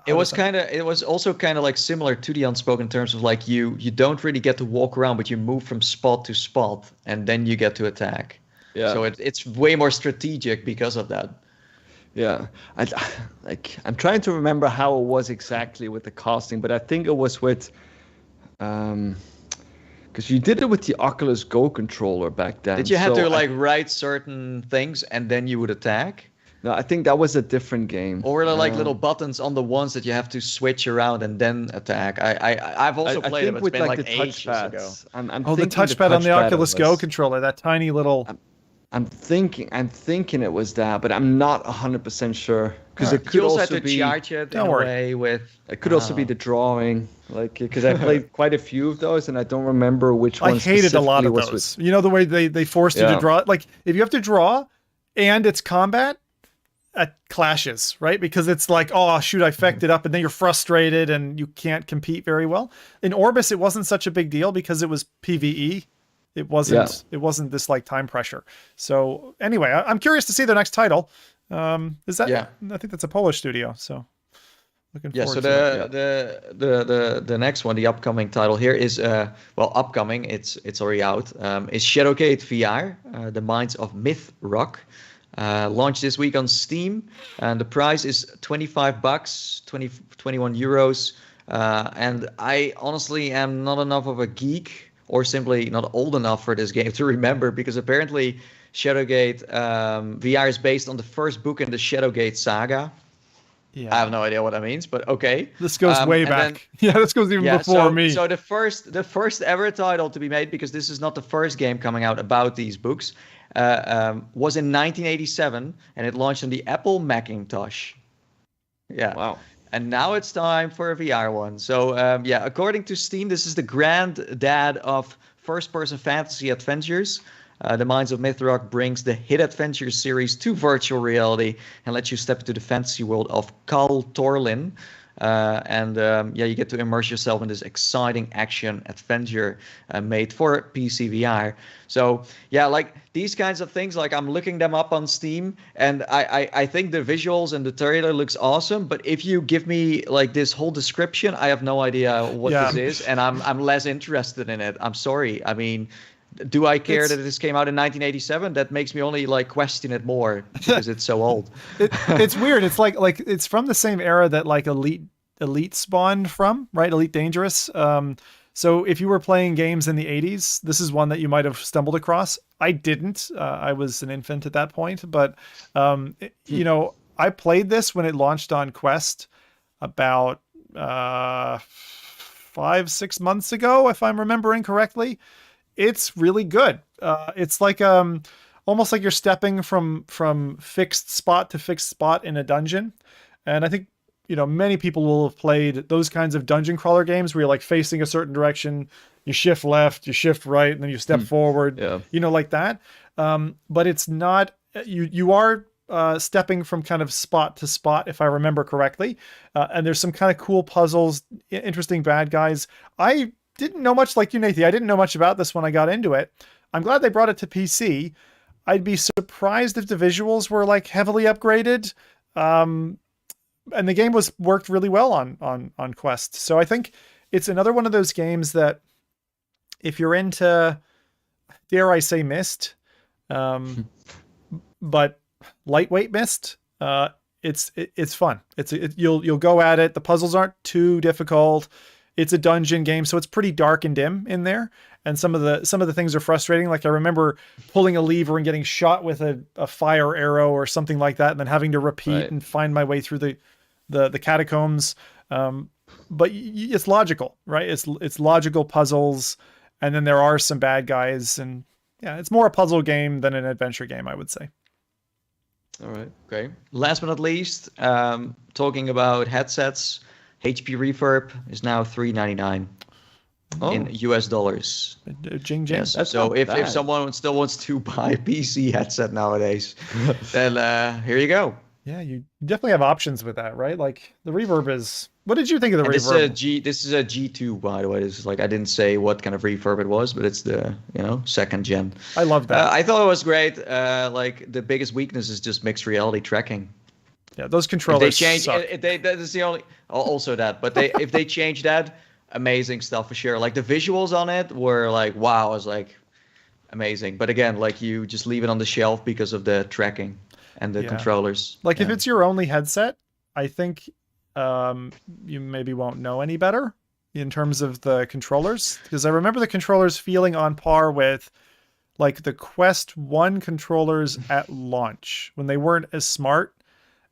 it was also kind of like similar to the Unspoken in terms of like you don't really get to walk around, but you move from spot to spot, and then you get to attack. Yeah. So it's way more strategic because of that. Yeah, I'm trying to remember how it was exactly with the casting, but I think it was with, because you did it with the Oculus Go controller back then. Did you have to like write certain things and then you would attack? No, I think that was a different game. Or were there like little buttons on the ones that you have to switch around and then attack? I've also played it, but it's been like ages ago. The touchpad on the Oculus Go controller, that tiny little... I'm thinking it was that, but I'm not 100% sure, because it could also also be. Charge it in a way with. It could also be the drawing, like, because I played quite a few of those, and I don't remember which one. I hated a lot of those. You know, the way they forced you to draw. Like, if you have to draw, and it's combat, it clashes, right? Because it's like, oh shoot, I fecked it up, and then you're frustrated and you can't compete very well. In Orbis, it wasn't such a big deal because it was PvE. It wasn't this like time pressure. So anyway, I'm curious to see their next title. Is that? Yeah. I think that's a Polish studio. So looking forward to it. The next one, the upcoming title here is upcoming. It's already out. Is Shadowgate VR, The Minds of Myth Rock. Launched this week on Steam, and the price is $25, 21 euros. And I honestly am not enough of a geek, or simply not old enough for this game to remember, because apparently Shadowgate VR is based on the first book in the Shadowgate saga. Yeah. I have no idea what that means, but okay. This goes way back. This goes even before me. So the first ever title to be made, because this is not the first game coming out about these books, was in 1987, and it launched on the Apple Macintosh. Yeah. Wow. And now it's time for a VR one. So, according to Steam, this is the granddad of first-person fantasy adventures. The Minds of Mythrock brings the hit adventure series to virtual reality and lets you step into the fantasy world of Kal Torlin. You get to immerse yourself in this exciting action adventure made for PC VR. So like these kinds of things, like I'm looking them up on Steam, and I think the visuals and the trailer looks awesome. But if you give me like this whole description, I have no idea what this is, and I'm less interested in it. I'm sorry. I mean, do I care that this came out in 1987? That makes me only like question it more because it's so old. It's weird. It's like it's from the same era that like Elite Elite spawned from, right? Elite Dangerous. So if you were playing games in the 80s, this is one that you might have stumbled across. I didn't. I was an infant at that point, but I played this when it launched on Quest about 5-6 months ago, if I'm remembering correctly. It's really good. It's like almost like you're stepping from fixed spot to fixed spot in a dungeon. And I think many people will have played those kinds of dungeon crawler games where you're like facing a certain direction, you shift left, you shift right, and then you step forward, like that. But it's not, you are stepping from kind of spot to spot, if I remember correctly. And there's some kind of cool puzzles, interesting bad guys. I didn't know much, like you, Nathan. I didn't know much about this when I got into it. I'm glad they brought it to PC. I'd be surprised if the visuals were like heavily upgraded. And the game worked really well on Quest. So I think it's another one of those games that if you're into, dare I say, Myst, but lightweight Myst, it's fun. You'll go at it. The puzzles aren't too difficult. It's a dungeon game, so it's pretty dark and dim in there. And some of the things are frustrating. Like I remember pulling a lever and getting shot with a fire arrow or something like that, and then having to repeat and find my way through the catacombs. But it's logical, right? It's logical puzzles, and then there are some bad guys, and it's more a puzzle game than an adventure game, I would say. All right. Okay. Last but not least, talking about headsets, HP Reverb is now $399 in US dollars. Jing jing. Yes. So if someone still wants to buy a PC headset nowadays, then here you go. Yeah, you definitely have options with that, right? Like the Reverb is. What did you think of the Reverb? This is a G2, by the way. This is like, I didn't say what kind of reverb it was, but it's the second gen. I love that. I thought it was great. Like the biggest weakness is just mixed reality tracking. Yeah, those controllers. That is the only. Also that, but if they change that, amazing stuff for sure. Like the visuals on it were like, wow, I was like, amazing. But again, like you just leave it on the shelf because of the tracking and the controllers. Like if it's your only headset, I think you maybe won't know any better in terms of the controllers, because I remember the controllers feeling on par with like the Quest 1 controllers at launch when they weren't as smart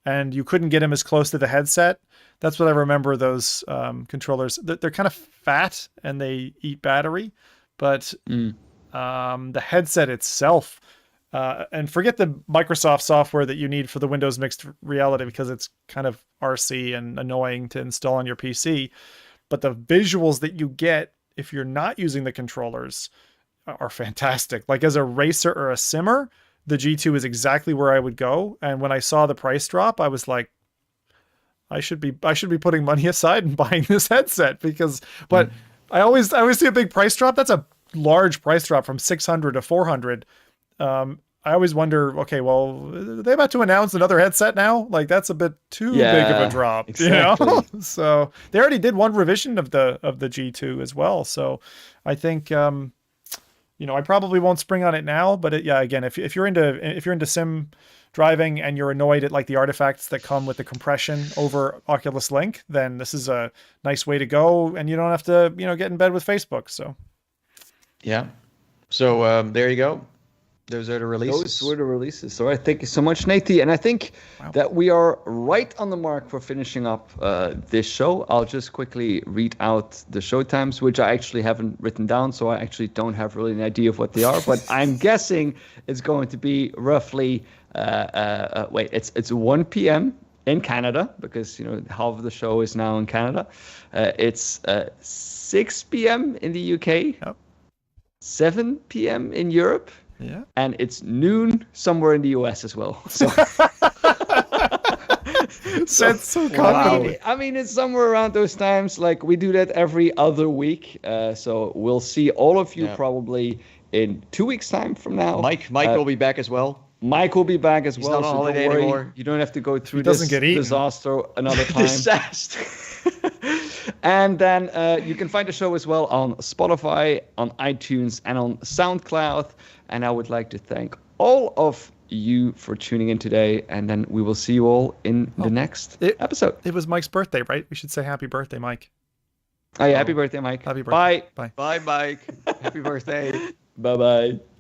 and you couldn't get them as close to the headset. That's what I remember those controllers. They're kind of fat and they eat battery, but the headset itself, and forget the Microsoft software that you need for the Windows mixed reality because it's kind of RC and annoying to install on your PC. But the visuals that you get if you're not using the controllers are fantastic. Like as a racer or a simmer, the G2 is exactly where I would go. And when I saw the price drop, I was like, I should be putting money aside and buying this headset but I always see a big price drop. That's a large price drop from 600 to 400. I always wonder, okay, well, are they about to announce another headset now? Like that's a bit too big of a drop, exactly. So they already did one revision of the G2 as well. So I think, I probably won't spring on it now, but again, if you're into sim driving and you're annoyed at like the artifacts that come with the compression over Oculus Link, then this is a nice way to go, and you don't have to, get in bed with Facebook. So, yeah. So there you go. Those are the releases. Those were the releases. All right, thank you so much, Nathan. And I think that we are right on the mark for finishing up this show. I'll just quickly read out the show times, which I actually haven't written down, so I actually don't have really an idea of what they are. But I'm guessing it's going to be roughly. It's 1 p.m. in Canada because half of the show is now in Canada. It's 6 p.m. in the UK. 7 p.m. in Europe. Yeah. And it's noon somewhere in the US as well. So that's so confident. I mean, it's somewhere around those times. Like we do that every other week. So we'll see all of you probably in 2 weeks' time from now. Mike will be back as well. Mike will be back as well. He's not on holiday anymore. You don't have to go through this disaster another time. Disaster. And then you can find the show as well on Spotify, on iTunes, and on SoundCloud. And I would like to thank all of you for tuning in today, and then we will see you all in the next episode. It was Mike's birthday, right? We should say happy birthday, Mike. Oh yeah, happy birthday, Mike. Happy birthday. Bye. Bye, Mike. Happy birthday. Bye-bye.